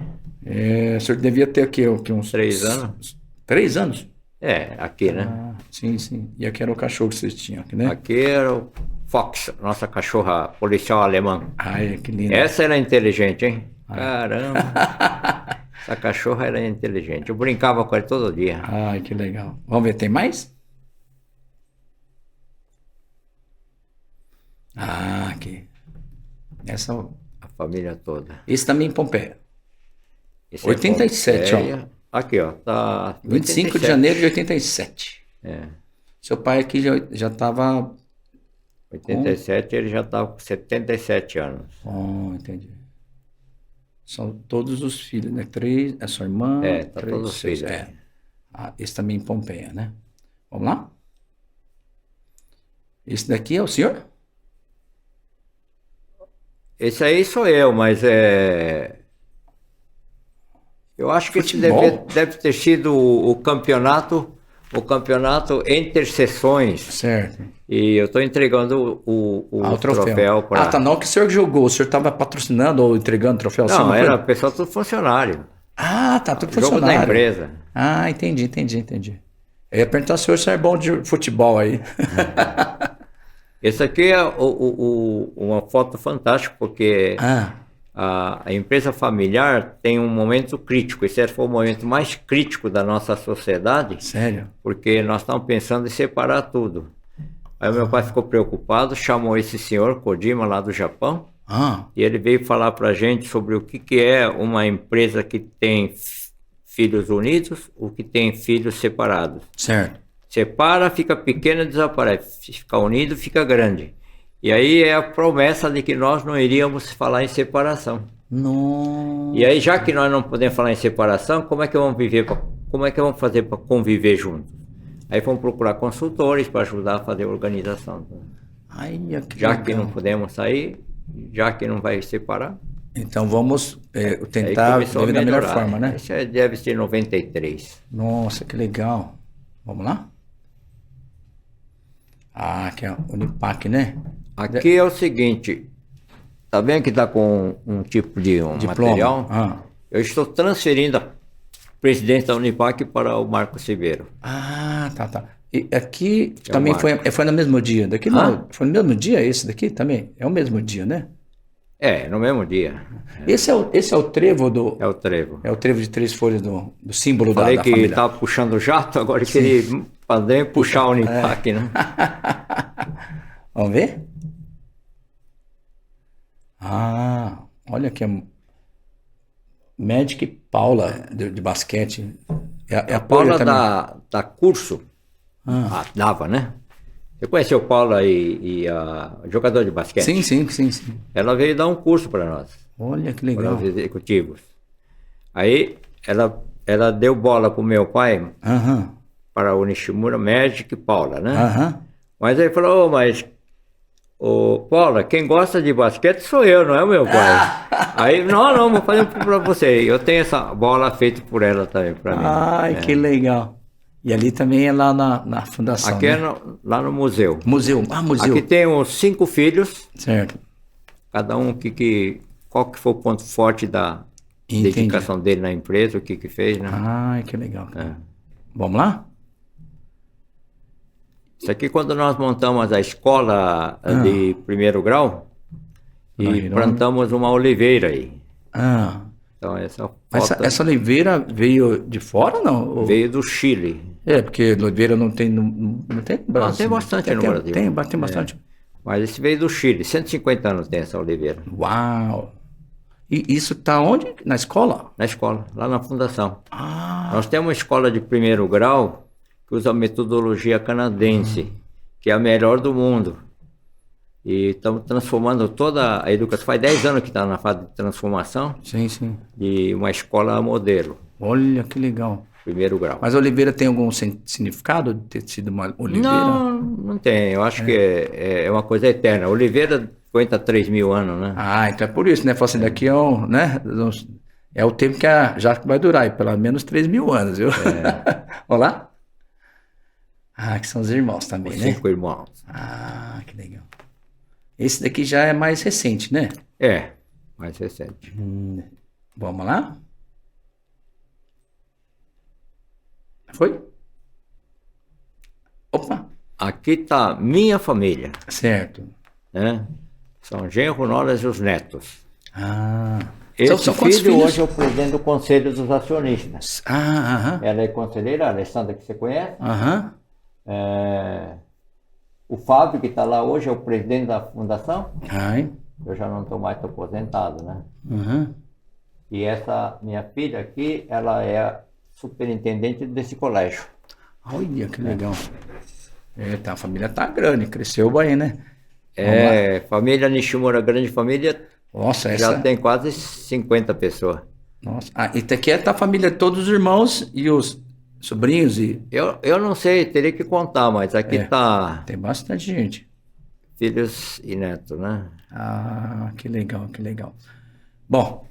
O senhor devia ter aqui uns 3 anos? 3 anos? É, aqui, né? Ah, sim, sim. E aqui era o cachorro que vocês tinham aqui, né? Aqui era o Fox, nossa cachorra policial alemã. Ai, que lindo. Essa era inteligente, hein? Caramba. Essa cachorra era inteligente. Eu brincava com ela todo dia. Ai, que legal. Vamos ver, tem mais? Ah, aqui. Essa, A família toda. esse também em Pompeia. Esse 87, ó. Pompeia. Aqui, ó. Tá 25 de 87. janeiro de 87. É. Seu pai aqui já estava... 87, ele já estava com 77 anos. Oh, entendi. São todos os filhos, né? 3, é sua irmã. Tá 3, todos os 6, filhos. é. Ah, esse também em Pompeia, né? Vamos lá? Esse daqui é o senhor? Esse aí sou eu, mas eu acho que esse Futebol? deve ter sido o campeonato entre sessões. Certo. E eu estou entregando o troféu para... Ah, tá. Não que o senhor jogou. O senhor estava patrocinando ou entregando troféu? Não, assim, era pessoal tudo funcionário. Ah, tá. Tudo Jogo funcionário. da empresa. Ah, entendi. Eu ia perguntar se o senhor é bom de futebol aí. Esse aqui é uma foto fantástica, porque a empresa familiar tem um momento crítico. Esse foi o momento mais crítico da nossa sociedade. Sério? Porque nós estávamos pensando em separar tudo. Aí meu pai ficou preocupado, chamou esse senhor, Kojima, lá do Japão, e ele veio falar para a gente sobre o que é uma empresa que tem filhos unidos, o que tem filhos separados. Certo. Separa, fica pequeno e desaparece. Fica unido, fica grande. E aí é a promessa de que nós não iríamos falar em separação. Nossa. E aí, já que nós não podemos falar em separação, como é que vamos viver? Como é que vamos fazer para conviver juntos? Aí vamos procurar consultores para ajudar a fazer a organização. Ai, que Já legal. que não podemos sair, já que não vai separar. Então vamos Aí tentar começou a viver da melhor melhorar. forma, né? Isso deve ser 93. Nossa, que legal. Vamos lá? Ah, aqui é o Unipac, né? Aqui é o seguinte, tá vendo que está com um tipo de Diploma. material? Eu estou transferindo a presidência da Unipac para o Marcos Ribeiro. Ah, tá. E aqui É também o foi no mesmo dia. Daqui não, foi no mesmo dia esse daqui também? É o mesmo dia, né? No mesmo dia. Esse é o trevo do... É o trevo. É o trevo de 3 folhas do símbolo Falei da que família. estava puxando o jato, agora queria poder puxar o Unipac, né? Vamos ver? Ah, olha aqui. Magic Paula de basquete. A Paula dá curso. Dava, né? Você conheceu Paula e a jogador de basquete? Sim. Ela veio dar um curso para nós. Olha que Para legal. os executivos. Aí ela deu bola para o meu pai, para o Nishimura, Magic e Paula, né? Mas ele falou, Paula, quem gosta de basquete sou eu, não é o meu pai. Aí, não, vou fazer para você. Eu tenho essa bola feita por ela também, para mim. Ai, que legal. E ali também é lá na fundação, Aqui né? é lá no museu. Museu. Museu. Aqui tem os 5 filhos, Certo. cada um qual que foi o ponto forte da Entendi. dedicação dele na empresa, o que fez, né? Ai, que legal. Vamos lá? Isso aqui quando nós montamos a escola de primeiro grau e plantamos uma oliveira aí. Então Essa oliveira veio de fora ou não? Veio do Chile. Porque oliveira não tem no Brasil. Tem bastante no Brasil. Tem bastante. Mas esse veio do Chile. 150 anos tem essa oliveira. Uau! E isso está onde? Na escola? Na escola, lá na fundação. Nós temos uma escola de primeiro grau que usa a metodologia canadense, que é a melhor do mundo. E estamos transformando toda a educação. Faz 10 anos que está na fase de transformação. Sim. De uma escola modelo. Olha que legal. Primeiro grau. Mas a oliveira tem algum significado de ter sido uma oliveira? Não tem. Eu acho que é uma coisa eterna. A oliveira 53 mil anos, né? Ah, então é por isso, né? Falou assim, daqui a né? É o tempo que a Jaque vai durar, e pelo menos 3.000 anos, viu? Olá? Ah, que são os irmãos também, Os né? 5 irmãos. Ah, que legal. Esse daqui já é mais recente, né? É, mais recente. Vamos lá? Foi? Opa, Aqui está minha família, certo. né? São genro, noras e os netos. Ah, Esse quantos filho filhos? hoje é o presidente do Conselho dos Acionistas. Ah, aham, Ela é conselheira, a Alessandra, que você conhece. aham. O Fábio, que está lá hoje, é o presidente da fundação. Ai, Eu já não estou mais, estou aposentado, né? aham. E essa minha filha aqui, ela é a superintendente desse colégio. Olha, que legal. É, tá, a família tá grande, cresceu bem, né? É, família Nishimura, grande família, Nossa, já essa... tem quase 50 pessoas. Nossa. Ah, e aqui é tá a família, todos os irmãos e os sobrinhos e... Eu não sei, teria que contar, mas aqui tá Tem bastante gente. filhos e netos, né? Ah, que legal, que legal. Bom,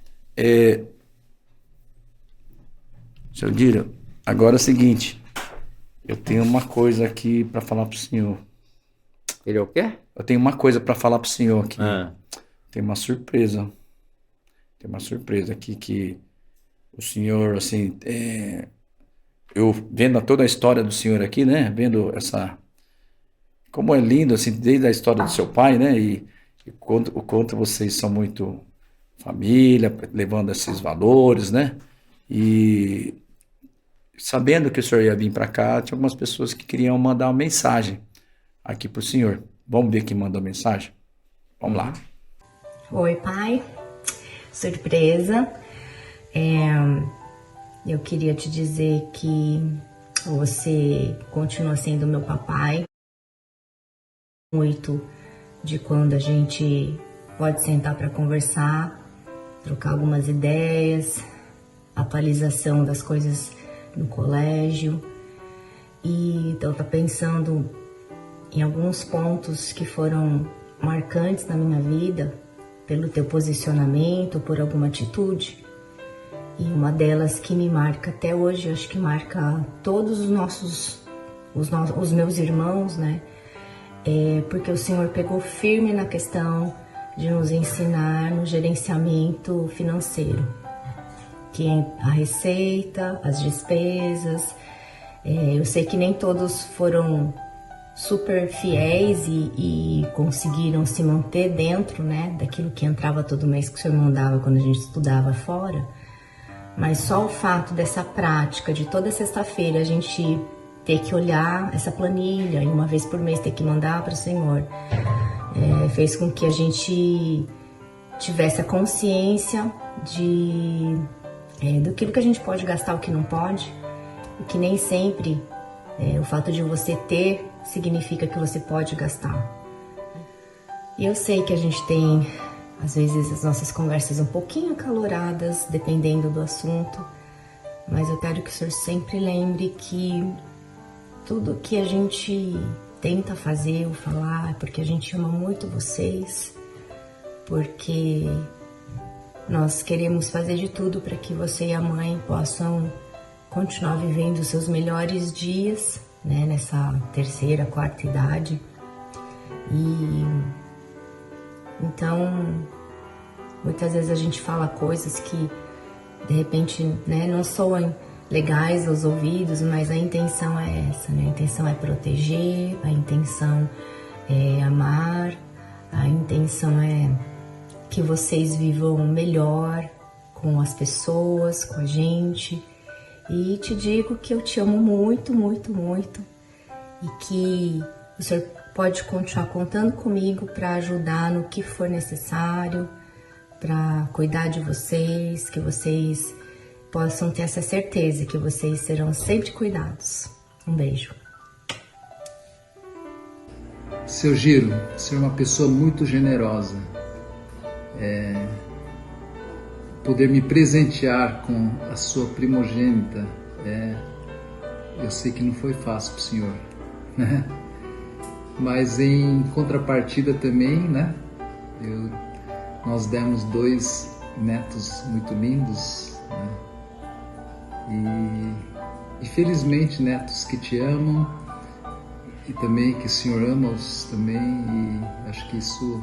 seu Dira, agora é o seguinte, eu tenho uma coisa aqui para falar pro senhor. Ele é o quê? Eu tenho uma coisa para falar pro senhor aqui. Ah, Tem uma surpresa. Tem uma surpresa aqui que o senhor, assim, eu vendo toda a história do senhor aqui, né? Vendo essa... Como é lindo, assim, desde a história do seu pai, né? E o quanto vocês são muito família, levando esses valores, né? E sabendo que o senhor ia vir para cá, tinha algumas pessoas que queriam mandar uma mensagem aqui pro senhor. Vamos ver quem mandou a mensagem? Vamos lá. Oi, pai. Surpresa. Eu queria te dizer que você continua sendo meu papai. Muito de quando a gente pode sentar para conversar, trocar algumas ideias, atualização das coisas no colégio. E então tá pensando em alguns pontos que foram marcantes na minha vida pelo teu posicionamento, por alguma atitude. E uma delas que me marca até hoje, acho que marca todos os meus irmãos, né? Porque o Senhor pegou firme na questão de nos ensinar no gerenciamento financeiro, que é a receita, as despesas. Eu sei que nem todos foram super fiéis e conseguiram se manter dentro, né, daquilo que entrava todo mês que o Senhor mandava quando a gente estudava fora, mas só o fato dessa prática de toda sexta-feira a gente ter que olhar essa planilha e uma vez por mês ter que mandar para o Senhor, fez com que a gente tivesse a consciência do que a gente pode gastar, o que não pode, e que nem sempre o fato de você ter significa que você pode gastar. E eu sei que a gente tem, às vezes, as nossas conversas um pouquinho acaloradas, dependendo do assunto, mas eu quero que o senhor sempre lembre que tudo que a gente tenta fazer ou falar é porque a gente ama muito vocês, porque nós queremos fazer de tudo para que você e a mãe possam continuar vivendo os seus melhores dias, né, nessa terceira, quarta idade. E então, muitas vezes a gente fala coisas que de repente, né, não soam legais aos ouvidos, mas a intenção é essa, né? A intenção é proteger, a intenção é amar, a intenção é que vocês vivam melhor com as pessoas, com a gente. E te digo que eu te amo muito, muito, muito, e que o senhor pode continuar contando comigo para ajudar no que for necessário, para cuidar de vocês, que vocês possam ter essa certeza que vocês serão sempre cuidados. Um beijo. Seu Giro, você é uma pessoa muito generosa. Poder me presentear com a sua primogênita, eu sei que não foi fácil para o senhor, né? Mas em contrapartida também, né? Nós demos 2 netos muito lindos, né? E felizmente netos que te amam e também que o Senhor ama-os também, e acho que isso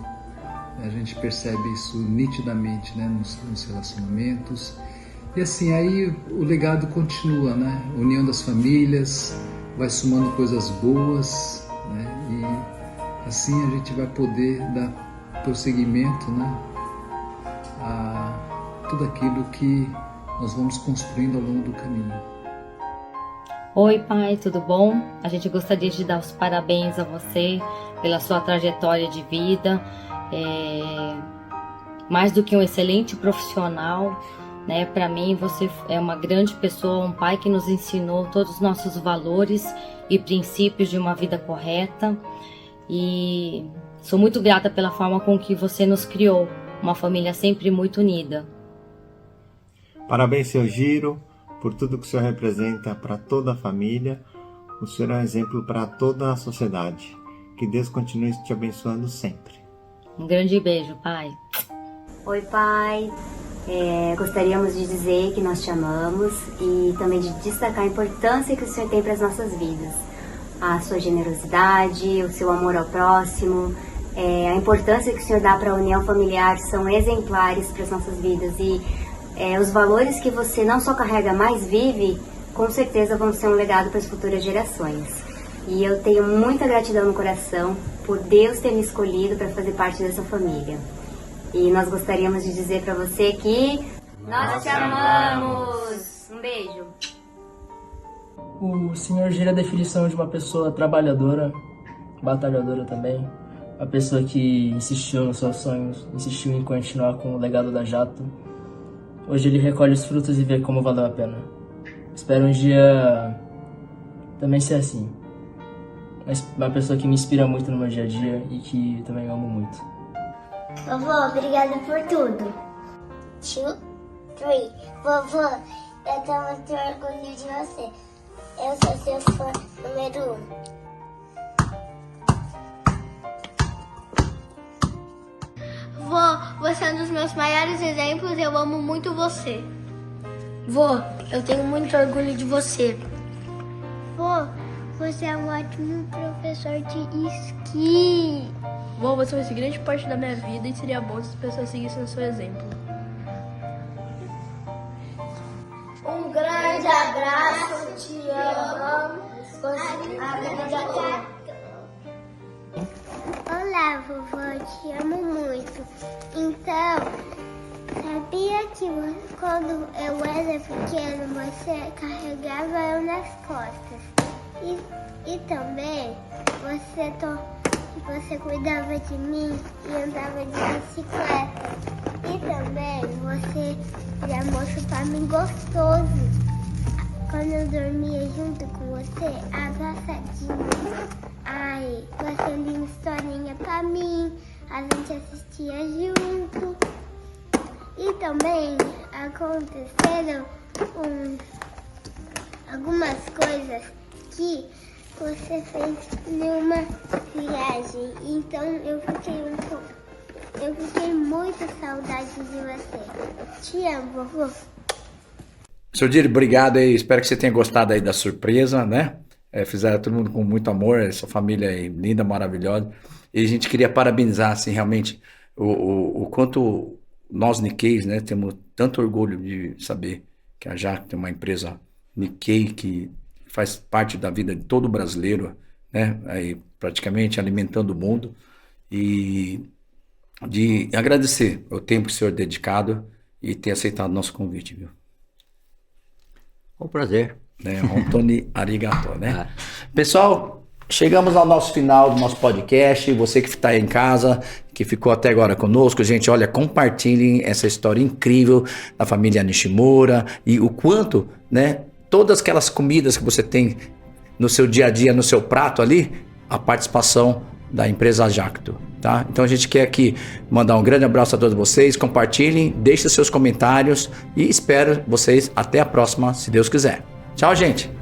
a gente percebe isso nitidamente, né, nos relacionamentos. E assim, aí o legado continua, né? União das famílias, vai somando coisas boas, né? E assim a gente vai poder dar prosseguimento, né, a tudo aquilo que nós vamos construindo ao longo do caminho. Oi, pai, tudo bom? A gente gostaria de dar os parabéns a você pela sua trajetória de vida. Mais do que um excelente profissional, né? Para mim, você é uma grande pessoa, um pai que nos ensinou todos os nossos valores e princípios de uma vida correta. E sou muito grata pela forma com que você nos criou, uma família sempre muito unida. Parabéns, seu Giro, por tudo que o senhor representa para toda a família. O senhor é um exemplo para toda a sociedade. Que Deus continue te abençoando sempre. Um grande beijo, pai. Oi, pai. Gostaríamos de dizer que nós te amamos e também de destacar a importância que o senhor tem para as nossas vidas. A sua generosidade, o seu amor ao próximo, a importância que o senhor dá para a união familiar são exemplares para as nossas vidas. E os valores que você não só carrega, mas vive, com certeza vão ser um legado para as futuras gerações. E eu tenho muita gratidão no coração por Deus ter me escolhido para fazer parte dessa família. E nós gostaríamos de dizer para você que nós te amamos! Um beijo! O Senhor Giro é a definição de uma pessoa trabalhadora, batalhadora também. Uma pessoa que insistiu nos seus sonhos, insistiu em continuar com o legado da Jato. Hoje ele recolhe os frutos e vê como valeu a pena. Espero um dia também ser assim. Uma pessoa que me inspira muito no meu dia a dia e que também amo muito. Vovô, obrigada por tudo. 2, 3. Vovô, eu tô muito orgulho de você. Eu sou seu fã número 1. Vô, você é um dos meus maiores exemplos e eu amo muito você. Vô, eu tenho muito orgulho de você. Vô, você é um ótimo professor de esqui. Vô, você fez grande parte da minha vida e seria bom se as pessoas seguissem o seu exemplo. Um grande abraço, te amo. Olá, vovó, te amo muito. Então, sabia que quando eu era pequeno, você carregava eu nas costas. E também, você cuidava de mim e andava de bicicleta. E também, você já chupar mim gostoso. Quando eu dormia junto com você, abraçadinho. Ai, você lia uma historinha pra mim, a gente assistia junto. E também aconteceram algumas coisas que você fez numa viagem. Então eu fiquei muito saudade de você. Te amo, vovô. Senhor Giro, obrigado aí. Espero que você tenha gostado aí da surpresa, né? Fizeram todo mundo com muito amor, essa família aí linda, maravilhosa. E a gente queria parabenizar, assim, realmente, o quanto nós, Nikkei, né, temos tanto orgulho de saber que a Jato tem uma empresa Nikkei que faz parte da vida de todo brasileiro, né? Aí, praticamente alimentando o mundo. E de agradecer o tempo que o senhor dedicado e ter aceitado o nosso convite, viu? Um prazer. Hontoni arigato, né? Pessoal, chegamos ao nosso final do nosso podcast. Você que está aí em casa, que ficou até agora conosco, gente, olha, compartilhem essa história incrível da família Nishimura e o quanto, né, todas aquelas comidas que você tem no seu dia a dia, no seu prato ali, a participação da empresa Jacto, tá? Então a gente quer aqui mandar um grande abraço a todos vocês, compartilhem, deixem seus comentários e espero vocês até a próxima, se Deus quiser. Tchau, gente!